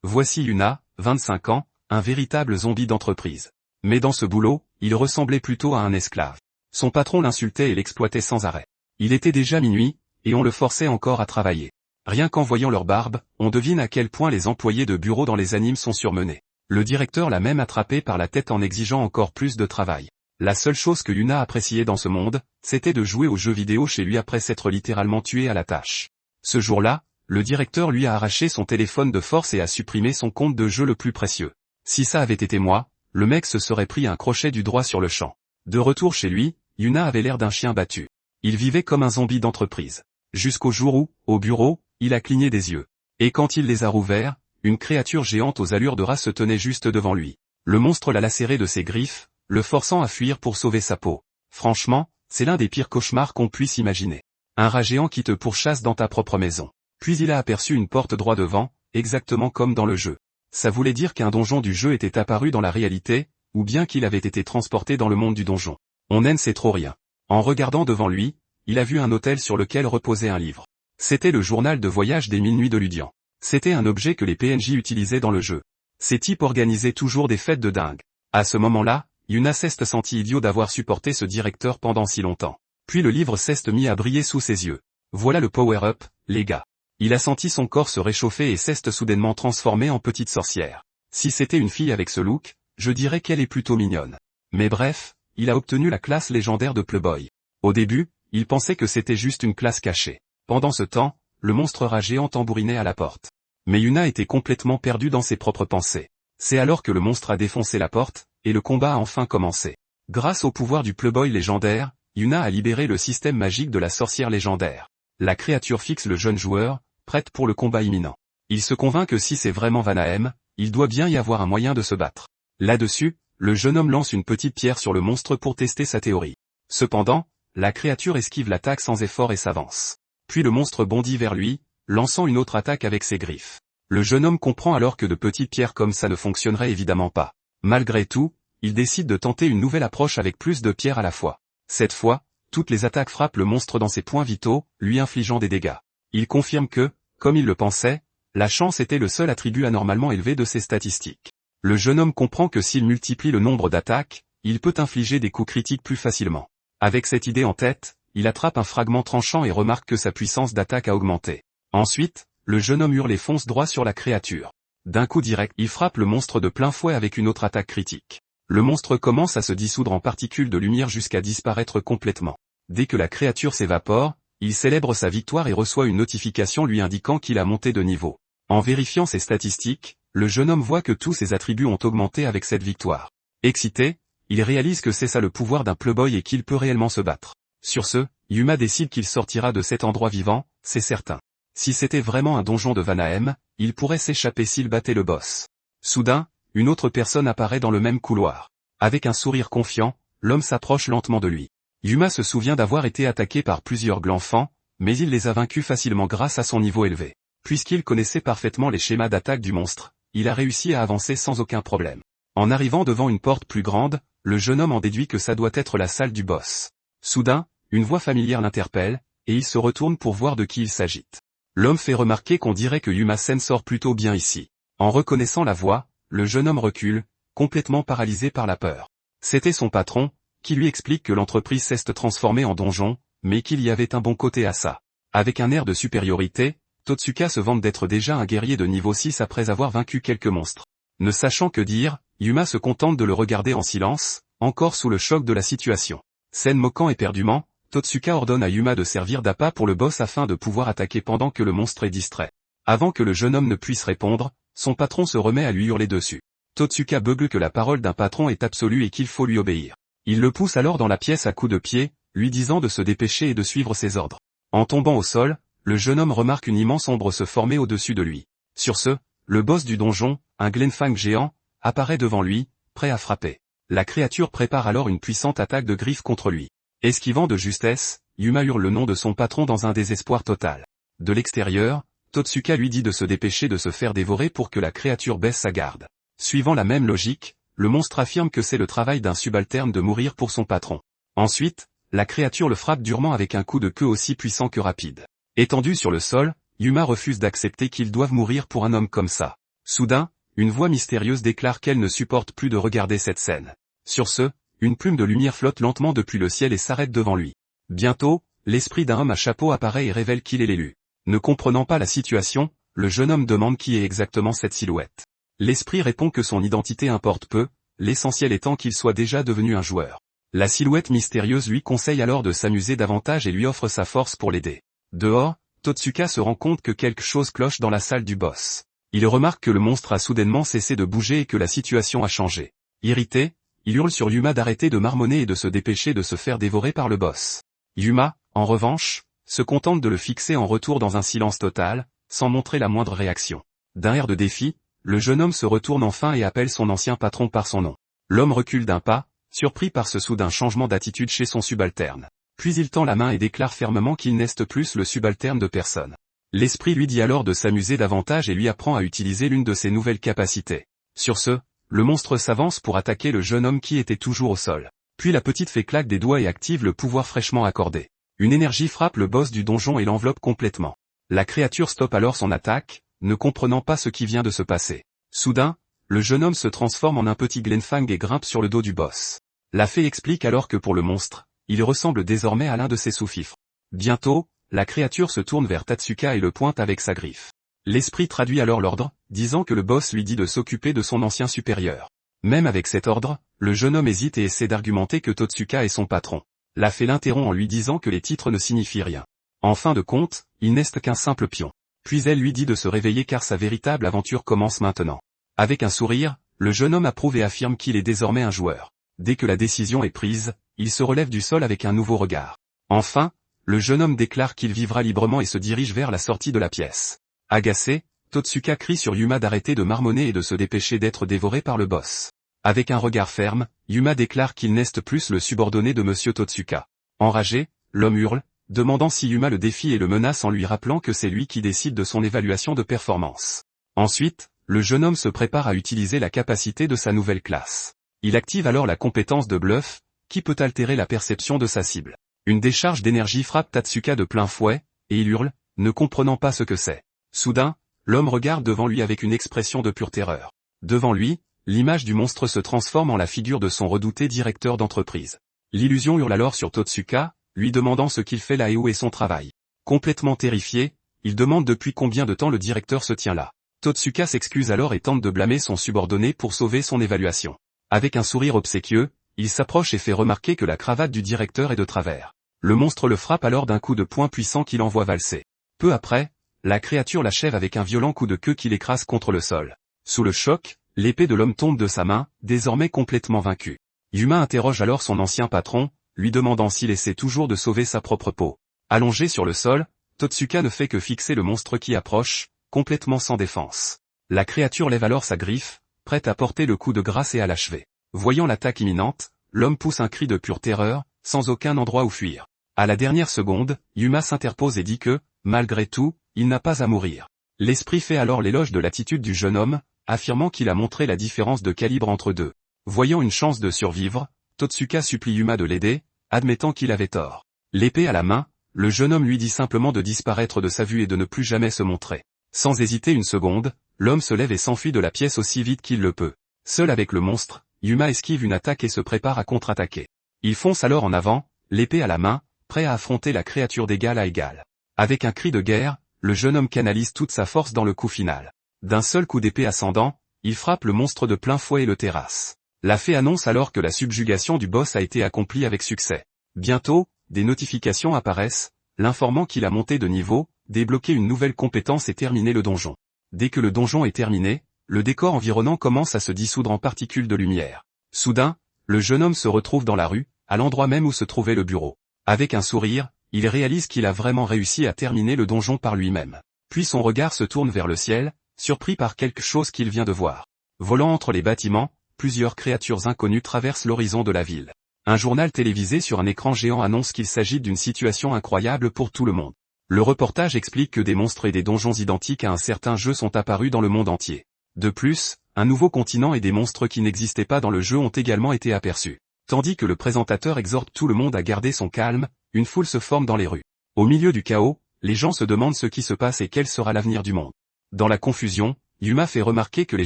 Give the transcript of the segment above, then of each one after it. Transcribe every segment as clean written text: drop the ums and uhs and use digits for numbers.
Voici Yuna, 25 ans, un véritable zombie d'entreprise. Mais dans ce boulot, il ressemblait plutôt à un esclave. Son patron l'insultait et l'exploitait sans arrêt. Il était déjà minuit, et on le forçait encore à travailler. Rien qu'en voyant leur barbe, on devine à quel point les employés de bureau dans les animes sont surmenés. Le directeur l'a même attrapé par la tête en exigeant encore plus de travail. La seule chose que Yuna appréciait dans ce monde, c'était de jouer aux jeux vidéo chez lui après s'être littéralement tué à la tâche. Ce jour-là, le directeur lui a arraché son téléphone de force et a supprimé son compte de jeu le plus précieux. Si ça avait été moi, le mec se serait pris un crochet du droit sur le champ. De retour chez lui, Yuna avait l'air d'un chien battu. Il vivait comme un zombie d'entreprise. Jusqu'au jour où, au bureau, il a cligné des yeux. Et quand il les a rouverts, une créature géante aux allures de rat se tenait juste devant lui. Le monstre l'a lacéré de ses griffes, le forçant à fuir pour sauver sa peau. Franchement, c'est l'un des pires cauchemars qu'on puisse imaginer. Un rat géant qui te pourchasse dans ta propre maison. Puis il a aperçu une porte droit devant, exactement comme dans le jeu. Ça voulait dire qu'un donjon du jeu était apparu dans la réalité, ou bien qu'il avait été transporté dans le monde du donjon. On ne sait trop rien. En regardant devant lui, il a vu un autel sur lequel reposait un livre. C'était le journal de voyage des 1000 nuits de Ludian. C'était un objet que les PNJ utilisaient dans le jeu. Ces types organisaient toujours des fêtes de dingue. À ce moment-là, Yuna s'est senti idiot d'avoir supporté ce directeur pendant si longtemps. Puis le livre s'est mis à briller sous ses yeux. Voilà le power-up, les gars. Il a senti son corps se réchauffer et s'est soudainement transformé en petite sorcière. Si c'était une fille avec ce look, je dirais qu'elle est plutôt mignonne. Mais bref, il a obtenu la classe légendaire de Playboy. Au début, il pensait que c'était juste une classe cachée. Pendant ce temps, le monstre rat géant tambourinait à la porte. Mais Yuna était complètement perdue dans ses propres pensées. C'est alors que le monstre a défoncé la porte, et le combat a enfin commencé. Grâce au pouvoir du Playboy légendaire, Yuna a libéré le système magique de la sorcière légendaire. La créature fixe le jeune joueur, prête pour le combat imminent. Il se convainc que si c'est vraiment Vanahem, il doit bien y avoir un moyen de se battre. Là-dessus, le jeune homme lance une petite pierre sur le monstre pour tester sa théorie. Cependant, la créature esquive l'attaque sans effort et s'avance. Puis le monstre bondit vers lui, lançant une autre attaque avec ses griffes. Le jeune homme comprend alors que de petites pierres comme ça ne fonctionnerait évidemment pas. Malgré tout, il décide de tenter une nouvelle approche avec plus de pierres à la fois. Cette fois, toutes les attaques frappent le monstre dans ses points vitaux, lui infligeant des dégâts. Il confirme que, comme il le pensait, la chance était le seul attribut anormalement élevé de ses statistiques. Le jeune homme comprend que s'il multiplie le nombre d'attaques, il peut infliger des coups critiques plus facilement. Avec cette idée en tête, il attrape un fragment tranchant et remarque que sa puissance d'attaque a augmenté. Ensuite, le jeune homme hurle et fonce droit sur la créature. D'un coup direct, il frappe le monstre de plein fouet avec une autre attaque critique. Le monstre commence à se dissoudre en particules de lumière jusqu'à disparaître complètement. Dès que la créature s'évapore, il célèbre sa victoire et reçoit une notification lui indiquant qu'il a monté de niveau. En vérifiant ses statistiques, le jeune homme voit que tous ses attributs ont augmenté avec cette victoire. Excité, il réalise que c'est ça le pouvoir d'un Playboy et qu'il peut réellement se battre. Sur ce, Yuma décide qu'il sortira de cet endroit vivant, c'est certain. Si c'était vraiment un donjon de Vanahem, il pourrait s'échapper s'il battait le boss. Soudain, une autre personne apparaît dans le même couloir. Avec un sourire confiant, l'homme s'approche lentement de lui. Yuma se souvient d'avoir été attaqué par plusieurs glanfants, mais il les a vaincus facilement grâce à son niveau élevé. Puisqu'il connaissait parfaitement les schémas d'attaque du monstre, il a réussi à avancer sans aucun problème. En arrivant devant une porte plus grande, le jeune homme en déduit que ça doit être la salle du boss. Soudain, une voix familière l'interpelle, et il se retourne pour voir de qui il s'agit. L'homme fait remarquer qu'on dirait que Yuma-sen sort plutôt bien ici. En reconnaissant la voix, le jeune homme recule, complètement paralysé par la peur. C'était son patron, qui lui explique que l'entreprise s'est transformée en donjon, mais qu'il y avait un bon côté à ça. Avec un air de supériorité, Totsuka se vante d'être déjà un guerrier de niveau 6 après avoir vaincu quelques monstres. Ne sachant que dire, Yuma se contente de le regarder en silence, encore sous le choc de la situation. Scène moquant éperdument, Totsuka ordonne à Yuma de servir d'appât pour le boss afin de pouvoir attaquer pendant que le monstre est distrait. Avant que le jeune homme ne puisse répondre, son patron se remet à lui hurler dessus. Totsuka bugle que la parole d'un patron est absolue et qu'il faut lui obéir. Il le pousse alors dans la pièce à coups de pied, lui disant de se dépêcher et de suivre ses ordres. En tombant au sol, le jeune homme remarque une immense ombre se former au-dessus de lui. Sur ce, le boss du donjon, un Glenfang géant, apparaît devant lui, prêt à frapper. La créature prépare alors une puissante attaque de griffes contre lui. Esquivant de justesse, Yuma hurle le nom de son patron dans un désespoir total. De l'extérieur, Totsuka lui dit de se dépêcher de se faire dévorer pour que la créature baisse sa garde. Suivant la même logique, le monstre affirme que c'est le travail d'un subalterne de mourir pour son patron. Ensuite, la créature le frappe durement avec un coup de queue aussi puissant que rapide. Étendu sur le sol, Yuma refuse d'accepter qu'il doive mourir pour un homme comme ça. Soudain, une voix mystérieuse déclare qu'elle ne supporte plus de regarder cette scène. Sur ce, une plume de lumière flotte lentement depuis le ciel et s'arrête devant lui. Bientôt, l'esprit d'un homme à chapeau apparaît et révèle qu'il est l'élu. Ne comprenant pas la situation, le jeune homme demande qui est exactement cette silhouette. L'esprit répond que son identité importe peu, l'essentiel étant qu'il soit déjà devenu un joueur. La silhouette mystérieuse lui conseille alors de s'amuser davantage et lui offre sa force pour l'aider. Dehors, Totsuka se rend compte que quelque chose cloche dans la salle du boss. Il remarque que le monstre a soudainement cessé de bouger et que la situation a changé. Irrité, il hurle sur Yuma d'arrêter de marmonner et de se dépêcher de se faire dévorer par le boss. Yuma, en revanche, se contente de le fixer en retour dans un silence total, sans montrer la moindre réaction. D'un air de défi, le jeune homme se retourne enfin et appelle son ancien patron par son nom. L'homme recule d'un pas, surpris par ce soudain changement d'attitude chez son subalterne. Puis il tend la main et déclare fermement qu'il n'est plus le subalterne de personne. L'esprit lui dit alors de s'amuser davantage et lui apprend à utiliser l'une de ses nouvelles capacités. Sur ce, le monstre s'avance pour attaquer le jeune homme qui était toujours au sol. Puis la petite fée claque des doigts et active le pouvoir fraîchement accordé. Une énergie frappe le boss du donjon et l'enveloppe complètement. La créature stoppe alors son attaque, ne comprenant pas ce qui vient de se passer. Soudain, le jeune homme se transforme en un petit Glenfang et grimpe sur le dos du boss. La fée explique alors que pour le monstre, il ressemble désormais à l'un de ses sous-fifres. Bientôt, la créature se tourne vers Tatsuka et le pointe avec sa griffe. L'esprit traduit alors l'ordre, disant que le boss lui dit de s'occuper de son ancien supérieur. Même avec cet ordre, le jeune homme hésite et essaie d'argumenter que Totsuka est son patron. La fée l'interrompt en lui disant que les titres ne signifient rien. En fin de compte, il n'est qu'un simple pion. Puis elle lui dit de se réveiller car sa véritable aventure commence maintenant. Avec un sourire, le jeune homme approuve et affirme qu'il est désormais un joueur. Dès que la décision est prise, il se relève du sol avec un nouveau regard. Enfin, le jeune homme déclare qu'il vivra librement et se dirige vers la sortie de la pièce. Agacé, Totsuka crie sur Yuma d'arrêter de marmonner et de se dépêcher d'être dévoré par le boss. Avec un regard ferme, Yuma déclare qu'il n'est plus le subordonné de Monsieur Totsuka. Enragé, l'homme hurle, demandant si Yuma le défie et le menace en lui rappelant que c'est lui qui décide de son évaluation de performance. Ensuite, le jeune homme se prépare à utiliser la capacité de sa nouvelle classe. Il active alors la compétence de bluff, qui peut altérer la perception de sa cible. Une décharge d'énergie frappe Tatsuka de plein fouet, et il hurle, ne comprenant pas ce que c'est. Soudain, l'homme regarde devant lui avec une expression de pure terreur. Devant lui, l'image du monstre se transforme en la figure de son redouté directeur d'entreprise. L'illusion hurle alors sur Totsuka, lui demandant ce qu'il fait là et où est son travail. Complètement terrifié, il demande depuis combien de temps le directeur se tient là. Totsuka s'excuse alors et tente de blâmer son subordonné pour sauver son évaluation. Avec un sourire obséquieux, il s'approche et fait remarquer que la cravate du directeur est de travers. Le monstre le frappe alors d'un coup de poing puissant qui l'envoie valser. Peu après, la créature l'achève avec un violent coup de queue qui l'écrase contre le sol. Sous le choc, l'épée de l'homme tombe de sa main, désormais complètement vaincu. Yuma interroge alors son ancien patron, lui demandant s'il essaie toujours de sauver sa propre peau. Allongé sur le sol, Totsuka ne fait que fixer le monstre qui approche, complètement sans défense. La créature lève alors sa griffe, prête à porter le coup de grâce et à l'achever. Voyant l'attaque imminente, l'homme pousse un cri de pure terreur, sans aucun endroit où fuir. À la dernière seconde, Yuma s'interpose et dit que, malgré tout, il n'a pas à mourir. L'esprit fait alors l'éloge de l'attitude du jeune homme, affirmant qu'il a montré la différence de calibre entre deux. Voyant une chance de survivre, Totsuka supplie Yuma de l'aider, admettant qu'il avait tort. L'épée à la main, le jeune homme lui dit simplement de disparaître de sa vue et de ne plus jamais se montrer. Sans hésiter une seconde, l'homme se lève et s'enfuit de la pièce aussi vite qu'il le peut. Seul avec le monstre, Yuma esquive une attaque et se prépare à contre-attaquer. Il fonce alors en avant, l'épée à la main, prêt à affronter la créature d'égal à égal. Avec un cri de guerre, le jeune homme canalise toute sa force dans le coup final. D'un seul coup d'épée ascendant, il frappe le monstre de plein fouet et le terrasse. La fée annonce alors que la subjugation du boss a été accomplie avec succès. Bientôt, des notifications apparaissent, l'informant qu'il a monté de niveau, débloqué une nouvelle compétence et terminé le donjon. Dès que le donjon est terminé, le décor environnant commence à se dissoudre en particules de lumière. Soudain, le jeune homme se retrouve dans la rue, à l'endroit même où se trouvait le bureau. Avec un sourire, il réalise qu'il a vraiment réussi à terminer le donjon par lui-même. Puis son regard se tourne vers le ciel, surpris par quelque chose qu'il vient de voir. Volant entre les bâtiments, plusieurs créatures inconnues traversent l'horizon de la ville. Un journal télévisé sur un écran géant annonce qu'il s'agit d'une situation incroyable pour tout le monde. Le reportage explique que des monstres et des donjons identiques à un certain jeu sont apparus dans le monde entier. De plus, un nouveau continent et des monstres qui n'existaient pas dans le jeu ont également été aperçus. Tandis que le présentateur exhorte tout le monde à garder son calme, une foule se forme dans les rues. Au milieu du chaos, les gens se demandent ce qui se passe et quel sera l'avenir du monde. Dans la confusion, Yuma fait remarquer que les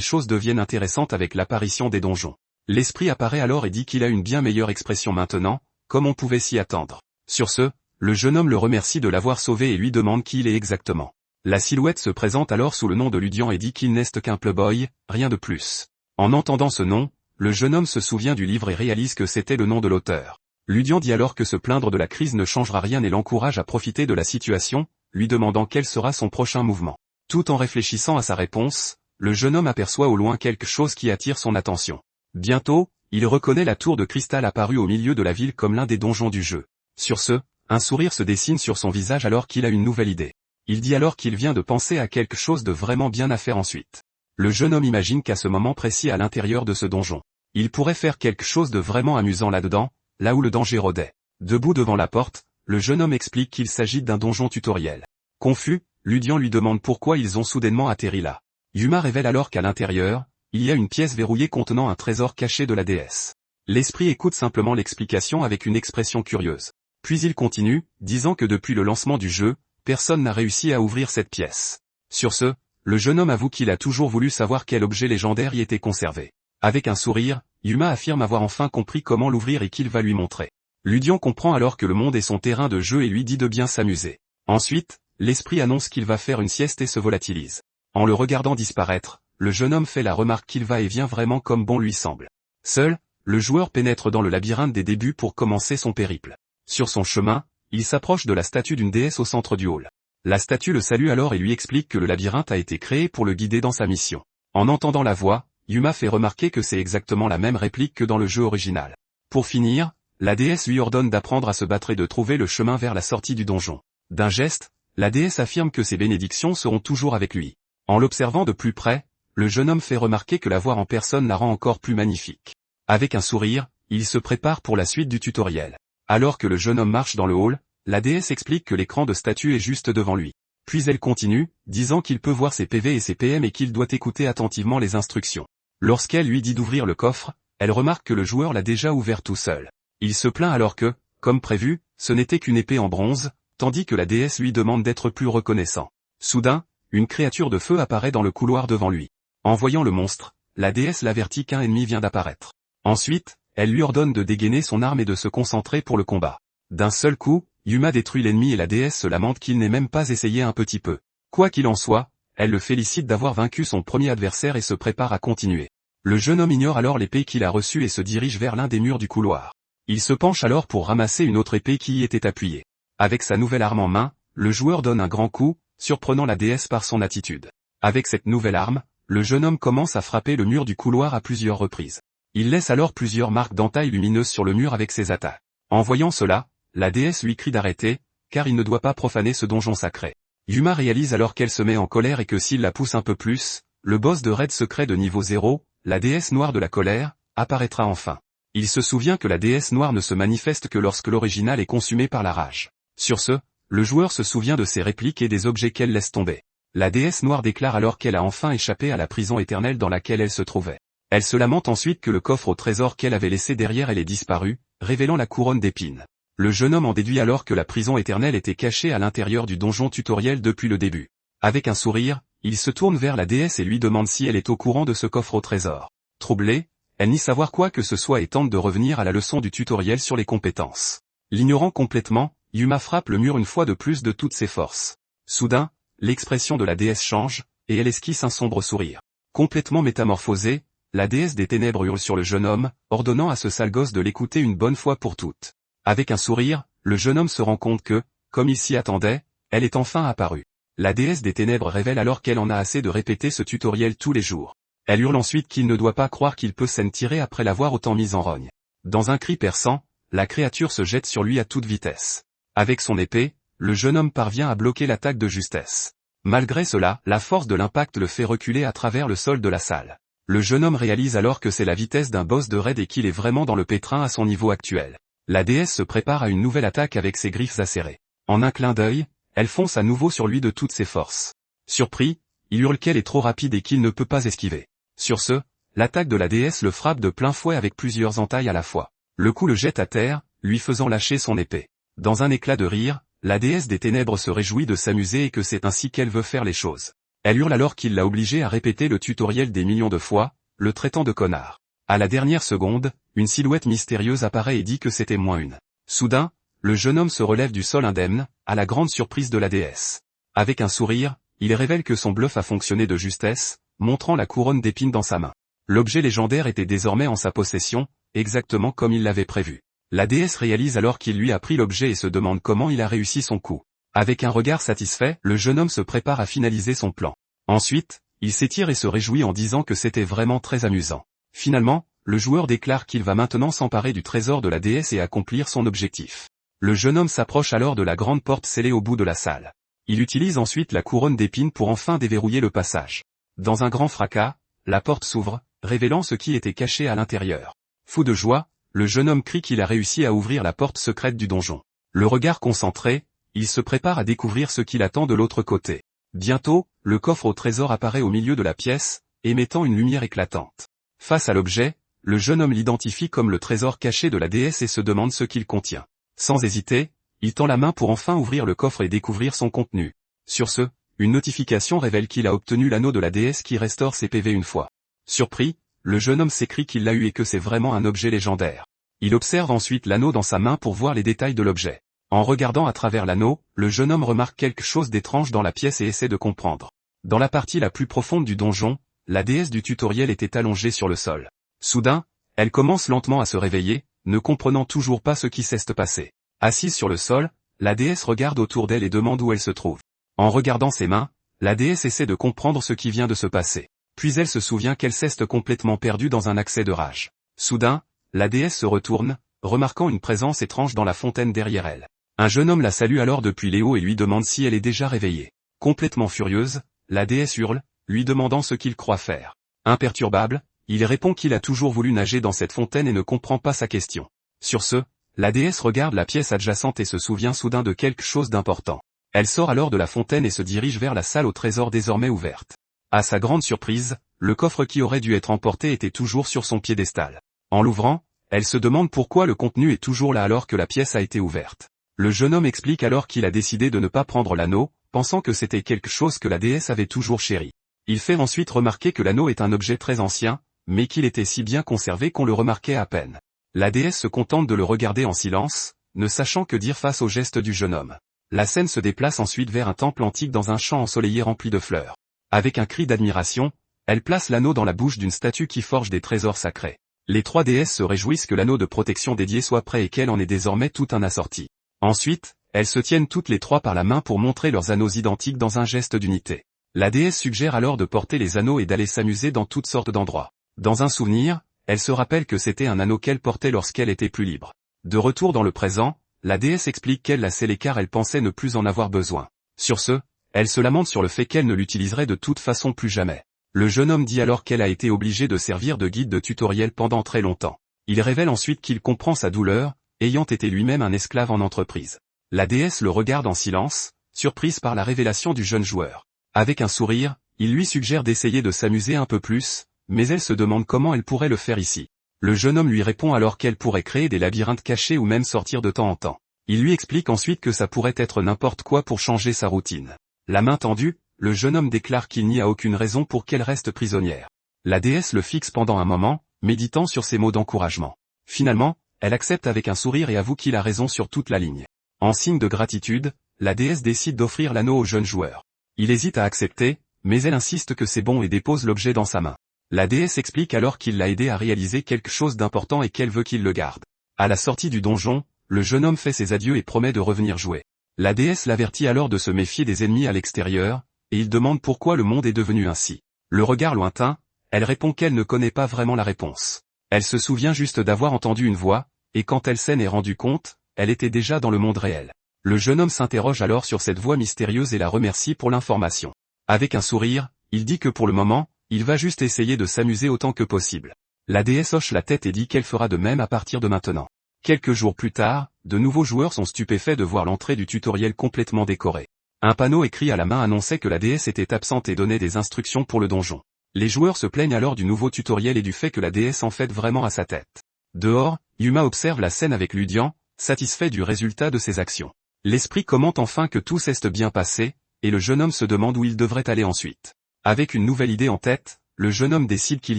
choses deviennent intéressantes avec l'apparition des donjons. L'esprit apparaît alors et dit qu'il a une bien meilleure expression maintenant, comme on pouvait s'y attendre. Sur ce, le jeune homme le remercie de l'avoir sauvé et lui demande qui il est exactement. La silhouette se présente alors sous le nom de Ludian et dit qu'il n'est qu'un playboy, rien de plus. En entendant ce nom, le jeune homme se souvient du livre et réalise que c'était le nom de l'auteur. Ludian dit alors que se plaindre de la crise ne changera rien et l'encourage à profiter de la situation, lui demandant quel sera son prochain mouvement. Tout en réfléchissant à sa réponse, le jeune homme aperçoit au loin quelque chose qui attire son attention. Bientôt, il reconnaît la tour de cristal apparue au milieu de la ville comme l'un des donjons du jeu. Sur ce, un sourire se dessine sur son visage alors qu'il a une nouvelle idée. Il dit alors qu'il vient de penser à quelque chose de vraiment bien à faire ensuite. Le jeune homme imagine qu'à ce moment précis à l'intérieur de ce donjon, il pourrait faire quelque chose de vraiment amusant là-dedans, là où le danger rôdait. Debout devant la porte, le jeune homme explique qu'il s'agit d'un donjon tutoriel. Confus, Ludian lui demande pourquoi ils ont soudainement atterri là. Yuma révèle alors qu'à l'intérieur, il y a une pièce verrouillée contenant un trésor caché de la déesse. L'esprit écoute simplement l'explication avec une expression curieuse. Puis il continue, disant que depuis le lancement du jeu, personne n'a réussi à ouvrir cette pièce. Sur ce, le jeune homme avoue qu'il a toujours voulu savoir quel objet légendaire y était conservé. Avec un sourire, Yuma affirme avoir enfin compris comment l'ouvrir et qu'il va lui montrer. Ludian comprend alors que le monde est son terrain de jeu et lui dit de bien s'amuser. Ensuite, l'esprit annonce qu'il va faire une sieste et se volatilise. En le regardant disparaître, le jeune homme fait la remarque qu'il va et vient vraiment comme bon lui semble. Seul, le joueur pénètre dans le labyrinthe des débuts pour commencer son périple. Sur son chemin, il s'approche de la statue d'une déesse au centre du hall. La statue le salue alors et lui explique que le labyrinthe a été créé pour le guider dans sa mission. En entendant la voix, Yuma fait remarquer que c'est exactement la même réplique que dans le jeu original. Pour finir, la déesse lui ordonne d'apprendre à se battre et de trouver le chemin vers la sortie du donjon. D'un geste, la déesse affirme que ses bénédictions seront toujours avec lui. En l'observant de plus près, le jeune homme fait remarquer que la voir en personne la rend encore plus magnifique. Avec un sourire, il se prépare pour la suite du tutoriel. Alors que le jeune homme marche dans le hall, la déesse explique que l'écran de statue est juste devant lui. Puis elle continue, disant qu'il peut voir ses PV et ses PM et qu'il doit écouter attentivement les instructions. Lorsqu'elle lui dit d'ouvrir le coffre, elle remarque que le joueur l'a déjà ouvert tout seul. Il se plaint alors que, comme prévu, ce n'était qu'une épée en bronze, tandis que la déesse lui demande d'être plus reconnaissant. Soudain, une créature de feu apparaît dans le couloir devant lui. En voyant le monstre, la déesse l'avertit qu'un ennemi vient d'apparaître. Ensuite, elle lui ordonne de dégainer son arme et de se concentrer pour le combat. D'un seul coup, Yuma détruit l'ennemi et la déesse se lamente qu'il n'ait même pas essayé un petit peu. Quoi qu'il en soit, elle le félicite d'avoir vaincu son premier adversaire et se prépare à continuer. Le jeune homme ignore alors l'épée qu'il a reçue et se dirige vers l'un des murs du couloir. Il se penche alors pour ramasser une autre épée qui y était appuyée. Avec sa nouvelle arme en main, le joueur donne un grand coup, surprenant la déesse par son attitude. Avec cette nouvelle arme, le jeune homme commence à frapper le mur du couloir à plusieurs reprises. Il laisse alors plusieurs marques d'entailles lumineuses sur le mur avec ses attaques. En voyant cela, la déesse lui crie d'arrêter, car il ne doit pas profaner ce donjon sacré. Yuma réalise alors qu'elle se met en colère et que s'il la pousse un peu plus, le boss de raid secret de niveau 0, la déesse noire de la colère, apparaîtra enfin. Il se souvient que la déesse noire ne se manifeste que lorsque l'original est consumé par la rage. Sur ce, le joueur se souvient de ses répliques et des objets qu'elle laisse tomber. La déesse noire déclare alors qu'elle a enfin échappé à la prison éternelle dans laquelle elle se trouvait. Elle se lamente ensuite que le coffre au trésor qu'elle avait laissé derrière elle est disparu, révélant la couronne d'épines. Le jeune homme en déduit alors que la prison éternelle était cachée à l'intérieur du donjon tutoriel depuis le début. Avec un sourire, il se tourne vers la déesse et lui demande si elle est au courant de ce coffre au trésor. Troublée, elle nie savoir quoi que ce soit et tente de revenir à la leçon du tutoriel sur les compétences. L'ignorant complètement, Yuma frappe le mur une fois de plus de toutes ses forces. Soudain, l'expression de la déesse change, et elle esquisse un sombre sourire. Complètement métamorphosée, la déesse des ténèbres hurle sur le jeune homme, ordonnant à ce sale gosse de l'écouter une bonne fois pour toutes. Avec un sourire, le jeune homme se rend compte que, comme il s'y attendait, elle est enfin apparue. La déesse des ténèbres révèle alors qu'elle en a assez de répéter ce tutoriel tous les jours. Elle hurle ensuite qu'il ne doit pas croire qu'il peut s'en tirer après l'avoir autant mise en rogne. Dans un cri perçant, la créature se jette sur lui à toute vitesse. Avec son épée, le jeune homme parvient à bloquer l'attaque de justesse. Malgré cela, la force de l'impact le fait reculer à travers le sol de la salle. Le jeune homme réalise alors que c'est la vitesse d'un boss de raid et qu'il est vraiment dans le pétrin à son niveau actuel. La déesse se prépare à une nouvelle attaque avec ses griffes acérées. En un clin d'œil, elle fonce à nouveau sur lui de toutes ses forces. Surpris, il hurle qu'elle est trop rapide et qu'il ne peut pas esquiver. Sur ce, l'attaque de la déesse le frappe de plein fouet avec plusieurs entailles à la fois. Le coup le jette à terre, lui faisant lâcher son épée. Dans un éclat de rire, la déesse des ténèbres se réjouit de s'amuser et que c'est ainsi qu'elle veut faire les choses. Elle hurle alors qu'il l'a obligée à répéter le tutoriel des millions de fois, le traitant de connard. À la dernière seconde, une silhouette mystérieuse apparaît et dit que c'était moins une. Soudain, le jeune homme se relève du sol indemne, à la grande surprise de la déesse. Avec un sourire, il révèle que son bluff a fonctionné de justesse, montrant la couronne d'épines dans sa main. L'objet légendaire était désormais en sa possession, exactement comme il l'avait prévu. La déesse réalise alors qu'il lui a pris l'objet et se demande comment il a réussi son coup. Avec un regard satisfait, le jeune homme se prépare à finaliser son plan. Ensuite, il s'étire et se réjouit en disant que c'était vraiment très amusant. Finalement, le joueur déclare qu'il va maintenant s'emparer du trésor de la déesse et accomplir son objectif. Le jeune homme s'approche alors de la grande porte scellée au bout de la salle. Il utilise ensuite la couronne d'épines pour enfin déverrouiller le passage. Dans un grand fracas, la porte s'ouvre, révélant ce qui était caché à l'intérieur. Fou de joie, le jeune homme crie qu'il a réussi à ouvrir la porte secrète du donjon. Le regard concentré, il se prépare à découvrir ce qui l'attend de l'autre côté. Bientôt, le coffre au trésor apparaît au milieu de la pièce, émettant une lumière éclatante. Face à l'objet, le jeune homme l'identifie comme le trésor caché de la déesse et se demande ce qu'il contient. Sans hésiter, il tend la main pour enfin ouvrir le coffre et découvrir son contenu. Sur ce, une notification révèle qu'il a obtenu l'anneau de la déesse qui restaure ses PV une fois. Surpris, le jeune homme s'écrie qu'il l'a eu et que c'est vraiment un objet légendaire. Il observe ensuite l'anneau dans sa main pour voir les détails de l'objet. En regardant à travers l'anneau, le jeune homme remarque quelque chose d'étrange dans la pièce et essaie de comprendre. Dans la partie la plus profonde du donjon, la déesse du tutoriel était allongée sur le sol. Soudain, elle commence lentement à se réveiller, ne comprenant toujours pas ce qui s'est passé. Assise sur le sol, la déesse regarde autour d'elle et demande où elle se trouve. En regardant ses mains, la déesse essaie de comprendre ce qui vient de se passer. Puis elle se souvient qu'elle s'est complètement perdue dans un accès de rage. Soudain, la déesse se retourne, remarquant une présence étrange dans la fontaine derrière elle. Un jeune homme la salue alors depuis les hauts et lui demande si elle est déjà réveillée. Complètement furieuse, la déesse hurle, lui demandant ce qu'il croit faire. Imperturbable, il répond qu'il a toujours voulu nager dans cette fontaine et ne comprend pas sa question. Sur ce, la déesse regarde la pièce adjacente et se souvient soudain de quelque chose d'important. Elle sort alors de la fontaine et se dirige vers la salle au trésor désormais ouverte. À sa grande surprise, le coffre qui aurait dû être emporté était toujours sur son piédestal. En l'ouvrant, elle se demande pourquoi le contenu est toujours là alors que la pièce a été ouverte. Le jeune homme explique alors qu'il a décidé de ne pas prendre l'anneau, pensant que c'était quelque chose que la déesse avait toujours chéri. Il fait ensuite remarquer que l'anneau est un objet très ancien, mais qu'il était si bien conservé qu'on le remarquait à peine. La déesse se contente de le regarder en silence, ne sachant que dire face au geste du jeune homme. La scène se déplace ensuite vers un temple antique dans un champ ensoleillé rempli de fleurs. Avec un cri d'admiration, elle place l'anneau dans la bouche d'une statue qui forge des trésors sacrés. Les trois déesses se réjouissent que l'anneau de protection dédié soit prêt et qu'elle en ait désormais tout un assorti. Ensuite, elles se tiennent toutes les trois par la main pour montrer leurs anneaux identiques dans un geste d'unité. La déesse suggère alors de porter les anneaux et d'aller s'amuser dans toutes sortes d'endroits. Dans un souvenir, elle se rappelle que c'était un anneau qu'elle portait lorsqu'elle était plus libre. De retour dans le présent, la déesse explique qu'elle l'a scellé car elle pensait ne plus en avoir besoin. Sur ce, elle se lamente sur le fait qu'elle ne l'utiliserait de toute façon plus jamais. Le jeune homme dit alors qu'elle a été obligée de servir de guide de tutoriel pendant très longtemps. Il révèle ensuite qu'il comprend sa douleur, ayant été lui-même un esclave en entreprise. La déesse le regarde en silence, surprise par la révélation du jeune joueur. Avec un sourire, il lui suggère d'essayer de s'amuser un peu plus, mais elle se demande comment elle pourrait le faire ici. Le jeune homme lui répond alors qu'elle pourrait créer des labyrinthes cachés ou même sortir de temps en temps. Il lui explique ensuite que ça pourrait être n'importe quoi pour changer sa routine. La main tendue, le jeune homme déclare qu'il n'y a aucune raison pour qu'elle reste prisonnière. La déesse le fixe pendant un moment, méditant sur ses mots d'encouragement. Finalement, elle accepte avec un sourire et avoue qu'il a raison sur toute la ligne. En signe de gratitude, la déesse décide d'offrir l'anneau au jeune joueur. Il hésite à accepter, mais elle insiste que c'est bon et dépose l'objet dans sa main. La déesse explique alors qu'il l'a aidé à réaliser quelque chose d'important et qu'elle veut qu'il le garde. À la sortie du donjon, le jeune homme fait ses adieux et promet de revenir jouer. La déesse l'avertit alors de se méfier des ennemis à l'extérieur, et il demande pourquoi le monde est devenu ainsi. Le regard lointain, elle répond qu'elle ne connaît pas vraiment la réponse. Elle se souvient juste d'avoir entendu une voix, et quand elle s'en est rendue compte, elle était déjà dans le monde réel. Le jeune homme s'interroge alors sur cette voix mystérieuse et la remercie pour l'information. Avec un sourire, il dit que pour le moment, il va juste essayer de s'amuser autant que possible. La déesse hoche la tête et dit qu'elle fera de même à partir de maintenant. Quelques jours plus tard, de nouveaux joueurs sont stupéfaits de voir l'entrée du tutoriel complètement décorée. Un panneau écrit à la main annonçait que la déesse était absente et donnait des instructions pour le donjon. Les joueurs se plaignent alors du nouveau tutoriel et du fait que la déesse en fait vraiment à sa tête. Dehors, Yuma observe la scène avec Ludian, satisfait du résultat de ses actions. L'esprit commente enfin que tout s'est bien passé, et le jeune homme se demande où il devrait aller ensuite. Avec une nouvelle idée en tête, le jeune homme décide qu'il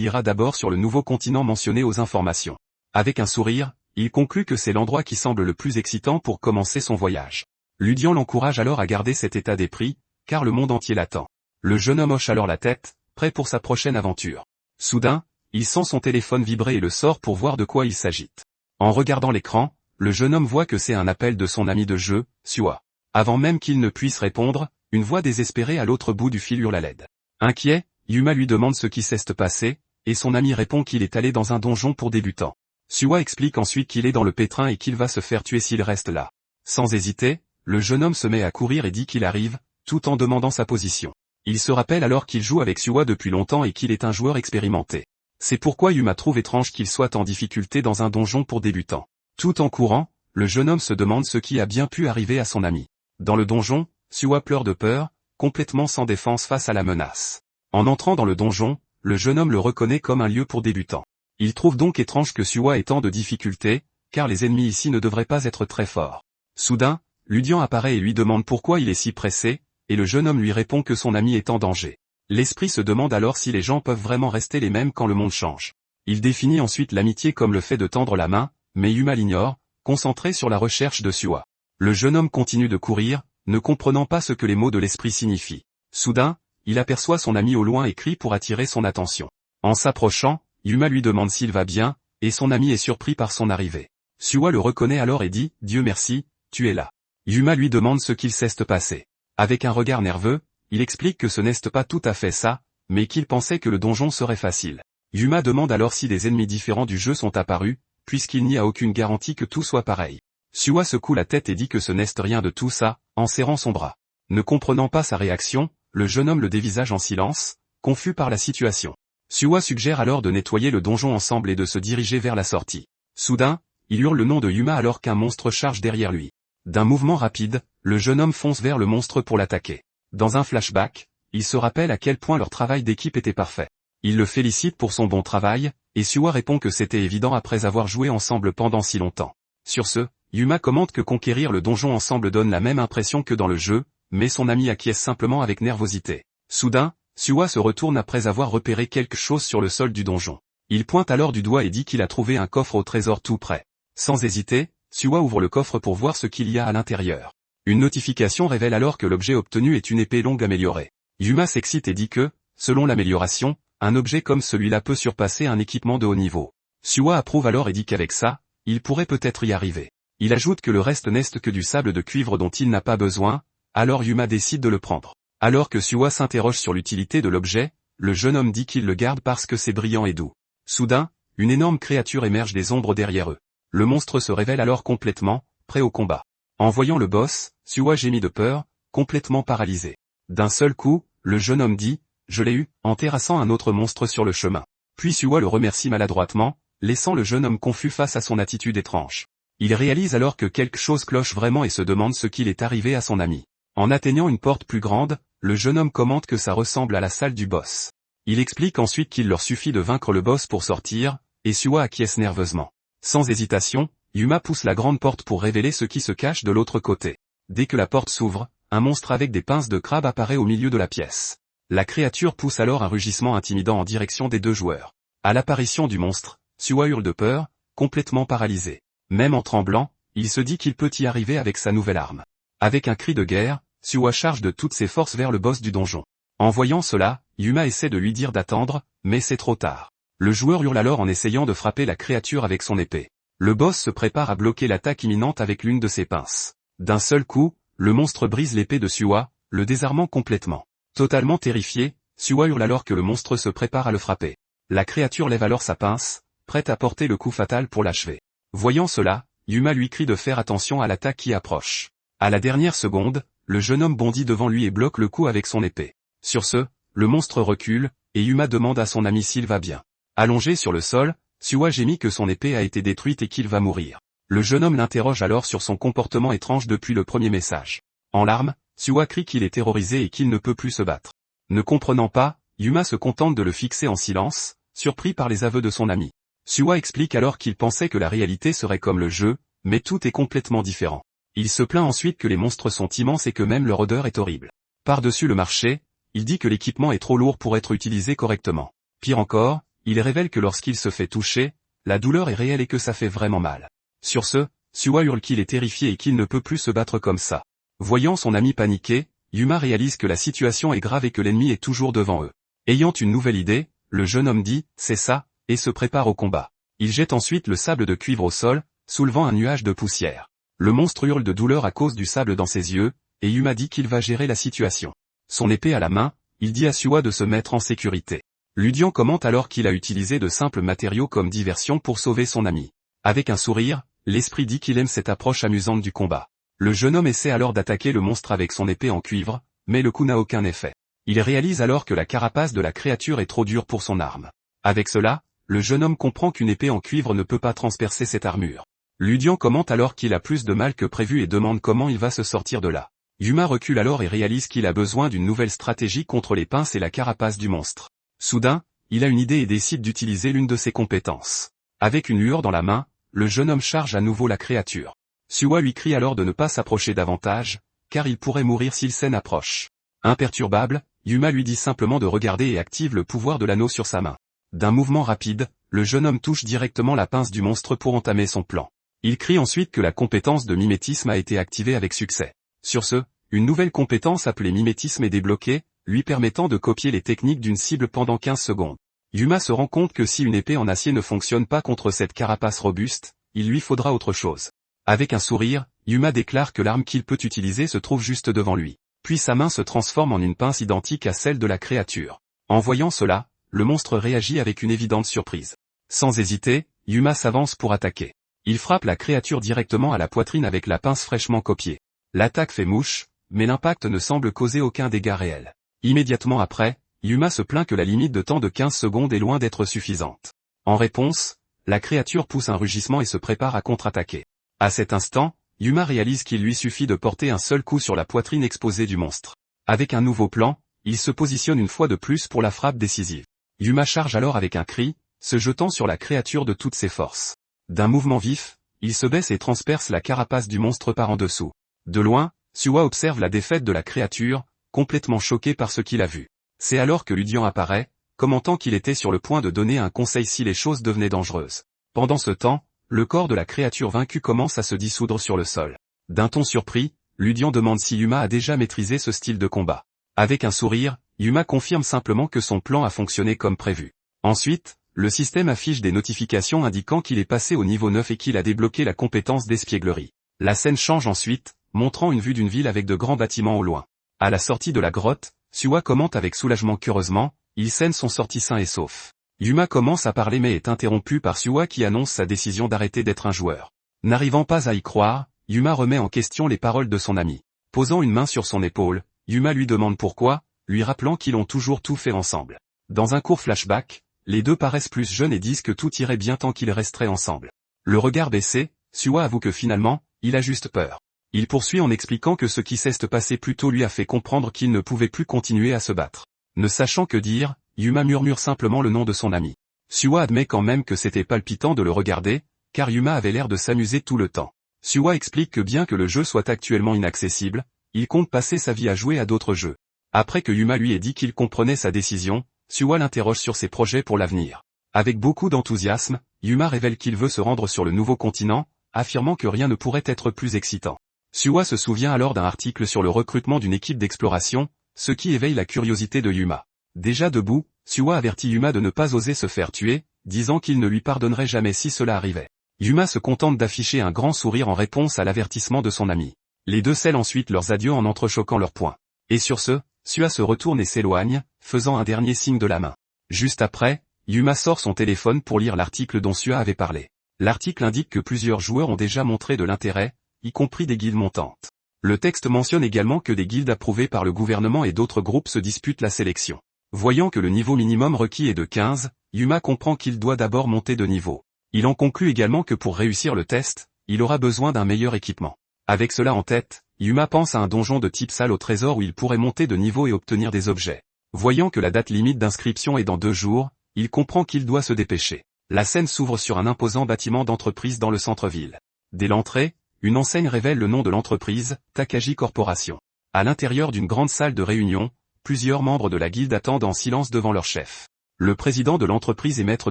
ira d'abord sur le nouveau continent mentionné aux informations. Avec un sourire, il conclut que c'est l'endroit qui semble le plus excitant pour commencer son voyage. Ludian l'encourage alors à garder cet état d'esprit, car le monde entier l'attend. Le jeune homme hoche alors la tête, prêt pour sa prochaine aventure. Soudain, il sent son téléphone vibrer et le sort pour voir de quoi il s'agit. En regardant l'écran, le jeune homme voit que c'est un appel de son ami de jeu, Sua. Avant même qu'il ne puisse répondre, une voix désespérée à l'autre bout du fil hurle à l'aide. Inquiet, Yuma lui demande ce qui s'est passé, et son ami répond qu'il est allé dans un donjon pour débutants. Sua explique ensuite qu'il est dans le pétrin et qu'il va se faire tuer s'il reste là. Sans hésiter, le jeune homme se met à courir et dit qu'il arrive, tout en demandant sa position. Il se rappelle alors qu'il joue avec Sua depuis longtemps et qu'il est un joueur expérimenté. C'est pourquoi Yuma trouve étrange qu'il soit en difficulté dans un donjon pour débutants. Tout en courant, le jeune homme se demande ce qui a bien pu arriver à son ami. Dans le donjon, Sua pleure de peur, complètement sans défense face à la menace. En entrant dans le donjon, le jeune homme le reconnaît comme un lieu pour débutants. Il trouve donc étrange que Sua ait tant de difficultés, car les ennemis ici ne devraient pas être très forts. Soudain, Ludian apparaît et lui demande pourquoi il est si pressé, et le jeune homme lui répond que son ami est en danger. L'esprit se demande alors si les gens peuvent vraiment rester les mêmes quand le monde change. Il définit ensuite l'amitié comme le fait de tendre la main, mais Yuma l'ignore, concentré sur la recherche de Sua. Le jeune homme continue de courir, ne comprenant pas ce que les mots de l'esprit signifient. Soudain, il aperçoit son ami au loin et crie pour attirer son attention. En s'approchant, Yuma lui demande s'il va bien, et son ami est surpris par son arrivée. Sua le reconnaît alors et dit « Dieu merci, tu es là ». Yuma lui demande ce qu'il s'est passé. Avec un regard nerveux, il explique que ce n'est pas tout à fait ça, mais qu'il pensait que le donjon serait facile. Yuma demande alors si des ennemis différents du jeu sont apparus, puisqu'il n'y a aucune garantie que tout soit pareil. Sua secoue la tête et dit que ce n'est rien de tout ça, en serrant son bras. Ne comprenant pas sa réaction, le jeune homme le dévisage en silence, confus par la situation. Sua suggère alors de nettoyer le donjon ensemble et de se diriger vers la sortie. Soudain, il hurle le nom de Yuma alors qu'un monstre charge derrière lui. D'un mouvement rapide, le jeune homme fonce vers le monstre pour l'attaquer. Dans un flashback, il se rappelle à quel point leur travail d'équipe était parfait. Il le félicite pour son bon travail, et Sua répond que c'était évident après avoir joué ensemble pendant si longtemps. Sur ce, Yuma commente que conquérir le donjon ensemble donne la même impression que dans le jeu, mais son ami acquiesce simplement avec nervosité. Soudain, Sua se retourne après avoir repéré quelque chose sur le sol du donjon. Il pointe alors du doigt et dit qu'il a trouvé un coffre au trésor tout près. Sans hésiter, Sua ouvre le coffre pour voir ce qu'il y a à l'intérieur. Une notification révèle alors que l'objet obtenu est une épée longue améliorée. Yuma s'excite et dit que, selon l'amélioration, un objet comme celui-là peut surpasser un équipement de haut niveau. Sua approuve alors et dit qu'avec ça, il pourrait peut-être y arriver. Il ajoute que le reste n'est que du sable de cuivre dont il n'a pas besoin, alors Yuma décide de le prendre. Alors que Sua s'interroge sur l'utilité de l'objet, le jeune homme dit qu'il le garde parce que c'est brillant et doux. Soudain, une énorme créature émerge des ombres derrière eux. Le monstre se révèle alors complètement, prêt au combat. En voyant le boss, Sua gémit de peur, complètement paralysé. D'un seul coup, le jeune homme dit « Je l'ai eu », en terrassant un autre monstre sur le chemin. Puis Sua le remercie maladroitement, laissant le jeune homme confus face à son attitude étrange. Il réalise alors que quelque chose cloche vraiment et se demande ce qu'il est arrivé à son ami. En atteignant une porte plus grande, le jeune homme commente que ça ressemble à la salle du boss. Il explique ensuite qu'il leur suffit de vaincre le boss pour sortir, et Sua acquiesce nerveusement. Sans hésitation, Yuma pousse la grande porte pour révéler ce qui se cache de l'autre côté. Dès que la porte s'ouvre, un monstre avec des pinces de crabe apparaît au milieu de la pièce. La créature pousse alors un rugissement intimidant en direction des deux joueurs. À l'apparition du monstre, Sua hurle de peur, complètement paralysé. Même en tremblant, il se dit qu'il peut y arriver avec sa nouvelle arme. Avec un cri de guerre, Sua charge de toutes ses forces vers le boss du donjon. En voyant cela, Yuma essaie de lui dire d'attendre, mais c'est trop tard. Le joueur hurle alors en essayant de frapper la créature avec son épée. Le boss se prépare à bloquer l'attaque imminente avec l'une de ses pinces. D'un seul coup, le monstre brise l'épée de Sua, le désarmant complètement. Totalement terrifié, Sua hurle alors que le monstre se prépare à le frapper. La créature lève alors sa pince, prête à porter le coup fatal pour l'achever. Voyant cela, Yuma lui crie de faire attention à l'attaque qui approche. À la dernière seconde, le jeune homme bondit devant lui et bloque le coup avec son épée. Sur ce, le monstre recule, et Yuma demande à son ami s'il va bien. Allongé sur le sol, Sua gémit que son épée a été détruite et qu'il va mourir. Le jeune homme l'interroge alors sur son comportement étrange depuis le premier message. En larmes, Sua crie qu'il est terrorisé et qu'il ne peut plus se battre. Ne comprenant pas, Yuma se contente de le fixer en silence, surpris par les aveux de son ami. Sua explique alors qu'il pensait que la réalité serait comme le jeu, mais tout est complètement différent. Il se plaint ensuite que les monstres sont immenses et que même leur odeur est horrible. Par-dessus le marché, il dit que l'équipement est trop lourd pour être utilisé correctement. Pire encore, il révèle que lorsqu'il se fait toucher, la douleur est réelle et que ça fait vraiment mal. Sur ce, Suwa hurle qu'il est terrifié et qu'il ne peut plus se battre comme ça. Voyant son ami paniquer, Yuma réalise que la situation est grave et que l'ennemi est toujours devant eux. Ayant une nouvelle idée, le jeune homme dit « c'est ça » et se prépare au combat. Il jette ensuite le sable de cuivre au sol, soulevant un nuage de poussière. Le monstre hurle de douleur à cause du sable dans ses yeux, et Yuma dit qu'il va gérer la situation. Son épée à la main, il dit à Suwa de se mettre en sécurité. Ludian commente alors qu'il a utilisé de simples matériaux comme diversion pour sauver son ami. Avec un sourire, l'esprit dit qu'il aime cette approche amusante du combat. Le jeune homme essaie alors d'attaquer le monstre avec son épée en cuivre, mais le coup n'a aucun effet. Il réalise alors que la carapace de la créature est trop dure pour son arme. Avec cela, le jeune homme comprend qu'une épée en cuivre ne peut pas transpercer cette armure. Ludian commente alors qu'il a plus de mal que prévu et demande comment il va se sortir de là. Yuma recule alors et réalise qu'il a besoin d'une nouvelle stratégie contre les pinces et la carapace du monstre. Soudain, il a une idée et décide d'utiliser l'une de ses compétences. Avec une lueur dans la main, le jeune homme charge à nouveau la créature. Suwa lui crie alors de ne pas s'approcher davantage, car il pourrait mourir s'il s'en approche. Imperturbable, Yuma lui dit simplement de regarder et active le pouvoir de l'anneau sur sa main. D'un mouvement rapide, le jeune homme touche directement la pince du monstre pour entamer son plan. Il crie ensuite que la compétence de mimétisme a été activée avec succès. Sur ce, une nouvelle compétence appelée mimétisme est débloquée, lui permettant de copier les techniques d'une cible pendant 15 secondes. Yuma se rend compte que si une épée en acier ne fonctionne pas contre cette carapace robuste, il lui faudra autre chose. Avec un sourire, Yuma déclare que l'arme qu'il peut utiliser se trouve juste devant lui. Puis sa main se transforme en une pince identique à celle de la créature. En voyant cela, le monstre réagit avec une évidente surprise. Sans hésiter, Yuma s'avance pour attaquer. Il frappe la créature directement à la poitrine avec la pince fraîchement copiée. L'attaque fait mouche, mais l'impact ne semble causer aucun dégât réel. Immédiatement après, Yuma se plaint que la limite de temps de 15 secondes est loin d'être suffisante. En réponse, la créature pousse un rugissement et se prépare à contre-attaquer. À cet instant, Yuma réalise qu'il lui suffit de porter un seul coup sur la poitrine exposée du monstre. Avec un nouveau plan, il se positionne une fois de plus pour la frappe décisive. Yuma charge alors avec un cri, se jetant sur la créature de toutes ses forces. D'un mouvement vif, il se baisse et transperce la carapace du monstre par en dessous. De loin, Suwa observe la défaite de la créature, complètement choqué par ce qu'il a vu. C'est alors que Ludian apparaît, commentant qu'il était sur le point de donner un conseil si les choses devenaient dangereuses. Pendant ce temps, le corps de la créature vaincue commence à se dissoudre sur le sol. D'un ton surpris, Ludian demande si Yuma a déjà maîtrisé ce style de combat. Avec un sourire, Yuma confirme simplement que son plan a fonctionné comme prévu. Ensuite, le système affiche des notifications indiquant qu'il est passé au niveau 9 et qu'il a débloqué la compétence d'espièglerie. La scène change ensuite, montrant une vue d'une ville avec de grands bâtiments au loin. À la sortie de la grotte, Suwa commente avec soulagement qu'heureusement, ils scènent sont sortis sains et saufs. Yuma commence à parler mais est interrompu par Suwa qui annonce sa décision d'arrêter d'être un joueur. N'arrivant pas à y croire, Yuma remet en question les paroles de son ami. Posant une main sur son épaule, Yuma lui demande pourquoi, lui rappelant qu'ils ont toujours tout fait ensemble. Dans un court flashback, les deux paraissent plus jeunes et disent que tout irait bien tant qu'ils resteraient ensemble. Le regard baissé, Suwa avoue que finalement, il a juste peur. Il poursuit en expliquant que ce qui s'est passé plus tôt lui a fait comprendre qu'il ne pouvait plus continuer à se battre. Ne sachant que dire, Yuma murmure simplement le nom de son ami. Suwa admet quand même que c'était palpitant de le regarder, car Yuma avait l'air de s'amuser tout le temps. Suwa explique que bien que le jeu soit actuellement inaccessible, il compte passer sa vie à jouer à d'autres jeux. Après que Yuma lui ait dit qu'il comprenait sa décision, Suwa l'interroge sur ses projets pour l'avenir. Avec beaucoup d'enthousiasme, Yuma révèle qu'il veut se rendre sur le nouveau continent, affirmant que rien ne pourrait être plus excitant. Suwa se souvient alors d'un article sur le recrutement d'une équipe d'exploration, ce qui éveille la curiosité de Yuma. Déjà debout, Suwa avertit Yuma de ne pas oser se faire tuer, disant qu'il ne lui pardonnerait jamais si cela arrivait. Yuma se contente d'afficher un grand sourire en réponse à l'avertissement de son ami. Les deux scellent ensuite leurs adieux en entrechoquant leurs poings. Et sur ce, Suwa se retourne et s'éloigne, faisant un dernier signe de la main. Juste après, Yuma sort son téléphone pour lire l'article dont Suwa avait parlé. L'article indique que plusieurs joueurs ont déjà montré de l'intérêt, y compris des guildes montantes. Le texte mentionne également que des guildes approuvées par le gouvernement et d'autres groupes se disputent la sélection. Voyant que le niveau minimum requis est de 15, Yuma comprend qu'il doit d'abord monter de niveau. Il en conclut également que pour réussir le test, il aura besoin d'un meilleur équipement. Avec cela en tête, Yuma pense à un donjon de type salle au trésor où il pourrait monter de niveau et obtenir des objets. Voyant que la date limite d'inscription est dans 2 jours, il comprend qu'il doit se dépêcher. La scène s'ouvre sur un imposant bâtiment d'entreprise dans le centre-ville. Dès l'entrée, une enseigne révèle le nom de l'entreprise, Takagi Corporation. À l'intérieur d'une grande salle de réunion, plusieurs membres de la guilde attendent en silence devant leur chef. Le président de l'entreprise et maître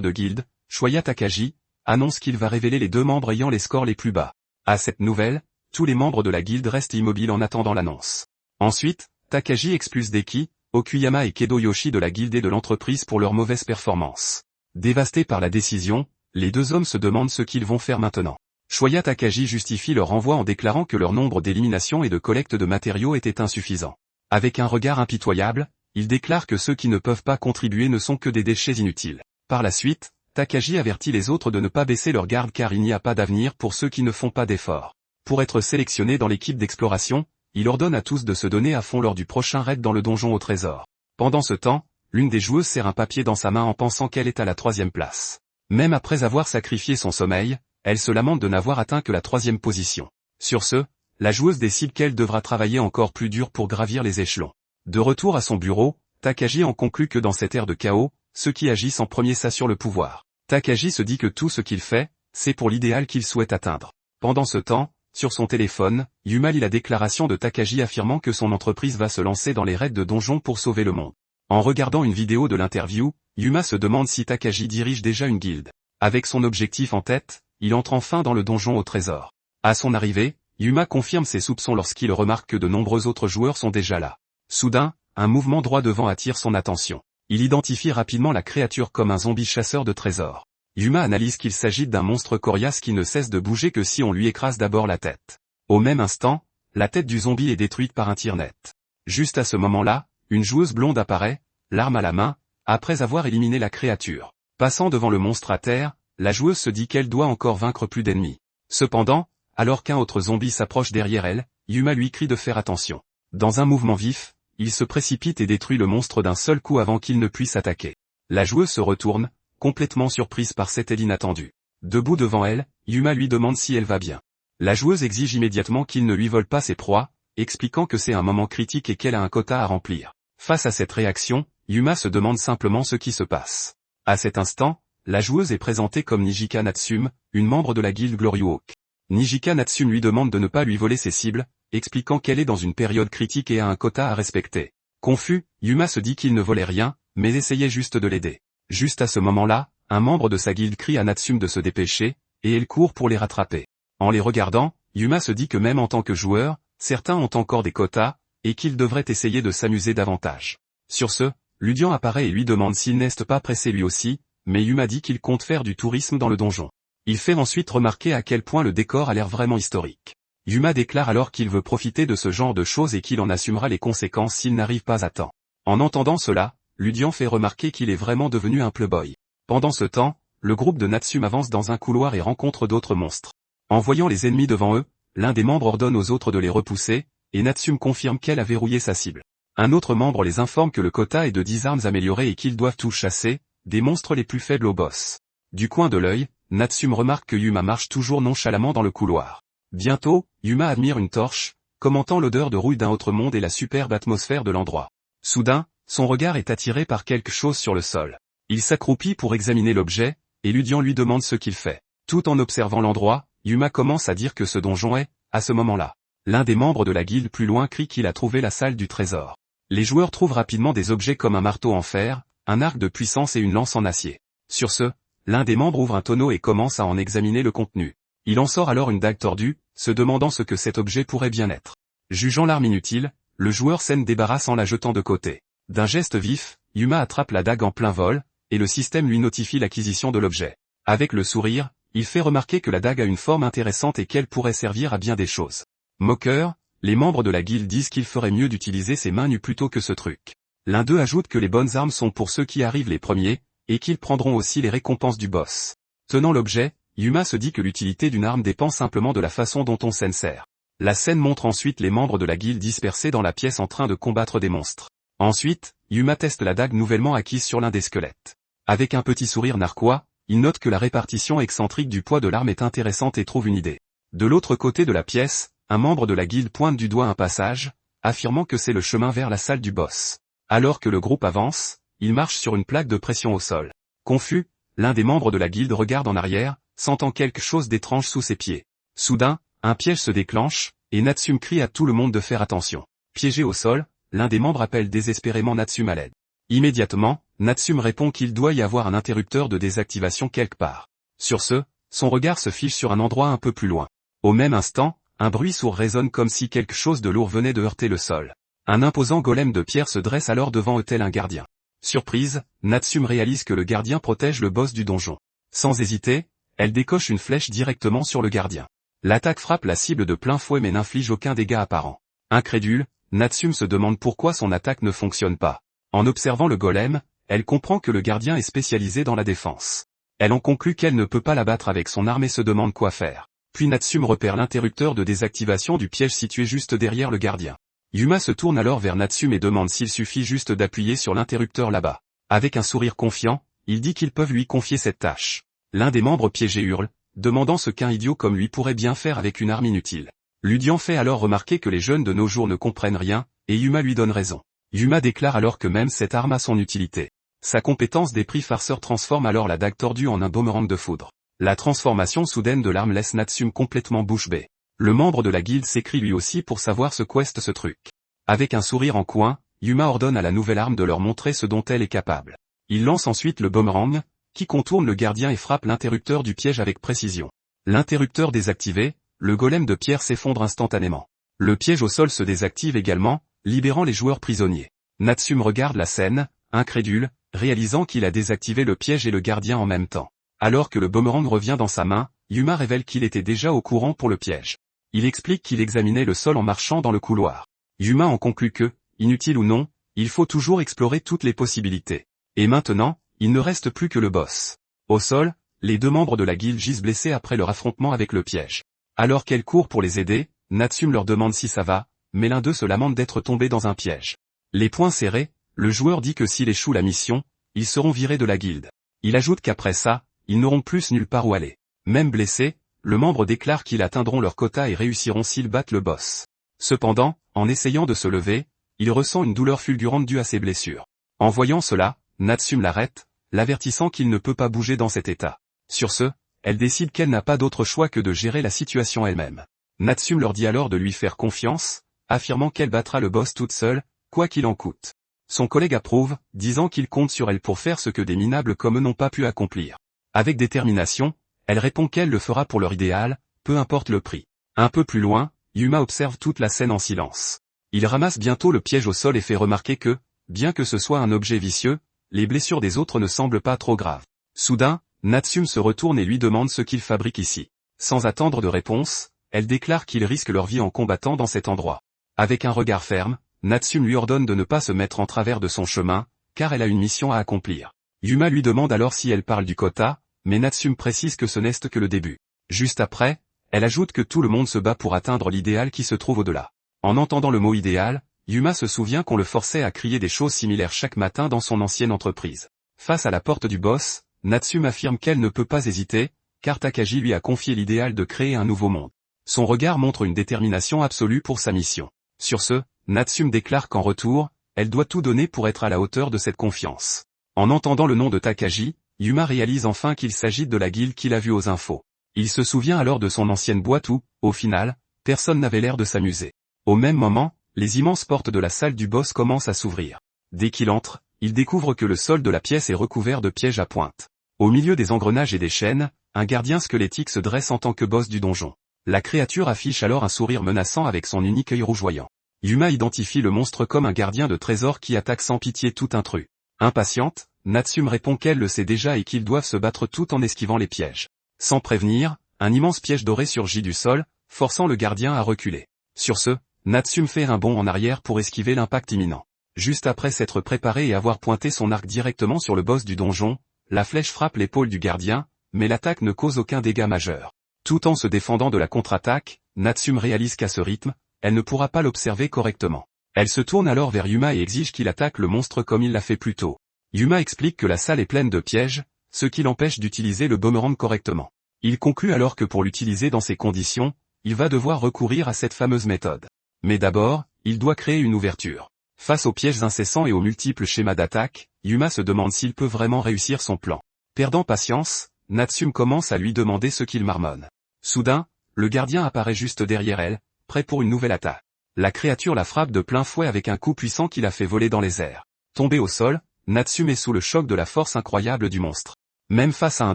de guilde, Shoya Takagi, annonce qu'il va révéler les 2 membres ayant les scores les plus bas. À cette nouvelle, tous les membres de la guilde restent immobiles en attendant l'annonce. Ensuite, Takagi expulse Deki, Okuyama et Kedo Yoshi de la guilde et de l'entreprise pour leur mauvaise performance. Dévastés par la décision, les 2 hommes se demandent ce qu'ils vont faire maintenant. Shoya Takagi justifie leur renvoi en déclarant que leur nombre d'éliminations et de collecte de matériaux était insuffisant. Avec un regard impitoyable, il déclare que ceux qui ne peuvent pas contribuer ne sont que des déchets inutiles. Par la suite, Takagi avertit les autres de ne pas baisser leur garde car il n'y a pas d'avenir pour ceux qui ne font pas d'efforts. Pour être sélectionnés dans l'équipe d'exploration, il ordonne à tous de se donner à fond lors du prochain raid dans le donjon au trésor. Pendant ce temps, l'une des joueuses serre un papier dans sa main en pensant qu'elle est à la 3e place. Même après avoir sacrifié son sommeil, elle se lamente de n'avoir atteint que la 3e position. Sur ce, la joueuse décide qu'elle devra travailler encore plus dur pour gravir les échelons. De retour à son bureau, Takagi en conclut que dans cette ère de chaos, ceux qui agissent en premier s'assurent le pouvoir. Takagi se dit que tout ce qu'il fait, c'est pour l'idéal qu'il souhaite atteindre. Pendant ce temps, sur son téléphone, Yuma lit la déclaration de Takagi affirmant que son entreprise va se lancer dans les raids de donjons pour sauver le monde. En regardant une vidéo de l'interview, Yuma se demande si Takagi dirige déjà une guilde. Avec son objectif en tête, il entre enfin dans le donjon au trésor. À son arrivée, Yuma confirme ses soupçons lorsqu'il remarque que de nombreux autres joueurs sont déjà là. Soudain, un mouvement droit devant attire son attention. Il identifie rapidement la créature comme un zombie chasseur de trésors. Yuma analyse qu'il s'agit d'un monstre coriace qui ne cesse de bouger que si on lui écrase d'abord la tête. Au même instant, la tête du zombie est détruite par un tir net. Juste à ce moment-là, une joueuse blonde apparaît, l'arme à la main, après avoir éliminé la créature. Passant devant le monstre à terre, la joueuse se dit qu'elle doit encore vaincre plus d'ennemis. Cependant, alors qu'un autre zombie s'approche derrière elle, Yuma lui crie de faire attention. Dans un mouvement vif, il se précipite et détruit le monstre d'un seul coup avant qu'il ne puisse attaquer. La joueuse se retourne, complètement surprise par cet aide inattendu. Debout devant elle, Yuma lui demande si elle va bien. La joueuse exige immédiatement qu'il ne lui vole pas ses proies, expliquant que c'est un moment critique et qu'elle a un quota à remplir. Face à cette réaction, Yuma se demande simplement ce qui se passe. À cet instant, la joueuse est présentée comme Nijika Natsume, une membre de la guilde Gloryhawk. Nijika Natsume lui demande de ne pas lui voler ses cibles, expliquant qu'elle est dans une période critique et a un quota à respecter. Confus, Yuma se dit qu'il ne volait rien, mais essayait juste de l'aider. Juste à ce moment-là, un membre de sa guilde crie à Natsume de se dépêcher, et elle court pour les rattraper. En les regardant, Yuma se dit que même en tant que joueur, certains ont encore des quotas, et qu'ils devraient essayer de s'amuser davantage. Sur ce, Ludian apparaît et lui demande s'il n'est pas pressé lui aussi, mais Yuma dit qu'il compte faire du tourisme dans le donjon. Il fait ensuite remarquer à quel point le décor a l'air vraiment historique. Yuma déclare alors qu'il veut profiter de ce genre de choses et qu'il en assumera les conséquences s'il n'arrive pas à temps. En entendant cela, Ludian fait remarquer qu'il est vraiment devenu un playboy. Pendant ce temps, le groupe de Natsume avance dans un couloir et rencontre d'autres monstres. En voyant les ennemis devant eux, l'un des membres ordonne aux autres de les repousser, et Natsume confirme qu'elle a verrouillé sa cible. Un autre membre les informe que le quota est de 10 armes améliorées et qu'ils doivent tous chasser, des monstres les plus faibles au boss. Du coin de l'œil, Natsume remarque que Yuma marche toujours nonchalamment dans le couloir. Bientôt, Yuma admire une torche, commentant l'odeur de rouille d'un autre monde et la superbe atmosphère de l'endroit. Soudain, son regard est attiré par quelque chose sur le sol. Il s'accroupit pour examiner l'objet, et Ludian lui demande ce qu'il fait. Tout en observant l'endroit, Yuma commence à dire que ce donjon est, à ce moment-là. L'un des membres de la guilde plus loin crie qu'il a trouvé la salle du trésor. Les joueurs trouvent rapidement des objets comme un marteau en fer, un arc de puissance et une lance en acier. Sur ce, l'un des membres ouvre un tonneau et commence à en examiner le contenu. Il en sort alors une dague tordue, se demandant ce que cet objet pourrait bien être. Jugeant l'arme inutile, le joueur s'en débarrasse en la jetant de côté. D'un geste vif, Yuma attrape la dague en plein vol, et le système lui notifie l'acquisition de l'objet. Avec le sourire, il fait remarquer que la dague a une forme intéressante et qu'elle pourrait servir à bien des choses. Moqueur, les membres de la guilde disent qu'il ferait mieux d'utiliser ses mains nues plutôt que ce truc. L'un d'eux ajoute que les bonnes armes sont pour ceux qui arrivent les premiers, et qu'ils prendront aussi les récompenses du boss. Tenant l'objet, Yuma se dit que l'utilité d'une arme dépend simplement de la façon dont on s'en sert. La scène montre ensuite les membres de la guilde dispersés dans la pièce en train de combattre des monstres. Ensuite, Yuma teste la dague nouvellement acquise sur l'un des squelettes. Avec un petit sourire narquois, il note que la répartition excentrique du poids de l'arme est intéressante et trouve une idée. De l'autre côté de la pièce, un membre de la guilde pointe du doigt un passage, affirmant que c'est le chemin vers la salle du boss. Alors que le groupe avance, il marche sur une plaque de pression au sol. Confus, l'un des membres de la guilde regarde en arrière, sentant quelque chose d'étrange sous ses pieds. Soudain, un piège se déclenche, et Natsume crie à tout le monde de faire attention. Piégé au sol, l'un des membres appelle désespérément Natsum à l'aide. Immédiatement, Natsum répond qu'il doit y avoir un interrupteur de désactivation quelque part. Sur ce, son regard se fiche sur un endroit un peu plus loin. Au même instant, un bruit sourd résonne comme si quelque chose de lourd venait de heurter le sol. Un imposant golem de pierre se dresse alors devant eux tel un gardien. Surprise, Natsum réalise que le gardien protège le boss du donjon. Sans hésiter, elle décoche une flèche directement sur le gardien. L'attaque frappe la cible de plein fouet mais n'inflige aucun dégât apparent. Incrédule, Natsum se demande pourquoi son attaque ne fonctionne pas. En observant le golem, elle comprend que le gardien est spécialisé dans la défense. Elle en conclut qu'elle ne peut pas l'abattre avec son arme et se demande quoi faire. Puis Natsum repère l'interrupteur de désactivation du piège situé juste derrière le gardien. Yuma se tourne alors vers Natsum et demande s'il suffit juste d'appuyer sur l'interrupteur là-bas. Avec un sourire confiant, il dit qu'ils peuvent lui confier cette tâche. L'un des membres piégés hurle, demandant ce qu'un idiot comme lui pourrait bien faire avec une arme inutile. Ludian fait alors remarquer que les jeunes de nos jours ne comprennent rien, et Yuma lui donne raison. Yuma déclare alors que même cette arme a son utilité. Sa compétence d'épris farceur transforme alors la dague tordue en un boomerang de foudre. La transformation soudaine de l'arme laisse Natsum complètement bouche bée. Le membre de la guilde s'écrie lui aussi pour savoir ce qu'est ce truc. Avec un sourire en coin, Yuma ordonne à la nouvelle arme de leur montrer ce dont elle est capable. Il lance ensuite le boomerang, qui contourne le gardien et frappe l'interrupteur du piège avec précision. L'interrupteur désactivé, le golem de pierre s'effondre instantanément. Le piège au sol se désactive également, libérant les joueurs prisonniers. Natsum regarde la scène, incrédule, réalisant qu'il a désactivé le piège et le gardien en même temps. Alors que le boomerang revient dans sa main, Yuma révèle qu'il était déjà au courant pour le piège. Il explique qu'il examinait le sol en marchant dans le couloir. Yuma en conclut que, inutile ou non, il faut toujours explorer toutes les possibilités. Et maintenant, il ne reste plus que le boss. Au sol, les deux membres de la guilde gisent blessés après leur affrontement avec le piège. Alors qu'elle court pour les aider, Natsum leur demande si ça va, mais l'un d'eux se lamente d'être tombé dans un piège. Les poings serrés, le joueur dit que s'il échoue la mission, ils seront virés de la guilde. Il ajoute qu'après ça, ils n'auront plus nulle part où aller. Même blessé, le membre déclare qu'ils atteindront leur quota et réussiront s'ils battent le boss. Cependant, en essayant de se lever, il ressent une douleur fulgurante due à ses blessures. En voyant cela, Natsum l'arrête, l'avertissant qu'il ne peut pas bouger dans cet état. Sur ce, elle décide qu'elle n'a pas d'autre choix que de gérer la situation elle-même. Natsum leur dit alors de lui faire confiance, affirmant qu'elle battra le boss toute seule, quoi qu'il en coûte. Son collègue approuve, disant qu'il compte sur elle pour faire ce que des minables comme eux n'ont pas pu accomplir. Avec détermination, elle répond qu'elle le fera pour leur idéal, peu importe le prix. Un peu plus loin, Yuma observe toute la scène en silence. Il ramasse bientôt le piège au sol et fait remarquer que, bien que ce soit un objet vicieux, les blessures des autres ne semblent pas trop graves. Soudain, Natsum se retourne et lui demande ce qu'il fabrique ici. Sans attendre de réponse, elle déclare qu'ils risquent leur vie en combattant dans cet endroit. Avec un regard ferme, Natsum lui ordonne de ne pas se mettre en travers de son chemin, car elle a une mission à accomplir. Yuma lui demande alors si elle parle du quota, mais Natsum précise que ce n'est que le début. Juste après, elle ajoute que tout le monde se bat pour atteindre l'idéal qui se trouve au-delà. En entendant le mot idéal, Yuma se souvient qu'on le forçait à crier des choses similaires chaque matin dans son ancienne entreprise. Face à la porte du boss, Natsum affirme qu'elle ne peut pas hésiter, car Takagi lui a confié l'idéal de créer un nouveau monde. Son regard montre une détermination absolue pour sa mission. Sur ce, Natsum déclare qu'en retour, elle doit tout donner pour être à la hauteur de cette confiance. En entendant le nom de Takagi, Yuma réalise enfin qu'il s'agit de la guilde qu'il a vue aux infos. Il se souvient alors de son ancienne boîte où, au final, personne n'avait l'air de s'amuser. Au même moment, les immenses portes de la salle du boss commencent à s'ouvrir. Dès qu'il entre, il découvre que le sol de la pièce est recouvert de pièges à pointe. Au milieu des engrenages et des chaînes, un gardien squelettique se dresse en tant que boss du donjon. La créature affiche alors un sourire menaçant avec son unique œil rougeoyant. Yuma identifie le monstre comme un gardien de trésor qui attaque sans pitié tout intrus. Impatiente, Natsum répond qu'elle le sait déjà et qu'ils doivent se battre tout en esquivant les pièges. Sans prévenir, un immense piège doré surgit du sol, forçant le gardien à reculer. Sur ce, Natsum fait un bond en arrière pour esquiver l'impact imminent. Juste après s'être préparé et avoir pointé son arc directement sur le boss du donjon, la flèche frappe l'épaule du gardien, mais l'attaque ne cause aucun dégât majeur. Tout en se défendant de la contre-attaque, Natsum réalise qu'à ce rythme, elle ne pourra pas l'observer correctement. Elle se tourne alors vers Yuma et exige qu'il attaque le monstre comme il l'a fait plus tôt. Yuma explique que la salle est pleine de pièges, ce qui l'empêche d'utiliser le boomerang correctement. Il conclut alors que pour l'utiliser dans ces conditions, il va devoir recourir à cette fameuse méthode. Mais d'abord, il doit créer une ouverture. Face aux pièges incessants et aux multiples schémas d'attaque, Yuma se demande s'il peut vraiment réussir son plan. Perdant patience, Natsum commence à lui demander ce qu'il marmonne. Soudain, le gardien apparaît juste derrière elle, prêt pour une nouvelle attaque. La créature la frappe de plein fouet avec un coup puissant qui la fait voler dans les airs. Tombée au sol, Natsume est sous le choc de la force incroyable du monstre. Même face à un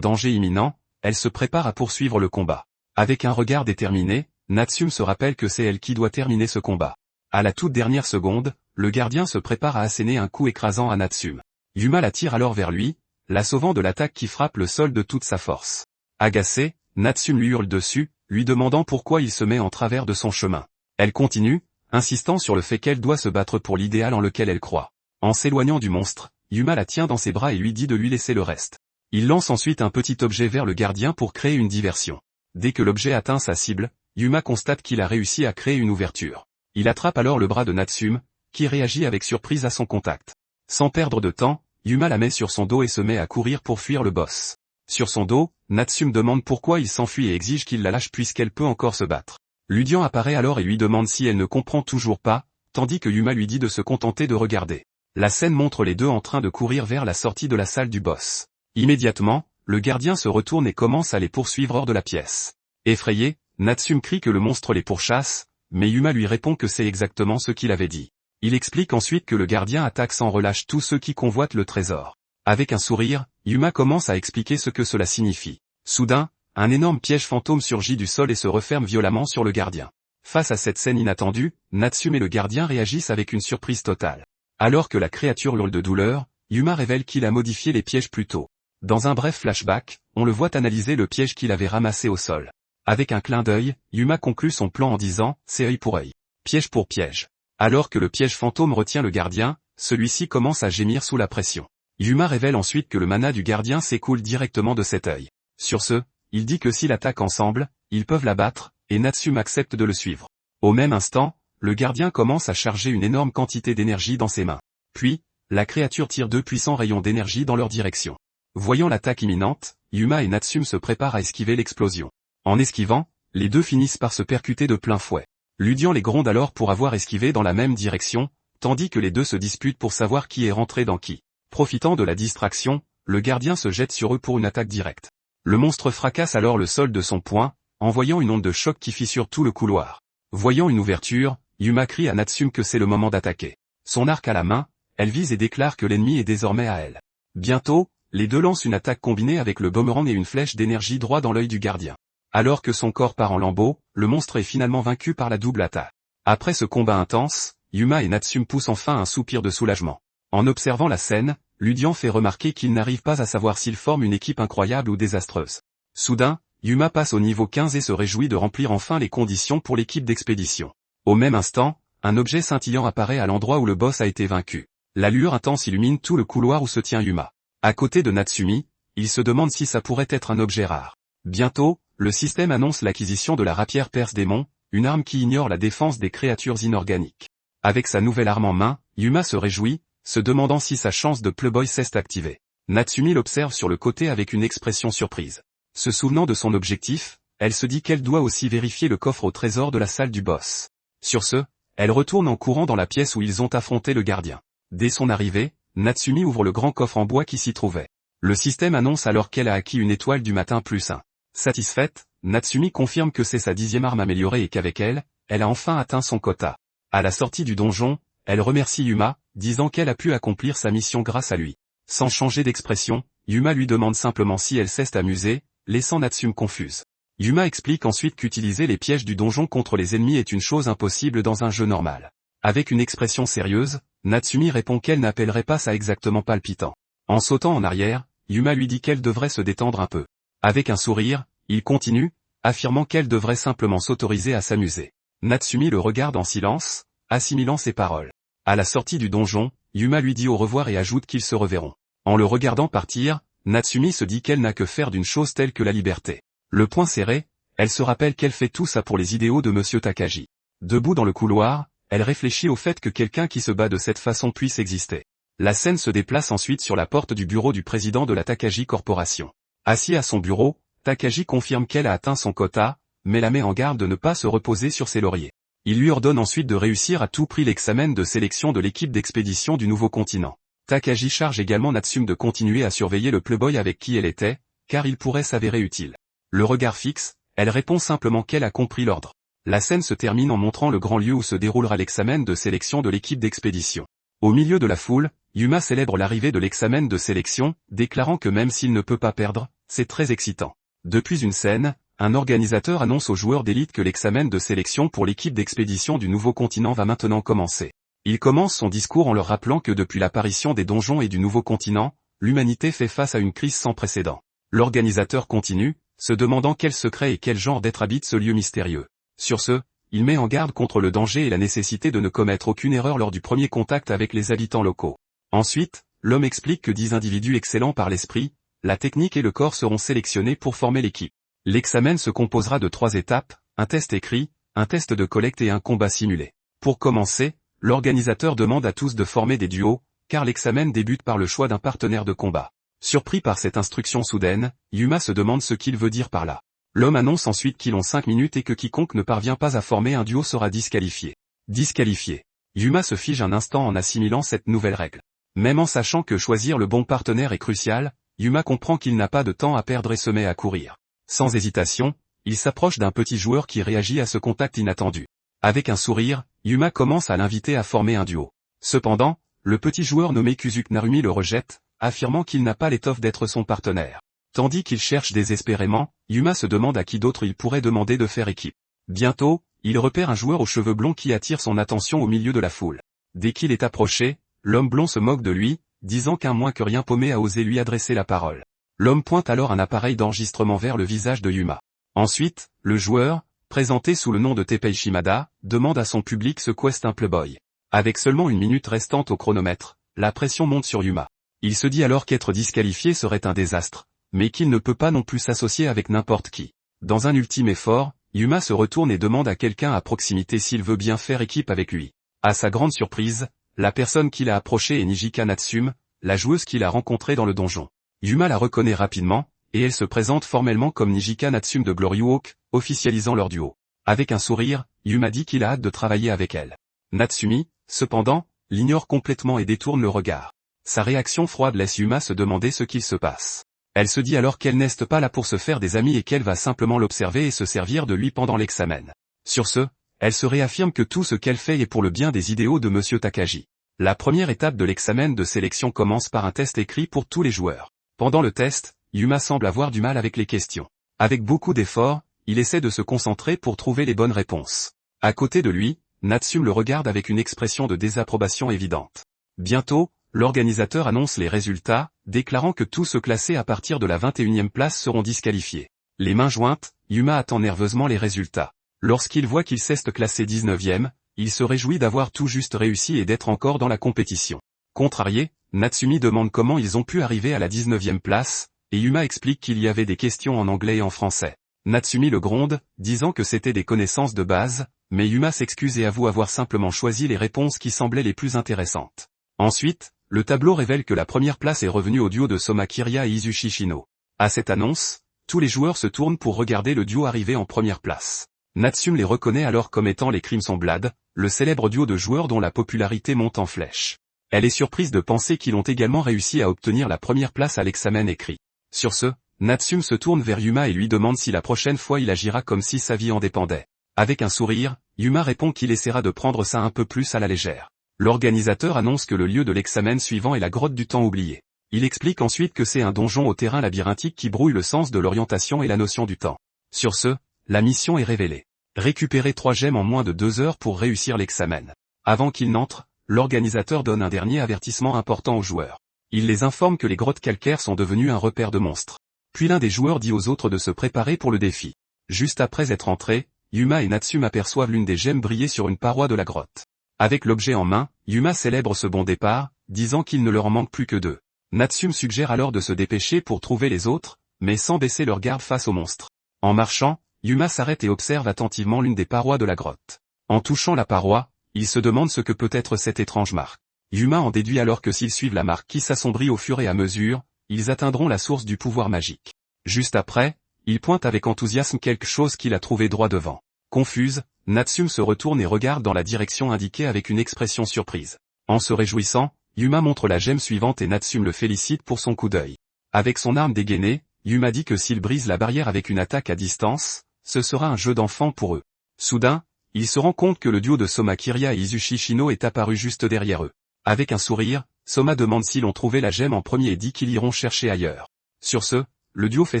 danger imminent, elle se prépare à poursuivre le combat. Avec un regard déterminé, Natsume se rappelle que c'est elle qui doit terminer ce combat. À la toute dernière seconde, le gardien se prépare à asséner un coup écrasant à Natsume. Yuma la tire alors vers lui, la sauvant de l'attaque qui frappe le sol de toute sa force. Agacée, Natsume lui hurle dessus, lui demandant pourquoi il se met en travers de son chemin. Elle continue, insistant sur le fait qu'elle doit se battre pour l'idéal en lequel elle croit. En s'éloignant du monstre, Yuma la tient dans ses bras et lui dit de lui laisser le reste. Il lance ensuite un petit objet vers le gardien pour créer une diversion. Dès que l'objet atteint sa cible, Yuma constate qu'il a réussi à créer une ouverture. Il attrape alors le bras de Natsume, qui réagit avec surprise à son contact. Sans perdre de temps, Yuma la met sur son dos et se met à courir pour fuir le boss. Sur son dos, Natsume demande pourquoi il s'enfuit et exige qu'il la lâche puisqu'elle peut encore se battre. Ludian apparaît alors et lui demande si elle ne comprend toujours pas, tandis que Yuma lui dit de se contenter de regarder. La scène montre les deux en train de courir vers la sortie de la salle du boss. Immédiatement, le gardien se retourne et commence à les poursuivre hors de la pièce. Effrayé, Natsume crie que le monstre les pourchasse, mais Yuma lui répond que c'est exactement ce qu'il avait dit. Il explique ensuite que le gardien attaque sans relâche tous ceux qui convoitent le trésor. Avec un sourire, Yuma commence à expliquer ce que cela signifie. Soudain, un énorme piège fantôme surgit du sol et se referme violemment sur le gardien. Face à cette scène inattendue, Natsume et le gardien réagissent avec une surprise totale. Alors que la créature hurle de douleur, Yuma révèle qu'il a modifié les pièges plus tôt. Dans un bref flashback, on le voit analyser le piège qu'il avait ramassé au sol. Avec un clin d'œil, Yuma conclut son plan en disant « c'est œil pour œil, piège pour piège ». Alors que le piège fantôme retient le gardien, celui-ci commence à gémir sous la pression. Yuma révèle ensuite que le mana du gardien s'écoule directement de cet œil. Sur ce, il dit que s'ils attaquent ensemble, ils peuvent l'abattre, et Natsume accepte de le suivre. Au même instant, le gardien commence à charger une énorme quantité d'énergie dans ses mains. Puis, la créature tire deux puissants rayons d'énergie dans leur direction. Voyant l'attaque imminente, Yuma et Natsume se préparent à esquiver l'explosion. En esquivant, les deux finissent par se percuter de plein fouet. Ludian les gronde alors pour avoir esquivé dans la même direction, tandis que les deux se disputent pour savoir qui est rentré dans qui. Profitant de la distraction, le gardien se jette sur eux pour une attaque directe. Le monstre fracasse alors le sol de son poing, envoyant une onde de choc qui fissure tout le couloir. Voyant une ouverture, Yuma crie à Natsume que c'est le moment d'attaquer. Son arc à la main, elle vise et déclare que l'ennemi est désormais à elle. Bientôt, les deux lancent une attaque combinée avec le boomerang et une flèche d'énergie droit dans l'œil du gardien. Alors que son corps part en lambeaux, le monstre est finalement vaincu par la double attaque. Après ce combat intense, Yuma et Natsume poussent enfin un soupir de soulagement. En observant la scène, Ludian fait remarquer qu'il n'arrive pas à savoir s'ils forment une équipe incroyable ou désastreuse. Soudain, Yuma passe au niveau 15 et se réjouit de remplir enfin les conditions pour l'équipe d'expédition. Au même instant, un objet scintillant apparaît à l'endroit où le boss a été vaincu. La lueur intense illumine tout le couloir où se tient Yuma. À côté de Natsumi, il se demande si ça pourrait être un objet rare. Bientôt, le système annonce l'acquisition de la rapière perce-démon, une arme qui ignore la défense des créatures inorganiques. Avec sa nouvelle arme en main, Yuma se réjouit, se demandant si sa chance de Playboy s'est activée. Natsumi l'observe sur le côté avec une expression surprise. Se souvenant de son objectif, elle se dit qu'elle doit aussi vérifier le coffre au trésor de la salle du boss. Sur ce, elle retourne en courant dans la pièce où ils ont affronté le gardien. Dès son arrivée, Natsumi ouvre le grand coffre en bois qui s'y trouvait. Le système annonce alors qu'elle a acquis une étoile du matin +1. Satisfaite, Natsumi confirme que c'est sa 10e arme améliorée et qu'avec elle, elle a enfin atteint son quota. À la sortie du donjon, elle remercie Yuma, disant qu'elle a pu accomplir sa mission grâce à lui. Sans changer d'expression, Yuma lui demande simplement si elle sait s'amuser, laissant Natsume confuse. Yuma explique ensuite qu'utiliser les pièges du donjon contre les ennemis est une chose impossible dans un jeu normal. Avec une expression sérieuse, Natsumi répond qu'elle n'appellerait pas ça exactement palpitant. En sautant en arrière, Yuma lui dit qu'elle devrait se détendre un peu. Avec un sourire, il continue, affirmant qu'elle devrait simplement s'autoriser à s'amuser. Natsumi le regarde en silence, assimilant ses paroles. À la sortie du donjon, Yuma lui dit au revoir et ajoute qu'ils se reverront. En le regardant partir, Natsumi se dit qu'elle n'a que faire d'une chose telle que la liberté. Le poing serré, elle se rappelle qu'elle fait tout ça pour les idéaux de Monsieur Takagi. Debout dans le couloir, elle réfléchit au fait que quelqu'un qui se bat de cette façon puisse exister. La scène se déplace ensuite sur la porte du bureau du président de la Takagi Corporation. Assis à son bureau, Takagi confirme qu'elle a atteint son quota, mais la met en garde de ne pas se reposer sur ses lauriers. Il lui ordonne ensuite de réussir à tout prix l'examen de sélection de l'équipe d'expédition du nouveau continent. Takagi charge également Natsume de continuer à surveiller le Playboy avec qui elle était, car il pourrait s'avérer utile. Le regard fixe, elle répond simplement qu'elle a compris l'ordre. La scène se termine en montrant le grand lieu où se déroulera l'examen de sélection de l'équipe d'expédition. Au milieu de la foule, Yuma célèbre l'arrivée de l'examen de sélection, déclarant que même s'il ne peut pas perdre, c'est très excitant. Depuis une scène, un organisateur annonce aux joueurs d'élite que l'examen de sélection pour l'équipe d'expédition du nouveau continent va maintenant commencer. Il commence son discours en leur rappelant que depuis l'apparition des donjons et du nouveau continent, l'humanité fait face à une crise sans précédent. L'organisateur continue, se demandant quel secret et quel genre d'être habite ce lieu mystérieux. Sur ce, il met en garde contre le danger et la nécessité de ne commettre aucune erreur lors du premier contact avec les habitants locaux. Ensuite, l'homme explique que 10 individus excellents par l'esprit, la technique et le corps seront sélectionnés pour former l'équipe. L'examen se composera de 3 étapes, un test écrit, un test de collecte et un combat simulé. Pour commencer, l'organisateur demande à tous de former des duos, car l'examen débute par le choix d'un partenaire de combat. Surpris par cette instruction soudaine, Yuma se demande ce qu'il veut dire par là. L'homme annonce ensuite qu'ils ont 5 minutes et que quiconque ne parvient pas à former un duo sera disqualifié. Disqualifié. Yuma se fige un instant en assimilant cette nouvelle règle. Même en sachant que choisir le bon partenaire est crucial, Yuma comprend qu'il n'a pas de temps à perdre et se met à courir. Sans hésitation, il s'approche d'un petit joueur qui réagit à ce contact inattendu. Avec un sourire, Yuma commence à l'inviter à former un duo. Cependant, le petit joueur nommé Kuzuke Narumi le rejette, affirmant qu'il n'a pas l'étoffe d'être son partenaire. Tandis qu'il cherche désespérément, Yuma se demande à qui d'autre il pourrait demander de faire équipe. Bientôt, il repère un joueur aux cheveux blonds qui attire son attention au milieu de la foule. Dès qu'il est approché, l'homme blond se moque de lui, disant qu'un moins que rien paumé a osé lui adresser la parole. L'homme pointe alors un appareil d'enregistrement vers le visage de Yuma. Ensuite, le joueur, présenté sous le nom de Teppei Shimada, demande à son public ce qu'est un playboy. Avec seulement une minute restante au chronomètre, la pression monte sur Yuma. Il se dit alors qu'être disqualifié serait un désastre, mais qu'il ne peut pas non plus s'associer avec n'importe qui. Dans un ultime effort, Yuma se retourne et demande à quelqu'un à proximité s'il veut bien faire équipe avec lui. À sa grande surprise, la personne qu'il a approchée est Nijika Natsume, la joueuse qu'il a rencontrée dans le donjon. Yuma la reconnaît rapidement, et elle se présente formellement comme Nijika Natsume de Glory Walk, officialisant leur duo. Avec un sourire, Yuma dit qu'il a hâte de travailler avec elle. Natsumi, cependant, l'ignore complètement et détourne le regard. Sa réaction froide laisse Yuma se demander ce qu'il se passe. Elle se dit alors qu'elle n'est pas là pour se faire des amis et qu'elle va simplement l'observer et se servir de lui pendant l'examen. Sur ce, elle se réaffirme que tout ce qu'elle fait est pour le bien des idéaux de Monsieur Takagi. La première étape de l'examen de sélection commence par un test écrit pour tous les joueurs. Pendant le test, Yuma semble avoir du mal avec les questions. Avec beaucoup d'efforts, il essaie de se concentrer pour trouver les bonnes réponses. À côté de lui, Natsume le regarde avec une expression de désapprobation évidente. Bientôt, l'organisateur annonce les résultats, déclarant que tous ceux classés à partir de la 21e place seront disqualifiés. Les mains jointes, Yuma attend nerveusement les résultats. Lorsqu'il voit qu'il s'est classé 19e, il se réjouit d'avoir tout juste réussi et d'être encore dans la compétition. Contrarié, Natsumi demande comment ils ont pu arriver à la 19e place, et Yuma explique qu'il y avait des questions en anglais et en français. Natsumi le gronde, disant que c'était des connaissances de base, mais Yuma s'excuse et avoue avoir simplement choisi les réponses qui semblaient les plus intéressantes. Ensuite, le tableau révèle que la première place est revenue au duo de Soma Kiria et Izushi Shino. À cette annonce, tous les joueurs se tournent pour regarder le duo arriver en première place. Natsume les reconnaît alors comme étant les Crimson Blood, le célèbre duo de joueurs dont la popularité monte en flèche. Elle est surprise de penser qu'ils ont également réussi à obtenir la première place à l'examen écrit. Sur ce, Natsume se tourne vers Yuma et lui demande si la prochaine fois il agira comme si sa vie en dépendait. Avec un sourire, Yuma répond qu'il essaiera de prendre ça un peu plus à la légère. L'organisateur annonce que le lieu de l'examen suivant est la grotte du temps oublié. Il explique ensuite que c'est un donjon au terrain labyrinthique qui brouille le sens de l'orientation et la notion du temps. Sur ce, la mission est révélée. Récupérer 3 gemmes en moins de 2 heures pour réussir l'examen. Avant qu'il n'entre, l'organisateur donne un dernier avertissement important aux joueurs. Il les informe que les grottes calcaires sont devenues un repère de monstres. Puis l'un des joueurs dit aux autres de se préparer pour le défi. Juste après être entrés, Yuma et Natsume aperçoivent l'une des gemmes briller sur une paroi de la grotte. Avec l'objet en main, Yuma célèbre ce bon départ, disant qu'il ne leur en manque plus que 2. Natsume suggère alors de se dépêcher pour trouver les autres, mais sans baisser leur garde face aux monstres. En marchant, Yuma s'arrête et observe attentivement l'une des parois de la grotte. En touchant la paroi, il se demande ce que peut être cette étrange marque. Yuma en déduit alors que s'ils suivent la marque qui s'assombrit au fur et à mesure, ils atteindront la source du pouvoir magique. Juste après, il pointe avec enthousiasme quelque chose qu'il a trouvé droit devant. Confuse, Natsume se retourne et regarde dans la direction indiquée avec une expression surprise. En se réjouissant, Yuma montre la gemme suivante et Natsume le félicite pour son coup d'œil. Avec son arme dégainée, Yuma dit que s'il brise la barrière avec une attaque à distance, ce sera un jeu d'enfant pour eux. Soudain, il se rend compte que le duo de Soma Kiria et Izuchi Shino est apparu juste derrière eux. Avec un sourire, Soma demande s'ils ont trouvé la gemme en premier et dit qu'ils iront chercher ailleurs. Sur ce, le duo fait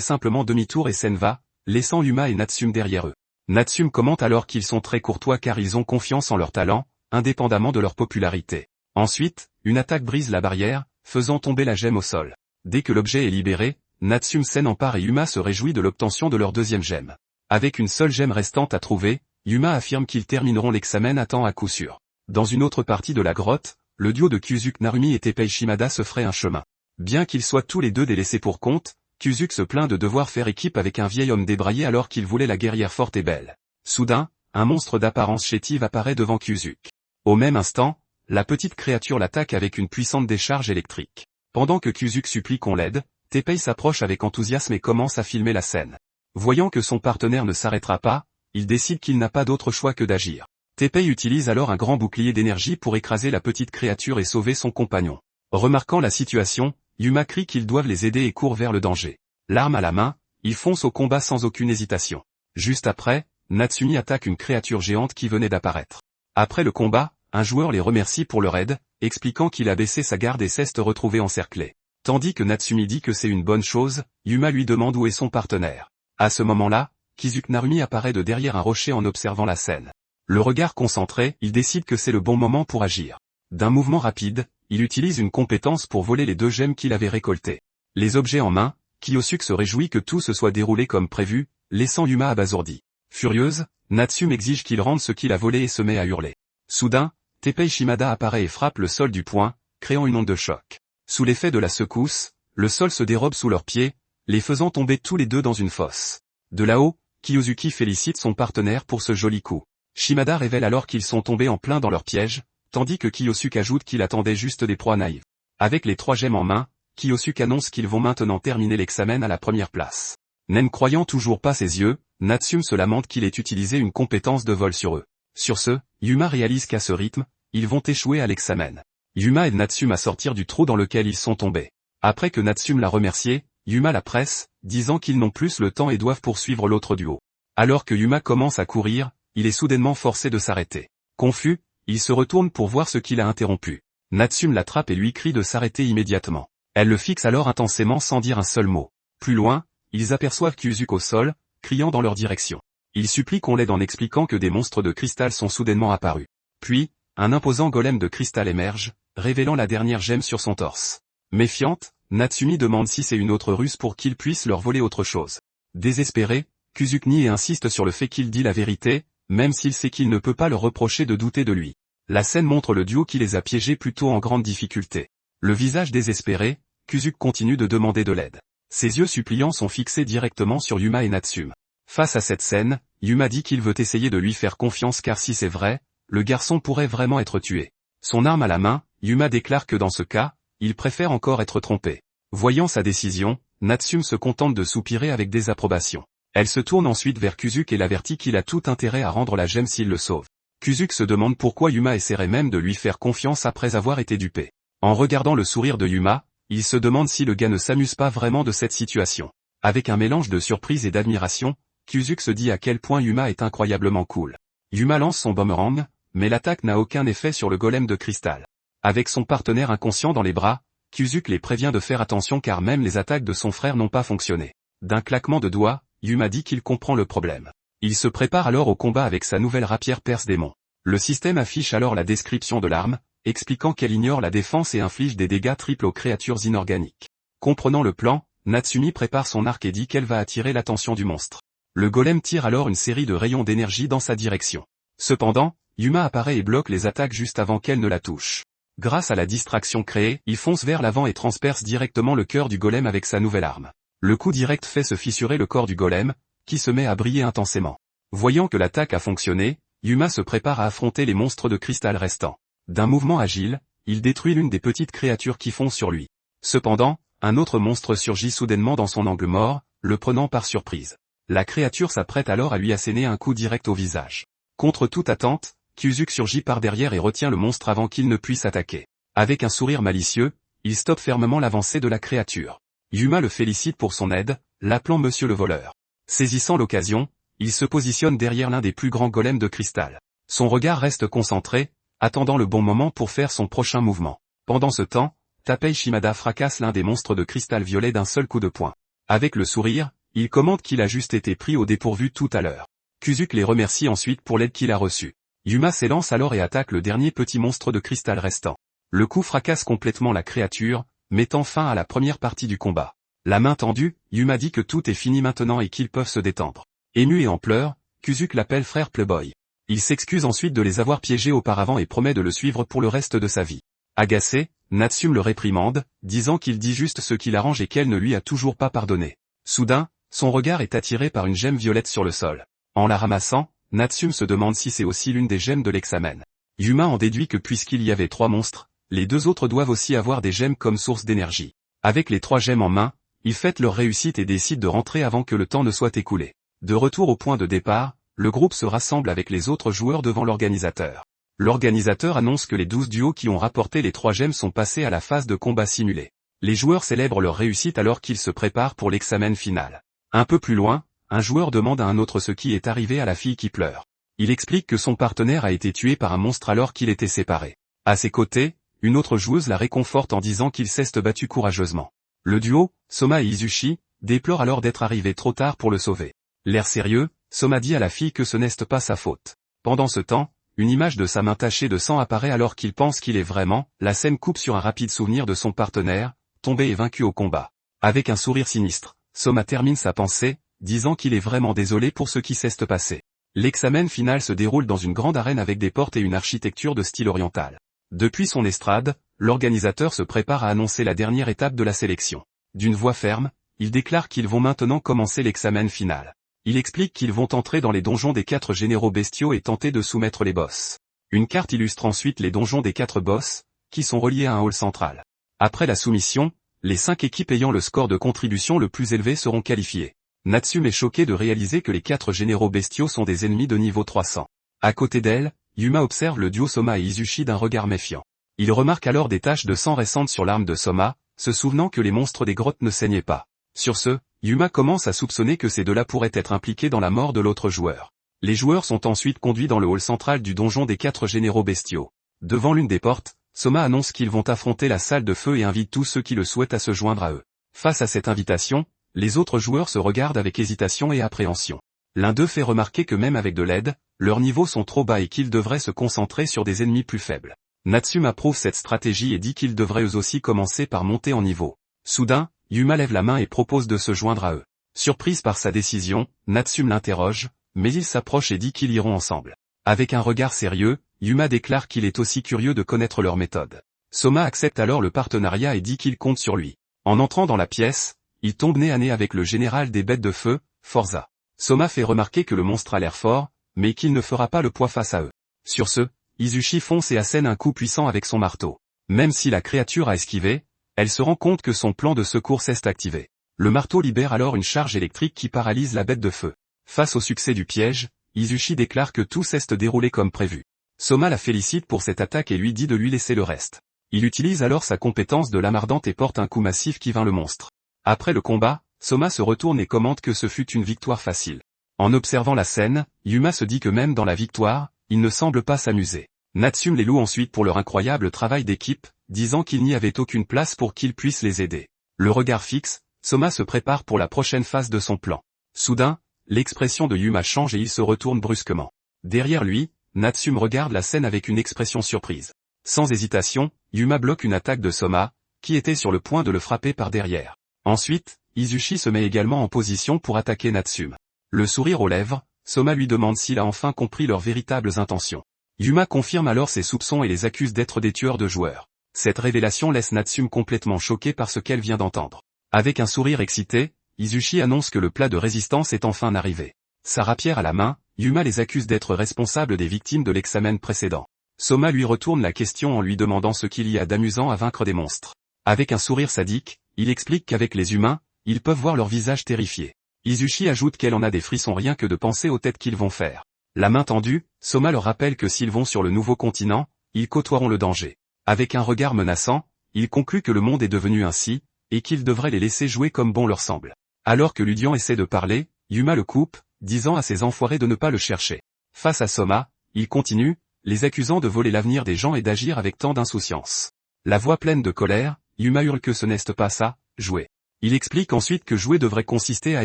simplement demi-tour et s'en va, laissant Yuma et Natsume derrière eux. Natsume commente alors qu'ils sont très courtois car ils ont confiance en leur talent, indépendamment de leur popularité. Ensuite, une attaque brise la barrière, faisant tomber la gemme au sol. Dès que l'objet est libéré, Natsume s'en empare et Yuma se réjouit de l'obtention de leur deuxième gemme. Avec une seule gemme restante à trouver, Yuma affirme qu'ils termineront l'examen à temps à coup sûr. Dans une autre partie de la grotte, le duo de Kyuzuke Narumi et Teppei Shimada se ferait un chemin. Bien qu'ils soient tous les deux délaissés pour compte, Kyuzuke se plaint de devoir faire équipe avec un vieil homme débraillé alors qu'il voulait la guerrière forte et belle. Soudain, un monstre d'apparence chétive apparaît devant Kyuzuke. Au même instant, la petite créature l'attaque avec une puissante décharge électrique. Pendant que Kyuzuke supplie qu'on l'aide, Teppei s'approche avec enthousiasme et commence à filmer la scène. Voyant que son partenaire ne s'arrêtera pas, il décide qu'il n'a pas d'autre choix que d'agir. Teppei utilise alors un grand bouclier d'énergie pour écraser la petite créature et sauver son compagnon. Remarquant la situation, Yuma crie qu'ils doivent les aider et court vers le danger. L'arme à la main, ils foncent au combat sans aucune hésitation. Juste après, Natsumi attaque une créature géante qui venait d'apparaître. Après le combat, un joueur les remercie pour leur aide, expliquant qu'il a baissé sa garde et s'est retrouvé encerclé. Tandis que Natsumi dit que c'est une bonne chose, Yuma lui demande où est son partenaire. À ce moment-là, Kyuzuke Narumi apparaît de derrière un rocher en observant la scène. Le regard concentré, il décide que c'est le bon moment pour agir. D'un mouvement rapide, il utilise une compétence pour voler les deux gemmes qu'il avait récoltées. Les objets en main, Kyosuke se réjouit que tout se soit déroulé comme prévu, laissant Yuma abasourdi. Furieuse, Natsume exige qu'il rende ce qu'il a volé et se met à hurler. Soudain, Teppei Shimada apparaît et frappe le sol du poing, créant une onde de choc. Sous l'effet de la secousse, le sol se dérobe sous leurs pieds, les faisant tomber tous les deux dans une fosse. De là-haut, Kiyosuke félicite son partenaire pour ce joli coup. Shimada révèle alors qu'ils sont tombés en plein dans leur piège, tandis que Kyosuke ajoute qu'il attendait juste des proies naïves. Avec les 3 gemmes en main, Kyosuke annonce qu'ils vont maintenant terminer l'examen à la première place. N'en croyant toujours pas ses yeux, Natsume se lamente qu'il ait utilisé une compétence de vol sur eux. Sur ce, Yuma réalise qu'à ce rythme, ils vont échouer à l'examen. Yuma aide Natsume à sortir du trou dans lequel ils sont tombés. Après que Natsume l'a remercié, Yuma la presse, disant qu'ils n'ont plus le temps et doivent poursuivre l'autre duo. Alors que Yuma commence à courir, il est soudainement forcé de s'arrêter. Confus, il se retourne pour voir ce qu'il a interrompu. Natsume l'attrape et lui crie de s'arrêter immédiatement. Elle le fixe alors intensément sans dire un seul mot. Plus loin, ils aperçoivent Kyuzuke au sol, criant dans leur direction. Il supplie qu'on l'aide en expliquant que des monstres de cristal sont soudainement apparus. Puis, un imposant golem de cristal émerge, révélant la dernière gemme sur son torse. Méfiante, Natsumi demande si c'est une autre ruse pour qu'il puisse leur voler autre chose. Désespéré, Kyuzuke nie et insiste sur le fait qu'il dit la vérité, même s'il sait qu'il ne peut pas leur reprocher de douter de lui. La scène montre le duo qui les a piégés plutôt en grande difficulté. Le visage désespéré, Kyuzuke continue de demander de l'aide. Ses yeux suppliants sont fixés directement sur Yuma et Natsume. Face à cette scène, Yuma dit qu'il veut essayer de lui faire confiance car si c'est vrai, le garçon pourrait vraiment être tué. Son arme à la main, Yuma déclare que dans ce cas, il préfère encore être trompé. Voyant sa décision, Natsume se contente de soupirer avec désapprobation. Elle se tourne ensuite vers Kyuzuke et l'avertit qu'il a tout intérêt à rendre la gemme s'il le sauve. Kyuzuke se demande pourquoi Yuma essaierait même de lui faire confiance après avoir été dupé. En regardant le sourire de Yuma, il se demande si le gars ne s'amuse pas vraiment de cette situation. Avec un mélange de surprise et d'admiration, Kyuzuke se dit à quel point Yuma est incroyablement cool. Yuma lance son boomerang, mais l'attaque n'a aucun effet sur le golem de cristal. Avec son partenaire inconscient dans les bras, Kyuzuke les prévient de faire attention car même les attaques de son frère n'ont pas fonctionné. D'un claquement de doigts, Yuma dit qu'il comprend le problème. Il se prépare alors au combat avec sa nouvelle rapière perce-démon. Le système affiche alors la description de l'arme, expliquant qu'elle ignore la défense et inflige des dégâts triples aux créatures inorganiques. Comprenant le plan, Natsumi prépare son arc et dit qu'elle va attirer l'attention du monstre. Le golem tire alors une série de rayons d'énergie dans sa direction. Cependant, Yuma apparaît et bloque les attaques juste avant qu'elle ne la touche. Grâce à la distraction créée, il fonce vers l'avant et transperce directement le cœur du golem avec sa nouvelle arme. Le coup direct fait se fissurer le corps du golem, qui se met à briller intensément. Voyant que l'attaque a fonctionné, Yuma se prépare à affronter les monstres de cristal restants. D'un mouvement agile, il détruit l'une des petites créatures qui foncent sur lui. Cependant, un autre monstre surgit soudainement dans son angle mort, le prenant par surprise. La créature s'apprête alors à lui asséner un coup direct au visage. Contre toute attente, Kyuzuke surgit par derrière et retient le monstre avant qu'il ne puisse attaquer. Avec un sourire malicieux, il stoppe fermement l'avancée de la créature. Yuma le félicite pour son aide, l'appelant Monsieur le voleur. Saisissant l'occasion, Il se positionne derrière l'un des plus grands golems de cristal. Son regard reste concentré, attendant le bon moment pour faire son prochain mouvement. Pendant ce temps, Tapei Shimada fracasse l'un des monstres de cristal violet d'un seul coup de poing. Avec le sourire, il commente qu'il a juste été pris au dépourvu tout à l'heure. Kuzuke les remercie ensuite pour l'aide qu'il a reçue. Yuma s'élance alors et attaque le dernier petit monstre de cristal restant. Le coup fracasse complètement la créature, mettant fin à la première partie du combat. La main tendue, Yuma dit que tout est fini maintenant et qu'ils peuvent se détendre. Ému et en pleurs, Kuzuke l'appelle frère Playboy. Il s'excuse ensuite de les avoir piégés auparavant et promet de le suivre pour le reste de sa vie. Agacé, Natsume le réprimande, disant qu'il dit juste ce qui l'arrange et qu'elle ne lui a toujours pas pardonné. Soudain, son regard est attiré par une gemme violette sur le sol. En la ramassant, Natsume se demande si c'est aussi l'une des gemmes de l'examen. Yuma en déduit que puisqu'il y avait 3 monstres, les 2 autres doivent aussi avoir des gemmes comme source d'énergie. Avec les 3 gemmes en main, ils fêtent leur réussite et décident de rentrer avant que le temps ne soit écoulé. De retour au point de départ, le groupe se rassemble avec les autres joueurs devant l'organisateur. L'organisateur annonce que les 12 duos qui ont rapporté les 3 gemmes sont passés à la phase de combat simulé. Les joueurs célèbrent leur réussite alors qu'ils se préparent pour l'examen final. Un peu plus loin, un joueur demande à un autre ce qui est arrivé à la fille qui pleure. Il explique que son partenaire a été tué par un monstre alors qu'il était séparé. À ses côtés, une autre joueuse la réconforte en disant qu'ils s'est battu courageusement. Le duo, Soma et Izushi, déplore alors d'être arrivé trop tard pour le sauver. L'air sérieux, Soma dit à la fille que ce n'est pas sa faute. Pendant ce temps, une image de sa main tachée de sang apparaît alors qu'il pense qu'il est vraiment, la scène coupe sur un rapide souvenir de son partenaire, tombé et vaincu au combat. Avec un sourire sinistre, Soma termine sa pensée, disant qu'il est vraiment désolé pour ce qui s'est passé. L'examen final se déroule dans une grande arène avec des portes et une architecture de style oriental. Depuis son estrade, l'organisateur se prépare à annoncer la dernière étape de la sélection. D'une voix ferme, il déclare qu'ils vont maintenant commencer l'examen final. Il explique qu'ils vont entrer dans les donjons des 4 généraux bestiaux et tenter de soumettre les boss. Une carte illustre ensuite les donjons des 4 boss, qui sont reliés à un hall central. Après la soumission, les 5 équipes ayant le score de contribution le plus élevé seront qualifiées. Natsume est choqué de réaliser que les 4 généraux bestiaux sont des ennemis de niveau 300. À côté d'elle, Yuma observe le duo Soma et Izushi d'un regard méfiant. Il remarque alors des taches de sang récentes sur l'arme de Soma, se souvenant que les monstres des grottes ne saignaient pas. Sur ce, Yuma commence à soupçonner que ces deux-là pourraient être impliqués dans la mort de l'autre joueur. Les joueurs sont ensuite conduits dans le hall central du donjon des 4 généraux bestiaux. Devant l'une des portes, Soma annonce qu'ils vont affronter la salle de feu et invite tous ceux qui le souhaitent à se joindre à eux. Face à cette invitation, les autres joueurs se regardent avec hésitation et appréhension. L'un d'eux fait remarquer que même avec de l'aide, leurs niveaux sont trop bas et qu'ils devraient se concentrer sur des ennemis plus faibles. Natsume approuve cette stratégie et dit qu'ils devraient eux aussi commencer par monter en niveau. Soudain, Yuma lève la main et propose de se joindre à eux. Surprise par sa décision, Natsume l'interroge, mais il s'approche et dit qu'ils iront ensemble. Avec un regard sérieux, Yuma déclare qu'il est aussi curieux de connaître leur méthode. Soma accepte alors le partenariat et dit qu'il compte sur lui. En entrant dans la pièce, il tombe nez à nez avec le général des bêtes de feu, Forza. Soma fait remarquer que le monstre a l'air fort, mais qu'il ne fera pas le poids face à eux. Sur ce, Izushi fonce et assène un coup puissant avec son marteau. Même si la créature a esquivé, elle se rend compte que son plan de secours s'est activé. Le marteau libère alors une charge électrique qui paralyse la bête de feu. Face au succès du piège, Izushi déclare que tout s'est déroulé comme prévu. Soma la félicite pour cette attaque et lui dit de lui laisser le reste. Il utilise alors sa compétence de lame ardente et porte un coup massif qui vainc le monstre. Après le combat, Soma se retourne et commente que ce fut une victoire facile. En observant la scène, Yuma se dit que même dans la victoire, il ne semble pas s'amuser. Natsume les loue ensuite pour leur incroyable travail d'équipe, disant qu'il n'y avait aucune place pour qu'ils puissent les aider. Le regard fixe, Soma se prépare pour la prochaine phase de son plan. Soudain, l'expression de Yuma change et il se retourne brusquement. Derrière lui, Natsume regarde la scène avec une expression surprise. Sans hésitation, Yuma bloque une attaque de Soma, qui était sur le point de le frapper par derrière. Ensuite, Izushi se met également en position pour attaquer Natsume. Le sourire aux lèvres, Soma lui demande s'il a enfin compris leurs véritables intentions. Yuma confirme alors ses soupçons et les accuse d'être des tueurs de joueurs. Cette révélation laisse Natsume complètement choquée par ce qu'elle vient d'entendre. Avec un sourire excité, Izushi annonce que le plat de résistance est enfin arrivé. Sa rapière à la main, Yuma les accuse d'être responsables des victimes de l'examen précédent. Soma lui retourne la question en lui demandant ce qu'il y a d'amusant à vaincre des monstres. Avec un sourire sadique, il explique qu'avec les humains, ils peuvent voir leur visage terrifié. Izushi ajoute qu'elle en a des frissons rien que de penser aux têtes qu'ils vont faire. La main tendue, Soma leur rappelle que s'ils vont sur le nouveau continent, ils côtoieront le danger. Avec un regard menaçant, il conclut que le monde est devenu ainsi, et qu'ils devraient les laisser jouer comme bon leur semble. Alors que Ludian essaie de parler, Yuma le coupe, disant à ces enfoirés de ne pas le chercher. Face à Soma, il continue, les accusant de voler l'avenir des gens et d'agir avec tant d'insouciance. La voix pleine de colère, Yuma hurle que ce n'est pas ça, jouer. Il explique ensuite que jouer devrait consister à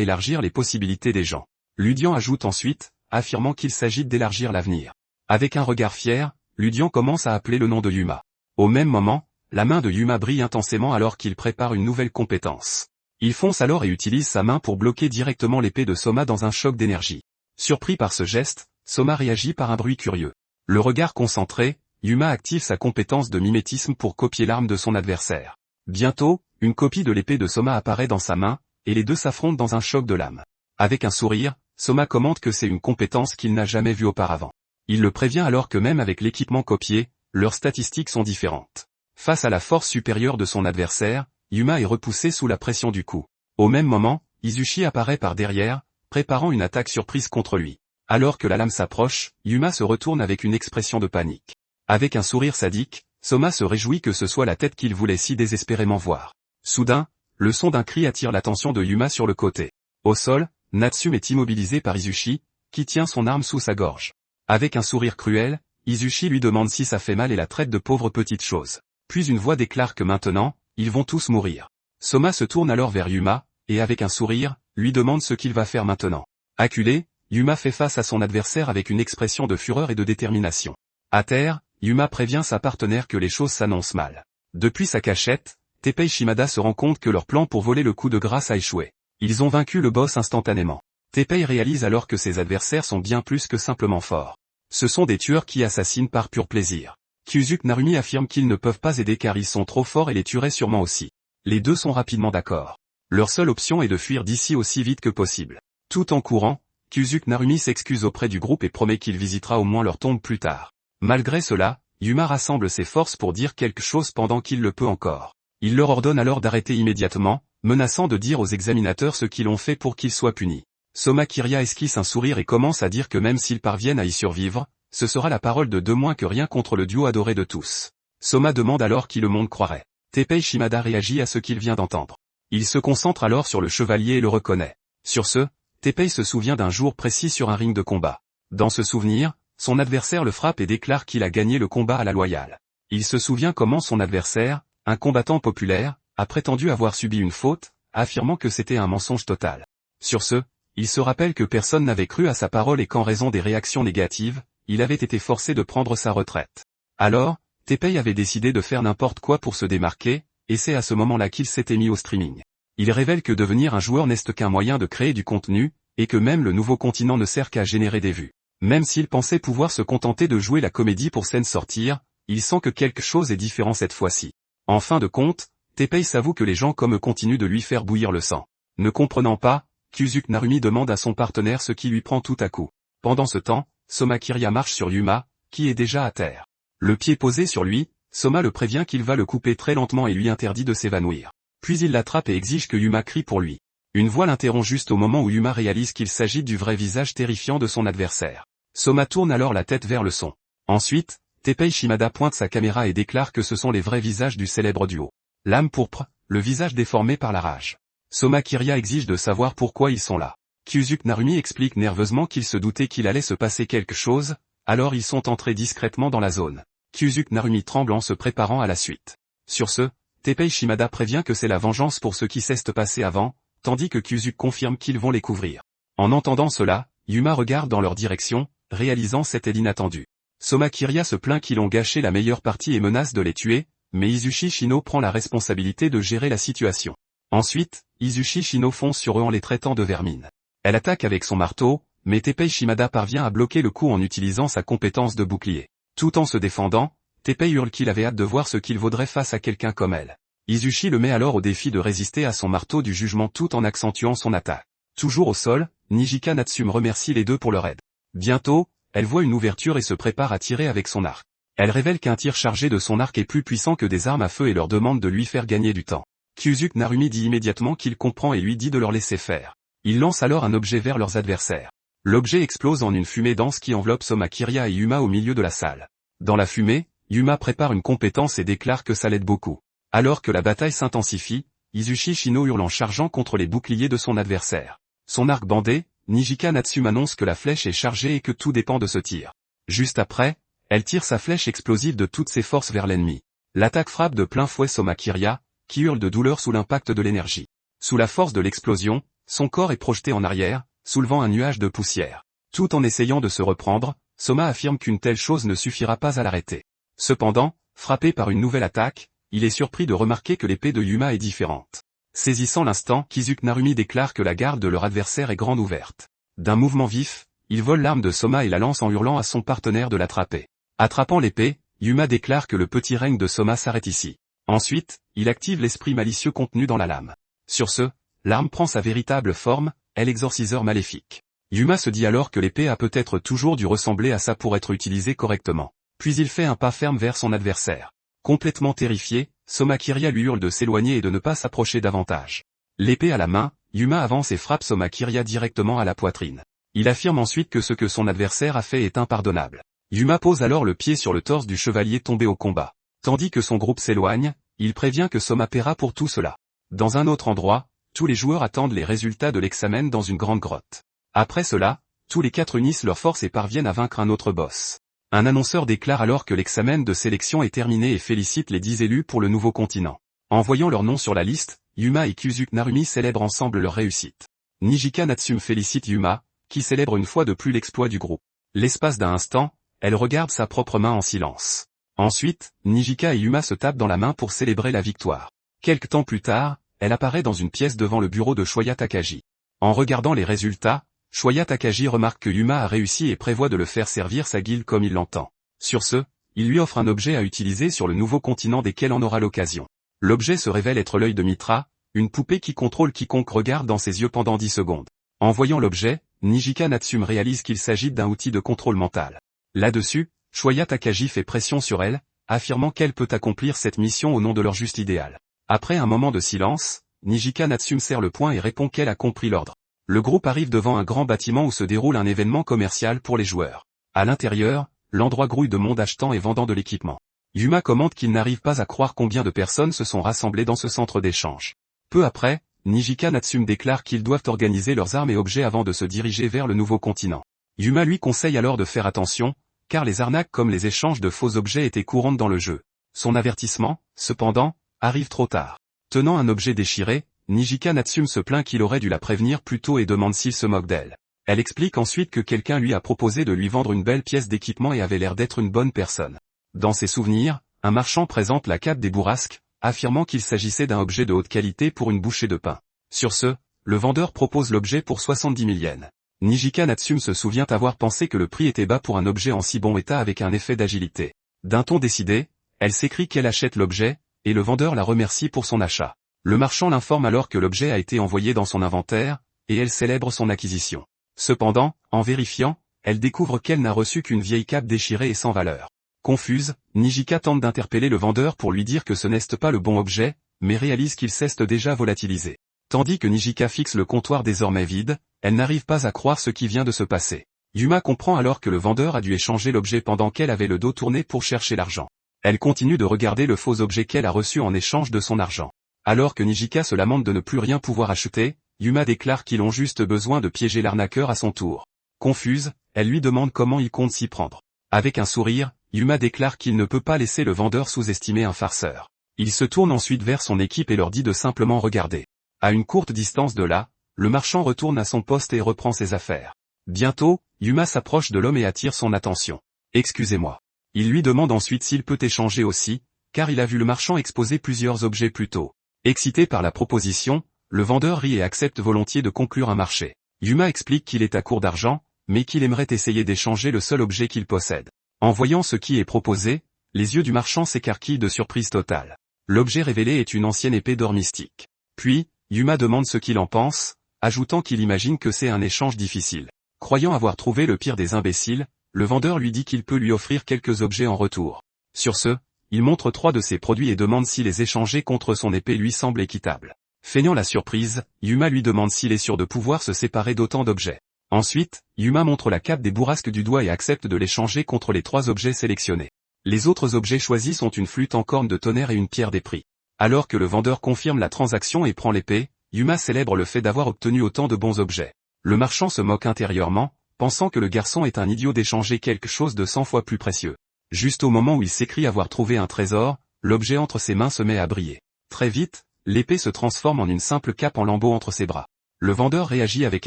élargir les possibilités des gens. Ludian ajoute ensuite, affirmant qu'il s'agit d'élargir l'avenir. Avec un regard fier, Ludian commence à appeler le nom de Yuma. Au même moment, la main de Yuma brille intensément alors qu'il prépare une nouvelle compétence. Il fonce alors et utilise sa main pour bloquer directement l'épée de Soma dans un choc d'énergie. Surpris par ce geste, Soma réagit par un bruit curieux. Le regard concentré, Yuma active sa compétence de mimétisme pour copier l'arme de son adversaire. Bientôt, une copie de l'épée de Soma apparaît dans sa main, et les deux s'affrontent dans un choc de lames. Avec un sourire, Soma commente que c'est une compétence qu'il n'a jamais vue auparavant. Il le prévient alors que même avec l'équipement copié, leurs statistiques sont différentes. Face à la force supérieure de son adversaire, Yuma est repoussé sous la pression du coup. Au même moment, Izuchi apparaît par derrière, préparant une attaque surprise contre lui. Alors que la lame s'approche, Yuma se retourne avec une expression de panique. Avec un sourire sadique, Soma se réjouit que ce soit la tête qu'il voulait si désespérément voir. Soudain, le son d'un cri attire l'attention de Yuma sur le côté. Au sol, Natsume est immobilisé par Izuchi, qui tient son arme sous sa gorge. Avec un sourire cruel, Izuchi lui demande si ça fait mal et la traite de pauvre petite chose. Puis une voix déclare que maintenant, ils vont tous mourir. Soma se tourne alors vers Yuma, et avec un sourire, lui demande ce qu'il va faire maintenant. Acculé, Yuma fait face à son adversaire avec une expression de fureur et de détermination. À terre, Yuma prévient sa partenaire que les choses s'annoncent mal. Depuis sa cachette, Teppei Shimada se rend compte que leur plan pour voler le coup de grâce a échoué. Ils ont vaincu le boss instantanément. Teppei réalise alors que ses adversaires sont bien plus que simplement forts. Ce sont des tueurs qui assassinent par pur plaisir. Kyuzuke Narumi affirme qu'ils ne peuvent pas aider car ils sont trop forts et les tueraient sûrement aussi. Les deux sont rapidement d'accord. Leur seule option est de fuir d'ici aussi vite que possible. Tout en courant, Kyuzuke Narumi s'excuse auprès du groupe et promet qu'il visitera au moins leur tombe plus tard. Malgré cela, Yuma rassemble ses forces pour dire quelque chose pendant qu'il le peut encore. Il leur ordonne alors d'arrêter immédiatement, menaçant de dire aux examinateurs ce qu'ils ont fait pour qu'ils soient punis. Soma Kiria esquisse un sourire et commence à dire que même s'ils parviennent à y survivre, ce sera la parole de deux moins que rien contre le duo adoré de tous. Soma demande alors qui le monde croirait. Teppei Shimada réagit à ce qu'il vient d'entendre. Il se concentre alors sur le chevalier et le reconnaît. Sur ce, Teppei se souvient d'un jour précis sur un ring de combat. Dans ce souvenir, son adversaire le frappe et déclare qu'il a gagné le combat à la loyale. Il se souvient comment son adversaire, un combattant populaire, a prétendu avoir subi une faute, affirmant que c'était un mensonge total. Sur ce, il se rappelle que personne n'avait cru à sa parole et qu'en raison des réactions négatives, il avait été forcé de prendre sa retraite. Alors, Teppei avait décidé de faire n'importe quoi pour se démarquer, et c'est à ce moment-là qu'il s'était mis au streaming. Il révèle que devenir un joueur n'est qu'un moyen de créer du contenu, et que même le nouveau continent ne sert qu'à générer des vues. Même s'il pensait pouvoir se contenter de jouer la comédie pour scène sortir, il sent que quelque chose est différent cette fois-ci. En fin de compte, Teppei s'avoue que les gens comme eux continuent de lui faire bouillir le sang. Ne comprenant pas, Kyuzuke Narumi demande à son partenaire ce qui lui prend tout à coup. Pendant ce temps, Soma Kiria marche sur Yuma, qui est déjà à terre. Le pied posé sur lui, Soma le prévient qu'il va le couper très lentement et lui interdit de s'évanouir. Puis il l'attrape et exige que Yuma crie pour lui. Une voix l'interrompt juste au moment où Yuma réalise qu'il s'agit du vrai visage terrifiant de son adversaire. Soma tourne alors la tête vers le son. Ensuite, Teppei Shimada pointe sa caméra et déclare que ce sont les vrais visages du célèbre duo. L'âme pourpre, le visage déformé par la rage. Soma Kiria exige de savoir pourquoi ils sont là. Kyuzuke Narumi explique nerveusement qu'il se doutait qu'il allait se passer quelque chose, alors ils sont entrés discrètement dans la zone. Kyuzuke Narumi tremble en se préparant à la suite. Sur ce, Teppei Shimada prévient que c'est la vengeance pour ce qui s'est passé avant, tandis que Kyuzuke confirme qu'ils vont les couvrir. En entendant cela, Yuma regarde dans leur direction, réalisant cet aide inattendu. Soma Kiria se plaint qu'ils ont gâché la meilleure partie et menace de les tuer, mais Izuchi Shino prend la responsabilité de gérer la situation. Ensuite, Izuchi Shino fonce sur eux en les traitant de vermine. Elle attaque avec son marteau, mais Teppei Shimada parvient à bloquer le coup en utilisant sa compétence de bouclier. Tout en se défendant, Teppei hurle qu'il avait hâte de voir ce qu'il vaudrait face à quelqu'un comme elle. Izuchi le met alors au défi de résister à son marteau du jugement tout en accentuant son attaque. Toujours au sol, Nijika Natsume remercie les deux pour leur aide. Bientôt, elle voit une ouverture et se prépare à tirer avec son arc. Elle révèle qu'un tir chargé de son arc est plus puissant que des armes à feu et leur demande de lui faire gagner du temps. Kyuzuke Narumi dit immédiatement qu'il comprend et lui dit de leur laisser faire. Il lance alors un objet vers leurs adversaires. L'objet explose en une fumée dense qui enveloppe Soma Kiria et Yuma au milieu de la salle. Dans la fumée, Yuma prépare une compétence et déclare que ça l'aide beaucoup. Alors que la bataille s'intensifie, Izuchi Shino hurle en chargeant contre les boucliers de son adversaire. Son arc bandé, Nijika Natsume annonce que la flèche est chargée et que tout dépend de ce tir. Juste après, elle tire sa flèche explosive de toutes ses forces vers l'ennemi. L'attaque frappe de plein fouet Soma Kiria, qui hurle de douleur sous l'impact de l'énergie. Sous la force de l'explosion, son corps est projeté en arrière, soulevant un nuage de poussière. Tout en essayant de se reprendre, Soma affirme qu'une telle chose ne suffira pas à l'arrêter. Cependant, frappé par une nouvelle attaque, il est surpris de remarquer que l'épée de Yuma est différente. Saisissant l'instant, Kizuki Narumi déclare que la garde de leur adversaire est grande ouverte. D'un mouvement vif, il vole l'arme de Soma et la lance en hurlant à son partenaire de l'attraper. Attrapant l'épée, Yuma déclare que le petit règne de Soma s'arrête ici. Ensuite, il active l'esprit malicieux contenu dans la lame. Sur ce, l'arme prend sa véritable forme, est l'exorciseur maléfique. Yuma se dit alors que l'épée a peut-être toujours dû ressembler à ça pour être utilisée correctement. Puis il fait un pas ferme vers son adversaire. Complètement terrifié, Soma Kiria lui hurle de s'éloigner et de ne pas s'approcher davantage. L'épée à la main, Yuma avance et frappe Soma Kiria directement à la poitrine. Il affirme ensuite que ce que son adversaire a fait est impardonnable. Yuma pose alors le pied sur le torse du chevalier tombé au combat. Tandis que son groupe s'éloigne, il prévient que Soma paiera pour tout cela. Dans un autre endroit, tous les joueurs attendent les résultats de l'examen dans une grande grotte. Après cela, tous les 4 unissent leurs forces et parviennent à vaincre un autre boss. Un annonceur déclare alors que l'examen de sélection est terminé et félicite les 10 élus pour le nouveau continent. En voyant leur nom sur la liste, Yuma et Kizuki Narumi célèbrent ensemble leur réussite. Nijika Natsume félicite Yuma, qui célèbre une fois de plus l'exploit du groupe. L'espace d'un instant, elle regarde sa propre main en silence. Ensuite, Nijika et Yuma se tapent dans la main pour célébrer la victoire. Quelque temps plus tard, elle apparaît dans une pièce devant le bureau de Shoya Takagi. En regardant les résultats, Shoya Takagi remarque que Yuma a réussi et prévoit de le faire servir sa guilde comme il l'entend. Sur ce, il lui offre un objet à utiliser sur le nouveau continent dès qu'elle en aura l'occasion. L'objet se révèle être l'œil de Mitra, une poupée qui contrôle quiconque regarde dans ses yeux pendant 10 secondes. En voyant l'objet, Nijika Natsume réalise qu'il s'agit d'un outil de contrôle mental. Là-dessus, Shoya Takagi fait pression sur elle, affirmant qu'elle peut accomplir cette mission au nom de leur juste idéal. Après un moment de silence, Nijika Natsume serre le poing et répond qu'elle a compris l'ordre. Le groupe arrive devant un grand bâtiment où se déroule un événement commercial pour les joueurs. À l'intérieur, l'endroit grouille de monde achetant et vendant de l'équipement. Yuma commente qu'il n'arrive pas à croire combien de personnes se sont rassemblées dans ce centre d'échange. Peu après, Nijika Natsume déclare qu'ils doivent organiser leurs armes et objets avant de se diriger vers le nouveau continent. Yuma lui conseille alors de faire attention, car les arnaques comme les échanges de faux objets étaient courantes dans le jeu. Son avertissement, cependant, arrive trop tard. Tenant un objet déchiré, Nijika Natsume se plaint qu'il aurait dû la prévenir plus tôt et demande s'il se moque d'elle. Elle explique ensuite que quelqu'un lui a proposé de lui vendre une belle pièce d'équipement et avait l'air d'être une bonne personne. Dans ses souvenirs, un marchand présente la cape des bourrasques, affirmant qu'il s'agissait d'un objet de haute qualité pour une bouchée de pain. Sur ce, le vendeur propose l'objet pour 70 000 yens. Nijika Natsume se souvient avoir pensé que le prix était bas pour un objet en si bon état avec un effet d'agilité. D'un ton décidé, elle s'écrie qu'elle achète l'objet, et le vendeur la remercie pour son achat. Le marchand l'informe alors que l'objet a été envoyé dans son inventaire, et elle célèbre son acquisition. Cependant, en vérifiant, elle découvre qu'elle n'a reçu qu'une vieille cape déchirée et sans valeur. Confuse, Nijika tente d'interpeller le vendeur pour lui dire que ce n'est pas le bon objet, mais réalise qu'il s'est déjà volatilisé. Tandis que Nijika fixe le comptoir désormais vide, elle n'arrive pas à croire ce qui vient de se passer. Yuma comprend alors que le vendeur a dû échanger l'objet pendant qu'elle avait le dos tourné pour chercher l'argent. Elle continue de regarder le faux objet qu'elle a reçu en échange de son argent. Alors que Nijika se lamente de ne plus rien pouvoir acheter, Yuma déclare qu'ils ont juste besoin de piéger l'arnaqueur à son tour. Confuse, elle lui demande comment il compte s'y prendre. Avec un sourire, Yuma déclare qu'il ne peut pas laisser le vendeur sous-estimer un farceur. Il se tourne ensuite vers son équipe et leur dit de simplement regarder. À une courte distance de là, le marchand retourne à son poste et reprend ses affaires. Bientôt, Yuma s'approche de l'homme et attire son attention. « Excusez-moi. » Il lui demande ensuite s'il peut échanger aussi, car il a vu le marchand exposer plusieurs objets plus tôt. Excité par la proposition, le vendeur rit et accepte volontiers de conclure un marché. Yuma explique qu'il est à court d'argent, mais qu'il aimerait essayer d'échanger le seul objet qu'il possède. En voyant ce qui est proposé, les yeux du marchand s'écarquillent de surprise totale. L'objet révélé est une ancienne épée d'or mystique. Puis, Yuma demande ce qu'il en pense, ajoutant qu'il imagine que c'est un échange difficile. Croyant avoir trouvé le pire des imbéciles, le vendeur lui dit qu'il peut lui offrir quelques objets en retour. Sur ce, il montre 3 de ses produits et demande si les échanger contre son épée lui semble équitable. Feignant la surprise, Yuma lui demande s'il est sûr de pouvoir se séparer d'autant d'objets. Ensuite, Yuma montre la cape des bourrasques du doigt et accepte de l'échanger contre les 3 objets sélectionnés. Les autres objets choisis sont une flûte en corne de tonnerre et une pierre des prix. Alors que le vendeur confirme la transaction et prend l'épée, Yuma célèbre le fait d'avoir obtenu autant de bons objets. Le marchand se moque intérieurement, pensant que le garçon est un idiot d'échanger quelque chose de 100 fois plus précieux. Juste au moment où il s'écrie avoir trouvé un trésor, l'objet entre ses mains se met à briller. Très vite, l'épée se transforme en une simple cape en lambeaux entre ses bras. Le vendeur réagit avec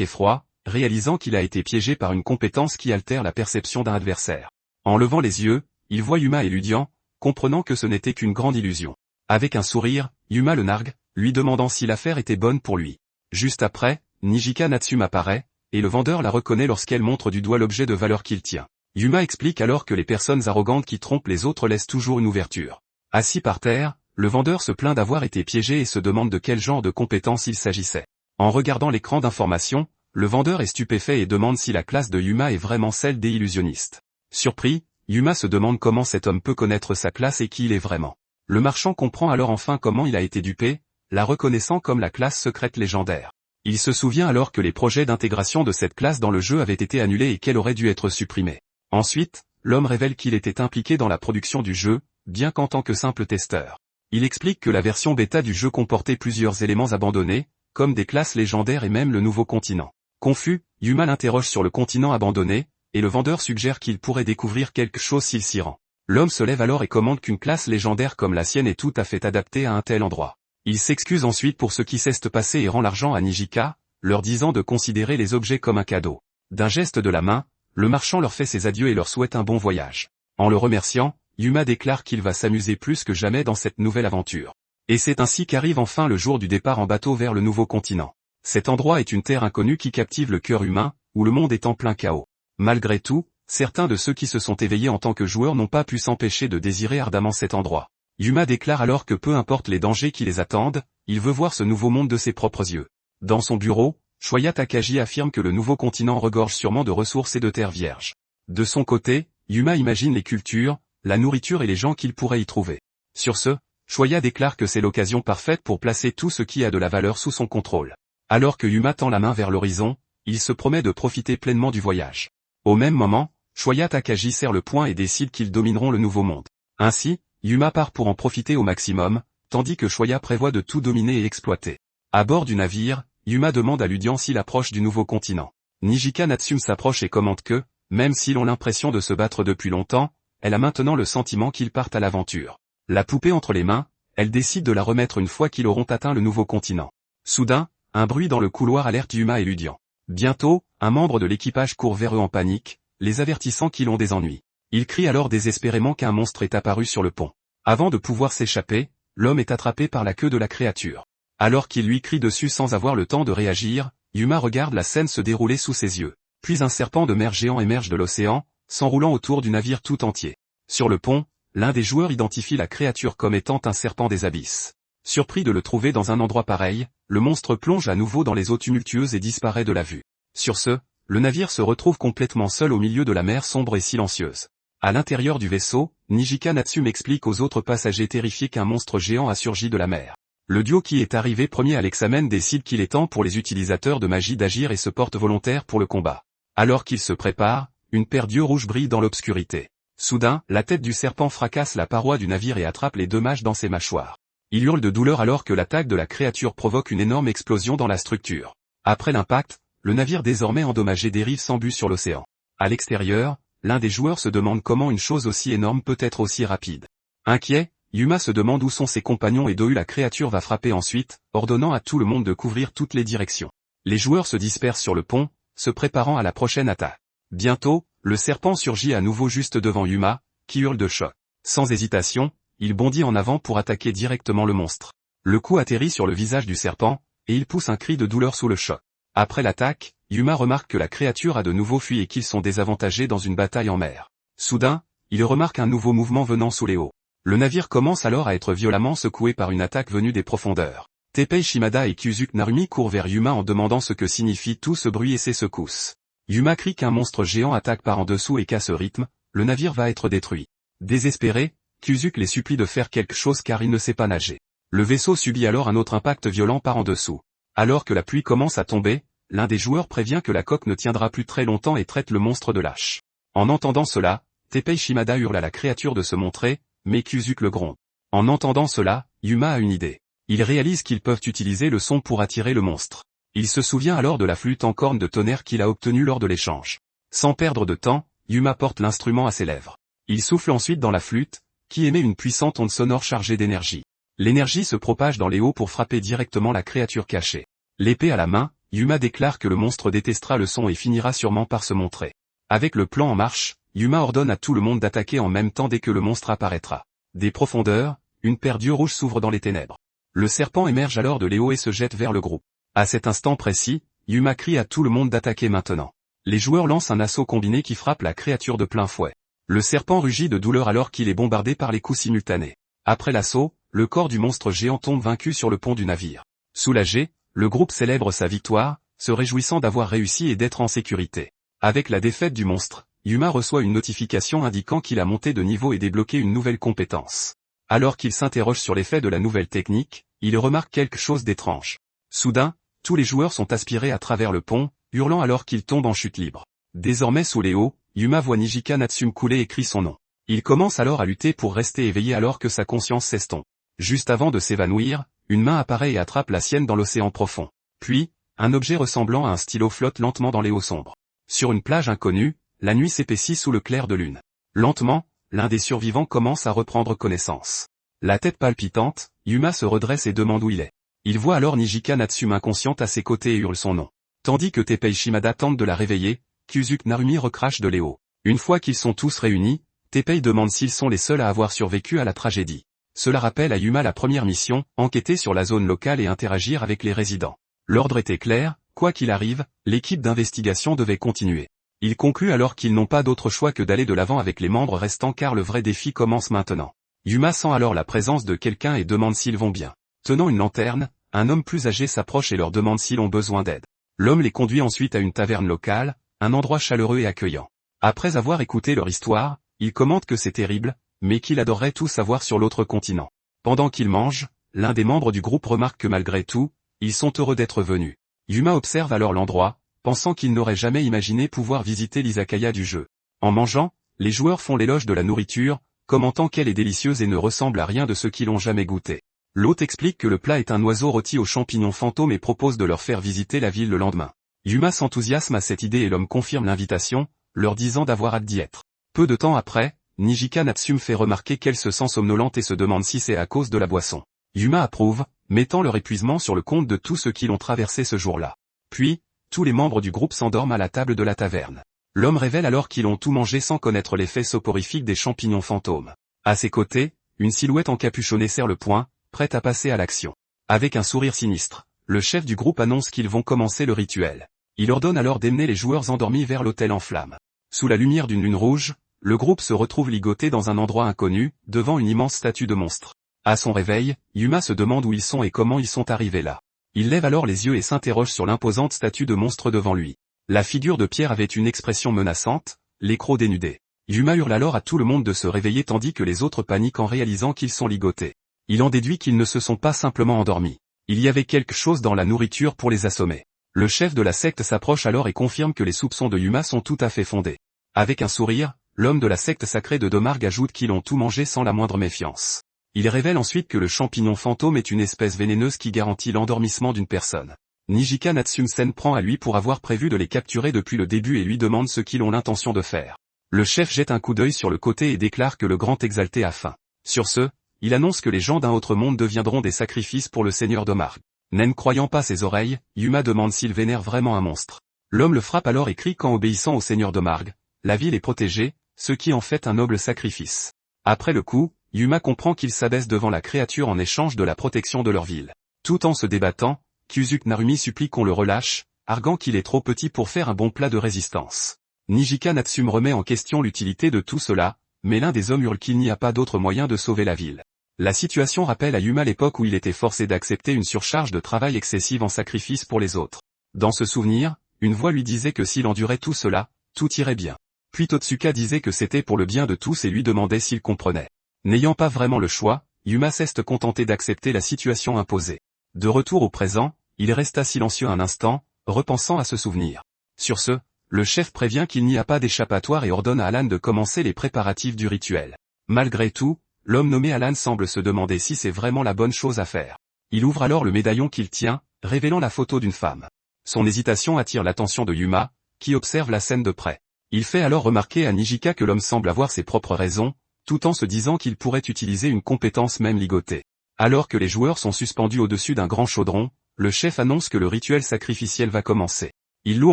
effroi, réalisant qu'il a été piégé par une compétence qui altère la perception d'un adversaire. En levant les yeux, il voit Yuma et Ludian, comprenant que ce n'était qu'une grande illusion. Avec un sourire, Yuma le nargue, lui demandant si l'affaire était bonne pour lui. Juste après, Nijika Natsume apparaît, et le vendeur la reconnaît lorsqu'elle montre du doigt l'objet de valeur qu'il tient. Yuma explique alors que les personnes arrogantes qui trompent les autres laissent toujours une ouverture. Assis par terre, le vendeur se plaint d'avoir été piégé et se demande de quel genre de compétences il s'agissait. En regardant l'écran d'information, le vendeur est stupéfait et demande si la classe de Yuma est vraiment celle des illusionnistes. Surpris, Yuma se demande comment cet homme peut connaître sa classe et qui il est vraiment. Le marchand comprend alors enfin comment il a été dupé, la reconnaissant comme la classe secrète légendaire. Il se souvient alors que les projets d'intégration de cette classe dans le jeu avaient été annulés et qu'elle aurait dû être supprimée. Ensuite, l'homme révèle qu'il était impliqué dans la production du jeu, bien qu'en tant que simple testeur. Il explique que la version bêta du jeu comportait plusieurs éléments abandonnés, comme des classes légendaires et même le nouveau continent. Confus, Yuma l'interroge sur le continent abandonné, et le vendeur suggère qu'il pourrait découvrir quelque chose s'il s'y rend. L'homme se lève alors et commande qu'une classe légendaire comme la sienne est tout à fait adaptée à un tel endroit. Il s'excuse ensuite pour ce qui s'est passé et rend l'argent à Nijika, leur disant de considérer les objets comme un cadeau. D'un geste de la main, le marchand leur fait ses adieux et leur souhaite un bon voyage. En le remerciant, Yuma déclare qu'il va s'amuser plus que jamais dans cette nouvelle aventure. Et c'est ainsi qu'arrive enfin le jour du départ en bateau vers le nouveau continent. Cet endroit est une terre inconnue qui captive le cœur humain, où le monde est en plein chaos. Malgré tout, certains de ceux qui se sont éveillés en tant que joueurs n'ont pas pu s'empêcher de désirer ardemment cet endroit. Yuma déclare alors que peu importe les dangers qui les attendent, il veut voir ce nouveau monde de ses propres yeux. Dans son bureau, Shoya Takagi affirme que le nouveau continent regorge sûrement de ressources et de terres vierges. De son côté, Yuma imagine les cultures, la nourriture et les gens qu'il pourrait y trouver. Sur ce, Shoya déclare que c'est l'occasion parfaite pour placer tout ce qui a de la valeur sous son contrôle. Alors que Yuma tend la main vers l'horizon, il se promet de profiter pleinement du voyage. Au même moment, Shoya Takagi serre le poing et décide qu'ils domineront le nouveau monde. Ainsi, Yuma part pour en profiter au maximum, tandis que Shoya prévoit de tout dominer et exploiter. À bord du navire, Yuma demande à Ludian s'il approche du nouveau continent. Nijika Natsume s'approche et commente que, même s'ils ont l'impression de se battre depuis longtemps, elle a maintenant le sentiment qu'ils partent à l'aventure. La poupée entre les mains, elle décide de la remettre une fois qu'ils auront atteint le nouveau continent. Soudain, un bruit dans le couloir alerte Yuma et Ludian. Bientôt, un membre de l'équipage court vers eux en panique, les avertissant qu'ils ont des ennuis. Ils crient alors désespérément qu'un monstre est apparu sur le pont. Avant de pouvoir s'échapper, l'homme est attrapé par la queue de la créature. Alors qu'il lui crie dessus sans avoir le temps de réagir, Yuma regarde la scène se dérouler sous ses yeux. Puis un serpent de mer géant émerge de l'océan, s'enroulant autour du navire tout entier. Sur le pont, l'un des joueurs identifie la créature comme étant un serpent des abysses. Surpris de le trouver dans un endroit pareil, le monstre plonge à nouveau dans les eaux tumultueuses et disparaît de la vue. Sur ce, le navire se retrouve complètement seul au milieu de la mer sombre et silencieuse. À l'intérieur du vaisseau, Nijika Natsume explique aux autres passagers terrifiés qu'un monstre géant a surgi de la mer. Le duo qui est arrivé premier à l'examen décide qu'il est temps pour les utilisateurs de magie d'agir et se porte volontaire pour le combat. Alors qu'ils se préparent, une paire d'yeux rouges brille dans l'obscurité. Soudain, la tête du serpent fracasse la paroi du navire et attrape les deux mages dans ses mâchoires. Il hurle de douleur alors que l'attaque de la créature provoque une énorme explosion dans la structure. Après l'impact, le navire désormais endommagé dérive sans but sur l'océan. À l'extérieur, l'un des joueurs se demande comment une chose aussi énorme peut être aussi rapide. Inquiet, Yuma se demande où sont ses compagnons et d'où la créature va frapper ensuite, ordonnant à tout le monde de couvrir toutes les directions. Les joueurs se dispersent sur le pont, se préparant à la prochaine attaque. Bientôt, le serpent surgit à nouveau juste devant Yuma, qui hurle de choc. Sans hésitation, il bondit en avant pour attaquer directement le monstre. Le coup atterrit sur le visage du serpent, et il pousse un cri de douleur sous le choc. Après l'attaque, Yuma remarque que la créature a de nouveau fui et qu'ils sont désavantagés dans une bataille en mer. Soudain, il remarque un nouveau mouvement venant sous les hauts. Le navire commence alors à être violemment secoué par une attaque venue des profondeurs. Teppei Shimada et Kyuzuke Narumi courent vers Yuma en demandant ce que signifie tout ce bruit et ces secousses. Yuma crie qu'un monstre géant attaque par en dessous et qu'à ce rythme, le navire va être détruit. Désespéré, Kyuzuke les supplie de faire quelque chose car il ne sait pas nager. Le vaisseau subit alors un autre impact violent par en dessous. Alors que la pluie commence à tomber, l'un des joueurs prévient que la coque ne tiendra plus très longtemps et traite le monstre de lâche. En entendant cela, Teppei Shimada hurle à la créature de se montrer, mais Kyuzuke le gronde. En entendant cela, Yuma a une idée. Il réalise qu'ils peuvent utiliser le son pour attirer le monstre. Il se souvient alors de la flûte en corne de tonnerre qu'il a obtenue lors de l'échange. Sans perdre de temps, Yuma porte l'instrument à ses lèvres. Il souffle ensuite dans la flûte, qui émet une puissante onde sonore chargée d'énergie. L'énergie se propage dans les hauts pour frapper directement la créature cachée. L'épée à la main, Yuma déclare que le monstre détestera le son et finira sûrement par se montrer. Avec le plan en marche, Yuma ordonne à tout le monde d'attaquer en même temps dès que le monstre apparaîtra. Des profondeurs, une paire d'yeux rouges s'ouvre dans les ténèbres. Le serpent émerge alors de les hauts et se jette vers le groupe. À cet instant précis, Yuma crie à tout le monde d'attaquer maintenant. Les joueurs lancent un assaut combiné qui frappe la créature de plein fouet. Le serpent rugit de douleur alors qu'il est bombardé par les coups simultanés. Après l'assaut, le corps du monstre géant tombe vaincu sur le pont du navire. Soulagé, le groupe célèbre sa victoire, se réjouissant d'avoir réussi et d'être en sécurité. Avec la défaite du monstre, Yuma reçoit une notification indiquant qu'il a monté de niveau et débloqué une nouvelle compétence. Alors qu'il s'interroge sur l'effet de la nouvelle technique, il remarque quelque chose d'étrange. Soudain, tous les joueurs sont aspirés à travers le pont, hurlant alors qu'ils tombent en chute libre. Désormais sous les hauts, Yuma voit Nijika Natsume couler et crie son nom. Il commence alors à lutter pour rester éveillé alors que sa conscience s'estompe. Juste avant de s'évanouir, une main apparaît et attrape la sienne dans l'océan profond. Puis, un objet ressemblant à un stylo flotte lentement dans les eaux sombres. Sur une plage inconnue, la nuit s'épaissit sous le clair de lune. Lentement, l'un des survivants commence à reprendre connaissance. La tête palpitante, Yuma se redresse et demande où il est. Il voit alors Nijika Natsume inconsciente à ses côtés et hurle son nom. Tandis que Teppei Shimada tente de la réveiller, Kyuzuke Narumi recrache de Léo. Une fois qu'ils sont tous réunis, Teppei demande s'ils sont les seuls à avoir survécu à la tragédie. Cela rappelle à Yuma la première mission, enquêter sur la zone locale et interagir avec les résidents. L'ordre était clair, quoi qu'il arrive, l'équipe d'investigation devait continuer. Il conclut alors qu'ils n'ont pas d'autre choix que d'aller de l'avant avec les membres restants car le vrai défi commence maintenant. Yuma sent alors la présence de quelqu'un et demande s'ils vont bien. Tenant une lanterne, un homme plus âgé s'approche et leur demande s'ils ont besoin d'aide. L'homme les conduit ensuite à une taverne locale, un endroit chaleureux et accueillant. Après avoir écouté leur histoire, il commente que c'est terrible, mais qu'il adorerait tout savoir sur l'autre continent. Pendant qu'ils mangent, l'un des membres du groupe remarque que malgré tout, ils sont heureux d'être venus. Yuma observe alors l'endroit, pensant qu'il n'aurait jamais imaginé pouvoir visiter l'izakaya du jeu. En mangeant, les joueurs font l'éloge de la nourriture, commentant qu'elle est délicieuse et ne ressemble à rien de ceux qui l'ont jamais goûté. L'hôte explique que le plat est un oiseau rôti aux champignons fantômes et propose de leur faire visiter la ville le lendemain. Yuma s'enthousiasme à cette idée et l'homme confirme l'invitation, leur disant d'avoir hâte d'y être. Peu de temps après, Nijika Natsume fait remarquer qu'elle se sent somnolente et se demande si c'est à cause de la boisson. Yuma approuve, mettant leur épuisement sur le compte de tous ceux qui l'ont traversé ce jour-là. Puis, tous les membres du groupe s'endorment à la table de la taverne. L'homme révèle alors qu'ils ont tout mangé sans connaître l'effet soporifique des champignons fantômes. À ses côtés, une silhouette encapuchonnée serre le poing, prête à passer à l'action. Avec un sourire sinistre, le chef du groupe annonce qu'ils vont commencer le rituel. Il ordonne alors d'emmener les joueurs endormis vers l'autel en flammes. Sous la lumière d'une lune rouge, le groupe se retrouve ligoté dans un endroit inconnu, devant une immense statue de monstre. À son réveil, Yuma se demande où ils sont et comment ils sont arrivés là. Il lève alors les yeux et s'interroge sur l'imposante statue de monstre devant lui. La figure de pierre avait une expression menaçante, les crocs dénudés. Yuma hurle alors à tout le monde de se réveiller tandis que les autres paniquent en réalisant qu'ils sont ligotés. Il en déduit qu'ils ne se sont pas simplement endormis. Il y avait quelque chose dans la nourriture pour les assommer. Le chef de la secte s'approche alors et confirme que les soupçons de Yuma sont tout à fait fondés. Avec un sourire, l'homme de la secte sacrée de Domarg ajoute qu'ils ont tout mangé sans la moindre méfiance. Il révèle ensuite que le champignon fantôme est une espèce vénéneuse qui garantit l'endormissement d'une personne. Nijika Natsume s'en prend à lui pour avoir prévu de les capturer depuis le début et lui demande ce qu'ils ont l'intention de faire. Le chef jette un coup d'œil sur le côté et déclare que le grand exalté a faim. Sur ce, il annonce que les gens d'un autre monde deviendront des sacrifices pour le seigneur Domarg. N'en croyant pas ses oreilles, Yuma demande s'il vénère vraiment un monstre. L'homme le frappe alors et crie qu'en obéissant au seigneur Domarg, la ville est protégée, ce qui en fait un noble sacrifice. Après le coup, Yuma comprend qu'il s'abaisse devant la créature en échange de la protection de leur ville. Tout en se débattant, Kyuzuke Narumi supplie qu'on le relâche, arguant qu'il est trop petit pour faire un bon plat de résistance. Nijika Natsume remet en question l'utilité de tout cela, mais l'un des hommes hurle qu'il n'y a pas d'autre moyen de sauver la ville. La situation rappelle à Yuma l'époque où il était forcé d'accepter une surcharge de travail excessive en sacrifice pour les autres. Dans ce souvenir, une voix lui disait que s'il endurait tout cela, tout irait bien. Puis Totsuka disait que c'était pour le bien de tous et lui demandait s'il comprenait. N'ayant pas vraiment le choix, Yuma s'est contenté d'accepter la situation imposée. De retour au présent, il resta silencieux un instant, repensant à ce souvenir. Sur ce, le chef prévient qu'il n'y a pas d'échappatoire et ordonne à Alan de commencer les préparatifs du rituel. Malgré tout, l'homme nommé Alan semble se demander si c'est vraiment la bonne chose à faire. Il ouvre alors le médaillon qu'il tient, révélant la photo d'une femme. Son hésitation attire l'attention de Yuma, qui observe la scène de près. Il fait alors remarquer à Nijika que l'homme semble avoir ses propres raisons, tout en se disant qu'il pourrait utiliser une compétence même ligotée. Alors que les joueurs sont suspendus au-dessus d'un grand chaudron, le chef annonce que le rituel sacrificiel va commencer. Il loue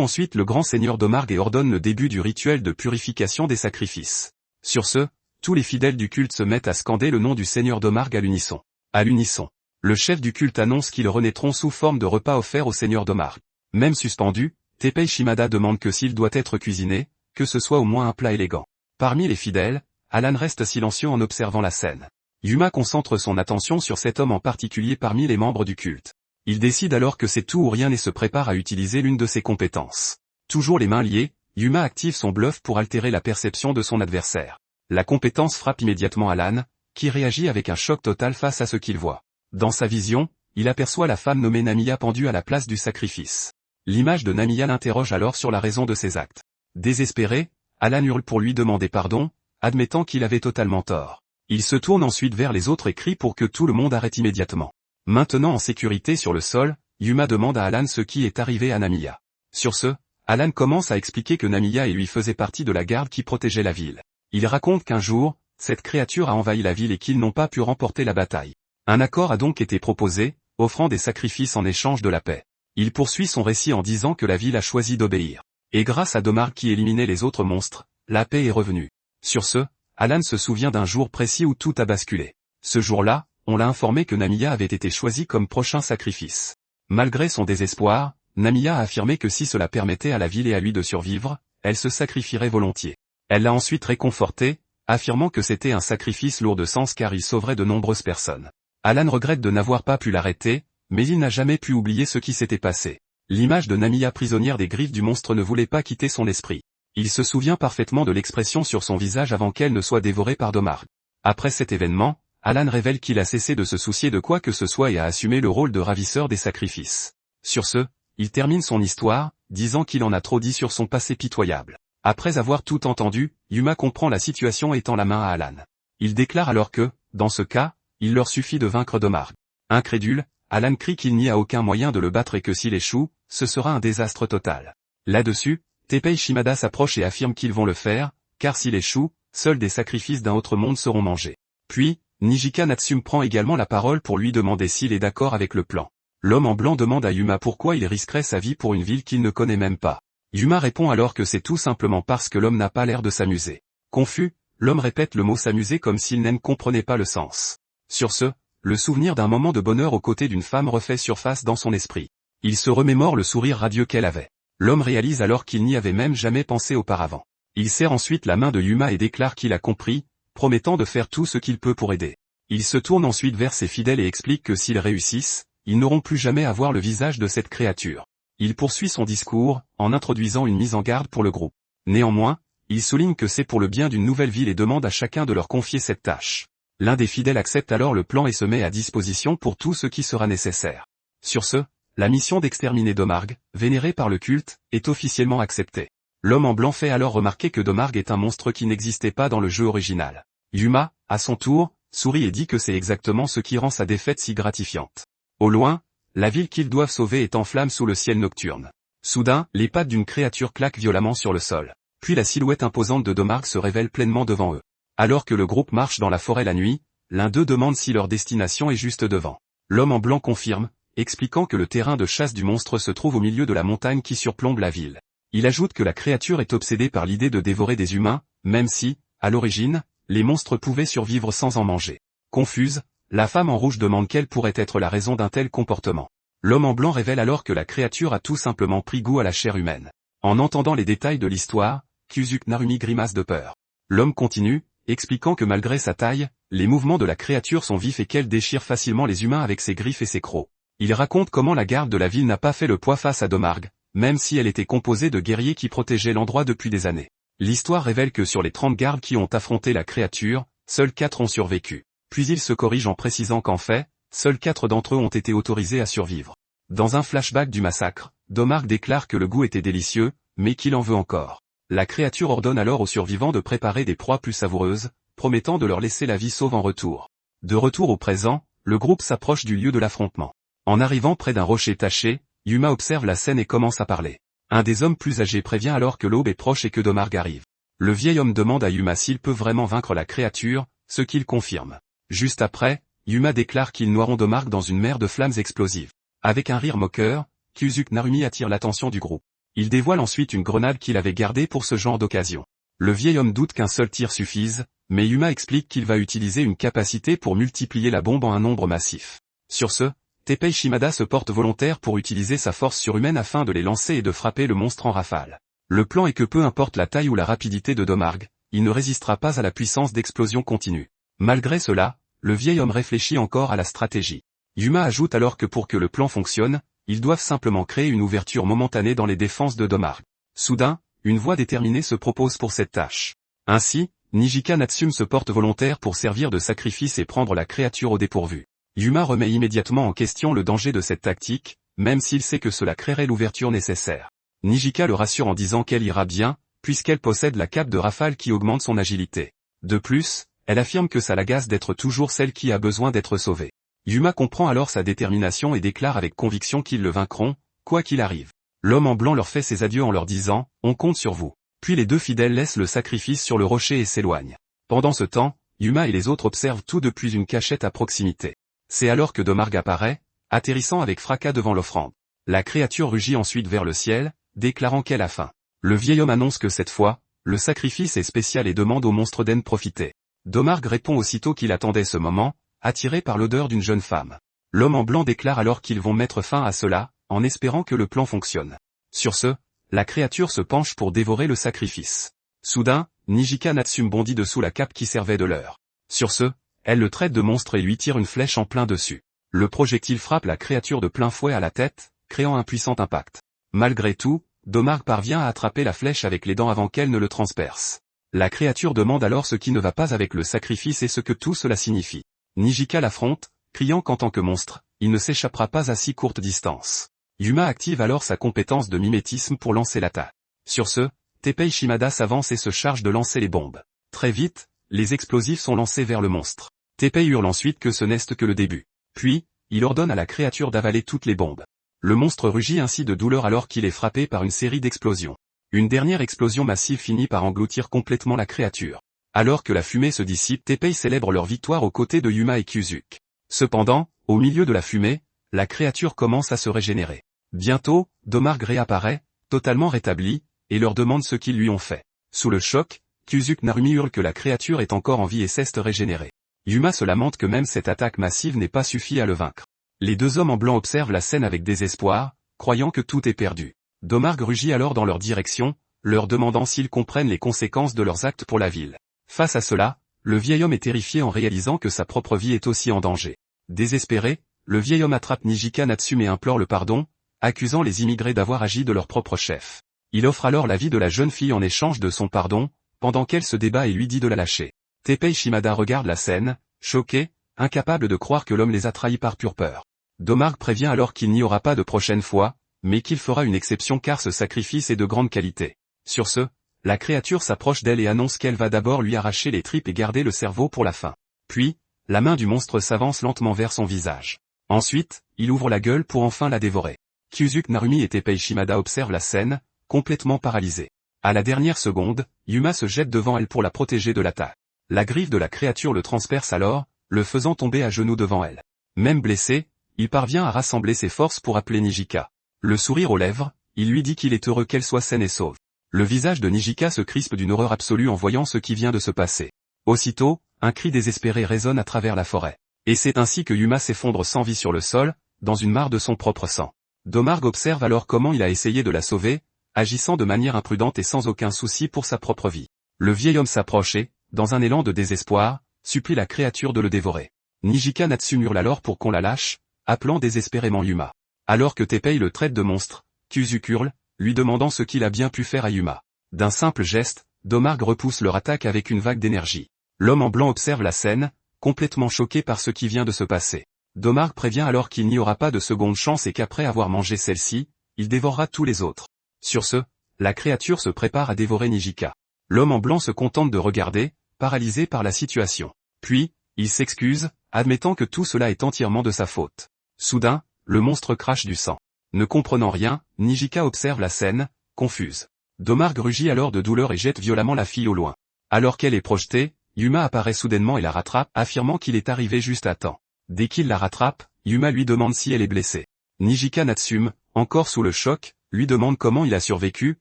ensuite le grand seigneur Domarg et ordonne le début du rituel de purification des sacrifices. Sur ce, tous les fidèles du culte se mettent à scander le nom du seigneur Domarg à l'unisson. À l'unisson, le chef du culte annonce qu'ils renaîtront sous forme de repas offerts au seigneur Domarg. Même suspendu, Teppei Shimada demande que s'il doit être cuisiné, que ce soit au moins un plat élégant. Parmi les fidèles, Alan reste silencieux en observant la scène. Yuma concentre son attention sur cet homme en particulier parmi les membres du culte. Il décide alors que c'est tout ou rien et se prépare à utiliser l'une de ses compétences. Toujours les mains liées, Yuma active son bluff pour altérer la perception de son adversaire. La compétence frappe immédiatement Alan, qui réagit avec un choc total face à ce qu'il voit. Dans sa vision, il aperçoit la femme nommée Namiya pendue à la place du sacrifice. L'image de Namiya l'interroge alors sur la raison de ses actes. Désespéré, Alan hurle pour lui demander pardon, admettant qu'il avait totalement tort. Il se tourne ensuite vers les autres et crie pour que tout le monde arrête immédiatement. Maintenant en sécurité sur le sol, Yuma demande à Alan ce qui est arrivé à Namiya. Sur ce, Alan commence à expliquer que Namiya et lui faisaient partie de la garde qui protégeait la ville. Il raconte qu'un jour, cette créature a envahi la ville et qu'ils n'ont pas pu remporter la bataille. Un accord a donc été proposé, offrant des sacrifices en échange de la paix. Il poursuit son récit en disant que la ville a choisi d'obéir. Et grâce à Domarg qui éliminait les autres monstres, la paix est revenue. Sur ce, Alan se souvient d'un jour précis où tout a basculé. Ce jour-là, on l'a informé que Namiya avait été choisi comme prochain sacrifice. Malgré son désespoir, Namiya a affirmé que si cela permettait à la ville et à lui de survivre, elle se sacrifierait volontiers. Elle l'a ensuite réconforté, affirmant que c'était un sacrifice lourd de sens car il sauverait de nombreuses personnes. Alan regrette de n'avoir pas pu l'arrêter, mais il n'a jamais pu oublier ce qui s'était passé. L'image de Namiya prisonnière des griffes du monstre ne voulait pas quitter son esprit. Il se souvient parfaitement de l'expression sur son visage avant qu'elle ne soit dévorée par Domarg. Après cet événement, Alan révèle qu'il a cessé de se soucier de quoi que ce soit et a assumé le rôle de ravisseur des sacrifices. Sur ce, il termine son histoire, disant qu'il en a trop dit sur son passé pitoyable. Après avoir tout entendu, Yuma comprend la situation et tend la main à Alan. Il déclare alors que, dans ce cas, il leur suffit de vaincre Domarg. Incrédule, Alan crie qu'il n'y a aucun moyen de le battre et que s'il échoue, ce sera un désastre total. Là-dessus, Teppei Shimada s'approche et affirme qu'ils vont le faire, car s'il échoue, seuls des sacrifices d'un autre monde seront mangés. Puis, Nijika Natsume prend également la parole pour lui demander s'il est d'accord avec le plan. L'homme en blanc demande à Yuma pourquoi il risquerait sa vie pour une ville qu'il ne connaît même pas. Yuma répond alors que c'est tout simplement parce que l'homme n'a pas l'air de s'amuser. Confus, l'homme répète le mot s'amuser comme s'il n'en comprenait pas le sens. Sur ce, le souvenir d'un moment de bonheur aux côtés d'une femme refait surface dans son esprit. Il se remémore le sourire radieux qu'elle avait. L'homme réalise alors qu'il n'y avait même jamais pensé auparavant. Il serre ensuite la main de Yuma et déclare qu'il a compris, promettant de faire tout ce qu'il peut pour aider. Il se tourne ensuite vers ses fidèles et explique que s'ils réussissent, ils n'auront plus jamais à voir le visage de cette créature. Il poursuit son discours, en introduisant une mise en garde pour le groupe. Néanmoins, il souligne que c'est pour le bien d'une nouvelle ville et demande à chacun de leur confier cette tâche. L'un des fidèles accepte alors le plan et se met à disposition pour tout ce qui sera nécessaire. Sur ce, la mission d'exterminer Domarg, vénérée par le culte, est officiellement acceptée. L'homme en blanc fait alors remarquer que Domarg est un monstre qui n'existait pas dans le jeu original. Yuma, à son tour, sourit et dit que c'est exactement ce qui rend sa défaite si gratifiante. Au loin, la ville qu'ils doivent sauver est en flammes sous le ciel nocturne. Soudain, les pattes d'une créature claquent violemment sur le sol. Puis la silhouette imposante de Domarg se révèle pleinement devant eux. Alors que le groupe marche dans la forêt la nuit, l'un d'eux demande si leur destination est juste devant. L'homme en blanc confirme, expliquant que le terrain de chasse du monstre se trouve au milieu de la montagne qui surplombe la ville. Il ajoute que la créature est obsédée par l'idée de dévorer des humains, même si, à l'origine, les monstres pouvaient survivre sans en manger. Confuse, la femme en rouge demande quelle pourrait être la raison d'un tel comportement. L'homme en blanc révèle alors que la créature a tout simplement pris goût à la chair humaine. En entendant les détails de l'histoire, Kyuzuke Narumi grimace de peur. L'homme continue, expliquant que malgré sa taille, les mouvements de la créature sont vifs et qu'elle déchire facilement les humains avec ses griffes et ses crocs. Il raconte comment la garde de la ville n'a pas fait le poids face à Domarg, même si elle était composée de guerriers qui protégeaient l'endroit depuis des années. L'histoire révèle que sur les 30 gardes qui ont affronté la créature, seuls 4 ont survécu. Puis il se corrige en précisant qu'en fait, seuls 4 d'entre eux ont été autorisés à survivre. Dans un flashback du massacre, Domarg déclare que le goût était délicieux, mais qu'il en veut encore. La créature ordonne alors aux survivants de préparer des proies plus savoureuses, promettant de leur laisser la vie sauve en retour. De retour au présent, le groupe s'approche du lieu de l'affrontement. En arrivant près d'un rocher taché, Yuma observe la scène et commence à parler. Un des hommes plus âgés prévient alors que l'aube est proche et que Domarg arrive. Le vieil homme demande à Yuma s'il peut vraiment vaincre la créature, ce qu'il confirme. Juste après, Yuma déclare qu'ils noieront Domarg dans une mer de flammes explosives. Avec un rire moqueur, Kyuzuke Narumi attire l'attention du groupe. Il dévoile ensuite une grenade qu'il avait gardée pour ce genre d'occasion. Le vieil homme doute qu'un seul tir suffise, mais Yuma explique qu'il va utiliser une capacité pour multiplier la bombe en un nombre massif. Sur ce, Teppei Shimada se porte volontaire pour utiliser sa force surhumaine afin de les lancer et de frapper le monstre en rafale. Le plan est que peu importe la taille ou la rapidité de Domarg, il ne résistera pas à la puissance d'explosion continue. Malgré cela, le vieil homme réfléchit encore à la stratégie. Yuma ajoute alors que pour que le plan fonctionne, ils doivent simplement créer une ouverture momentanée dans les défenses de Domarg. Soudain, une voix déterminée se propose pour cette tâche. Ainsi, Nijika Natsume se porte volontaire pour servir de sacrifice et prendre la créature au dépourvu. Yuma remet immédiatement en question le danger de cette tactique, même s'il sait que cela créerait l'ouverture nécessaire. Nijika le rassure en disant qu'elle ira bien, puisqu'elle possède la cape de rafale qui augmente son agilité. De plus, elle affirme que ça l'agace d'être toujours celle qui a besoin d'être sauvée. Yuma comprend alors sa détermination et déclare avec conviction qu'ils le vaincront, quoi qu'il arrive. L'homme en blanc leur fait ses adieux en leur disant « On compte sur vous ». Puis les deux fidèles laissent le sacrifice sur le rocher et s'éloignent. Pendant ce temps, Yuma et les autres observent tout depuis une cachette à proximité. C'est alors que Domarg apparaît, atterrissant avec fracas devant l'offrande. La créature rugit ensuite vers le ciel, déclarant qu'elle a faim. Le vieil homme annonce que cette fois, le sacrifice est spécial et demande au monstre d'en profiter. Domarg répond aussitôt qu'il attendait ce moment, attiré par l'odeur d'une jeune femme. L'homme en blanc déclare alors qu'ils vont mettre fin à cela, en espérant que le plan fonctionne. Sur ce, la créature se penche pour dévorer le sacrifice. Soudain, Nijika Natsume bondit dessous la cape qui servait de leurre. Sur ce, elle le traite de monstre et lui tire une flèche en plein dessus. Le projectile frappe la créature de plein fouet à la tête, créant un puissant impact. Malgré tout, Domarg parvient à attraper la flèche avec les dents avant qu'elle ne le transperce. La créature demande alors ce qui ne va pas avec le sacrifice et ce que tout cela signifie. Nijika l'affronte, criant qu'en tant que monstre, il ne s'échappera pas à si courte distance. Yuma active alors sa compétence de mimétisme pour lancer l'attaque. Sur ce, Teppei Shimada s'avance et se charge de lancer les bombes. Très vite, les explosifs sont lancés vers le monstre. Teppei hurle ensuite que ce n'est que le début. Puis, il ordonne à la créature d'avaler toutes les bombes. Le monstre rugit ainsi de douleur alors qu'il est frappé par une série d'explosions. Une dernière explosion massive finit par engloutir complètement la créature. Alors que la fumée se dissipe, Teppei célèbre leur victoire aux côtés de Yuma et Kyuzuke. Cependant, au milieu de la fumée, la créature commence à se régénérer. Bientôt, Domarg réapparaît, totalement rétabli, et leur demande ce qu'ils lui ont fait. Sous le choc, Kyuzuke Narumi hurle que la créature est encore en vie et cesse de régénérer. Yuma se lamente que même cette attaque massive n'ait pas suffi à le vaincre. Les deux hommes en blanc observent la scène avec désespoir, croyant que tout est perdu. Domarg rugit alors dans leur direction, leur demandant s'ils comprennent les conséquences de leurs actes pour la ville. Face à cela, le vieil homme est terrifié en réalisant que sa propre vie est aussi en danger. Désespéré, le vieil homme attrape Nijika Natsume et implore le pardon, accusant les immigrés d'avoir agi de leur propre chef. Il offre alors la vie de la jeune fille en échange de son pardon, pendant qu'elle se débat et lui dit de la lâcher. Teppei Shimada regarde la scène, choqué, incapable de croire que l'homme les a trahis par pure peur. Domarg prévient alors qu'il n'y aura pas de prochaine fois, mais qu'il fera une exception car ce sacrifice est de grande qualité. Sur ce, la créature s'approche d'elle et annonce qu'elle va d'abord lui arracher les tripes et garder le cerveau pour la fin. Puis, la main du monstre s'avance lentement vers son visage. Ensuite, il ouvre la gueule pour enfin la dévorer. Kyuzuke Narumi et Teppei Shimada observent la scène, complètement paralysés. À la dernière seconde, Yuma se jette devant elle pour la protéger de l'attaque. La griffe de la créature le transperce alors, le faisant tomber à genoux devant elle. Même blessé, il parvient à rassembler ses forces pour appeler Nijika. Le sourire aux lèvres, il lui dit qu'il est heureux qu'elle soit saine et sauve. Le visage de Nijika se crispe d'une horreur absolue en voyant ce qui vient de se passer. Aussitôt, un cri désespéré résonne à travers la forêt. Et c'est ainsi que Yuma s'effondre sans vie sur le sol, dans une mare de son propre sang. Domarg observe alors comment il a essayé de la sauver, agissant de manière imprudente et sans aucun souci pour sa propre vie. Le vieil homme s'approche et, dans un élan de désespoir, supplie la créature de le dévorer. Nijika Natsume hurle alors pour qu'on la lâche, appelant désespérément Yuma. Alors que Teppei le traite de monstre, Kyuzuke hurle, lui demandant ce qu'il a bien pu faire à Yuma. D'un simple geste, Domarg repousse leur attaque avec une vague d'énergie. L'homme en blanc observe la scène, complètement choqué par ce qui vient de se passer. Domarg prévient alors qu'il n'y aura pas de seconde chance et qu'après avoir mangé celle-ci, il dévorera tous les autres. Sur ce, la créature se prépare à dévorer Nijika. L'homme en blanc se contente de regarder, paralysé par la situation. Puis, il s'excuse, admettant que tout cela est entièrement de sa faute. Soudain, le monstre crache du sang. Ne comprenant rien, Nijika observe la scène, confuse. Domarg rugit alors de douleur et jette violemment la fille au loin. Alors qu'elle est projetée, Yuma apparaît soudainement et la rattrape, affirmant qu'il est arrivé juste à temps. Dès qu'il la rattrape, Yuma lui demande si elle est blessée. Nijika Natsume, encore sous le choc, lui demande comment il a survécu,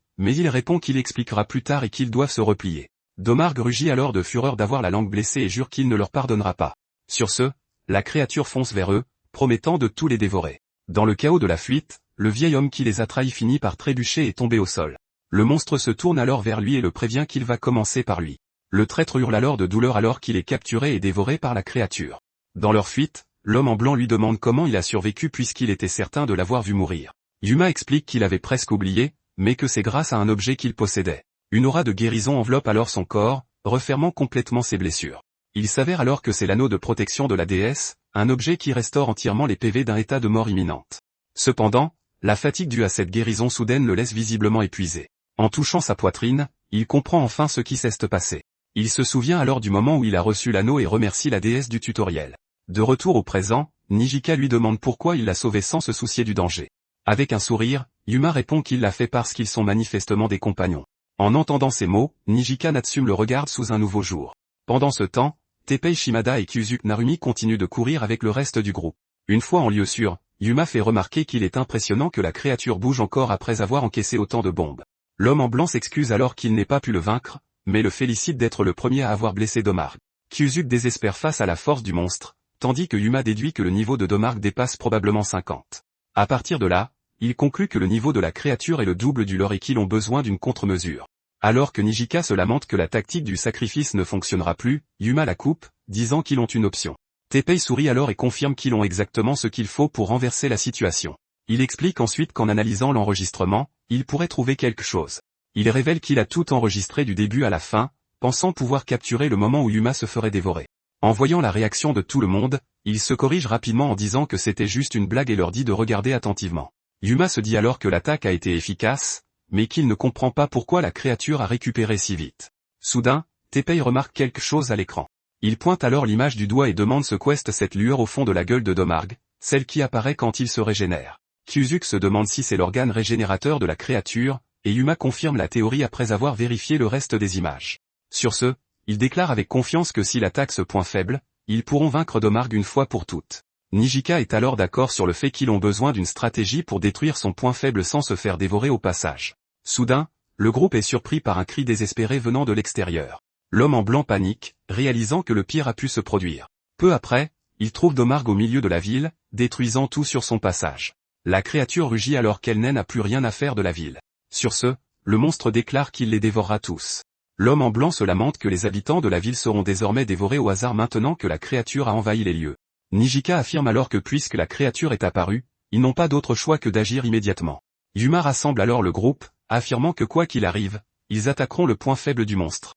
mais il répond qu'il expliquera plus tard et qu'ils doivent se replier. Domarg rugit alors de fureur d'avoir la langue blessée et jure qu'il ne leur pardonnera pas. Sur ce, la créature fonce vers eux, promettant de tous les dévorer. Dans le chaos de la fuite, le vieil homme qui les a trahis finit par trébucher et tomber au sol. Le monstre se tourne alors vers lui et le prévient qu'il va commencer par lui. Le traître hurle alors de douleur alors qu'il est capturé et dévoré par la créature. Dans leur fuite, l'homme en blanc lui demande comment il a survécu puisqu'il était certain de l'avoir vu mourir. Yuma explique qu'il avait presque oublié, mais que c'est grâce à un objet qu'il possédait. Une aura de guérison enveloppe alors son corps, refermant complètement ses blessures. Il s'avère alors que c'est l'anneau de protection de la déesse, un objet qui restaure entièrement les PV d'un état de mort imminente. Cependant, la fatigue due à cette guérison soudaine le laisse visiblement épuisé. En touchant sa poitrine, il comprend enfin ce qui s'est passé. Il se souvient alors du moment où il a reçu l'anneau et remercie la déesse du tutoriel. De retour au présent, Nijika lui demande pourquoi il l'a sauvé sans se soucier du danger. Avec un sourire, Yuma répond qu'il l'a fait parce qu'ils sont manifestement des compagnons. En entendant ces mots, Nijika Natsume le regarde sous un nouveau jour. Pendant ce temps, Teppei Shimada et Kyuzuke Narumi continuent de courir avec le reste du groupe. Une fois en lieu sûr, Yuma fait remarquer qu'il est impressionnant que la créature bouge encore après avoir encaissé autant de bombes. L'homme en blanc s'excuse alors qu'il n'ait pas pu le vaincre, mais le félicite d'être le premier à avoir blessé Domarg. Kyuzuke désespère face à la force du monstre, tandis que Yuma déduit que le niveau de Domarg dépasse probablement 50. À partir de là, il conclut que le niveau de la créature est le double du leur et qu'ils ont besoin d'une contre-mesure. Alors que Nijika se lamente que la tactique du sacrifice ne fonctionnera plus, Yuma la coupe, disant qu'ils ont une option. Teppei sourit alors et confirme qu'ils ont exactement ce qu'il faut pour renverser la situation. Il explique ensuite qu'en analysant l'enregistrement, il pourrait trouver quelque chose. Il révèle qu'il a tout enregistré du début à la fin, pensant pouvoir capturer le moment où Yuma se ferait dévorer. En voyant la réaction de tout le monde, il se corrige rapidement en disant que c'était juste une blague et leur dit de regarder attentivement. Yuma se dit alors que l'attaque a été efficace, mais qu'il ne comprend pas pourquoi la créature a récupéré si vite. Soudain, Teppei remarque quelque chose à l'écran. Il pointe alors l'image du doigt et demande ce qu'est cette lueur au fond de la gueule de Domarg, celle qui apparaît quand il se régénère. Kyuzuke se demande si c'est l'organe régénérateur de la créature, et Yuma confirme la théorie après avoir vérifié le reste des images. Sur ce, il déclare avec confiance que s'il attaque ce point faible, ils pourront vaincre Domarg une fois pour toutes. Nijika est alors d'accord sur le fait qu'ils ont besoin d'une stratégie pour détruire son point faible sans se faire dévorer au passage. Soudain, le groupe est surpris par un cri désespéré venant de l'extérieur. L'homme en blanc panique, réalisant que le pire a pu se produire. Peu après, il trouve Domarg au milieu de la ville, détruisant tout sur son passage. La créature rugit alors qu'elle n'a plus rien à faire de la ville. Sur ce, le monstre déclare qu'il les dévorera tous. L'homme en blanc se lamente que les habitants de la ville seront désormais dévorés au hasard maintenant que la créature a envahi les lieux. Nijika affirme alors que puisque la créature est apparue, ils n'ont pas d'autre choix que d'agir immédiatement. Yuma rassemble alors le groupe, affirmant que quoi qu'il arrive, ils attaqueront le point faible du monstre.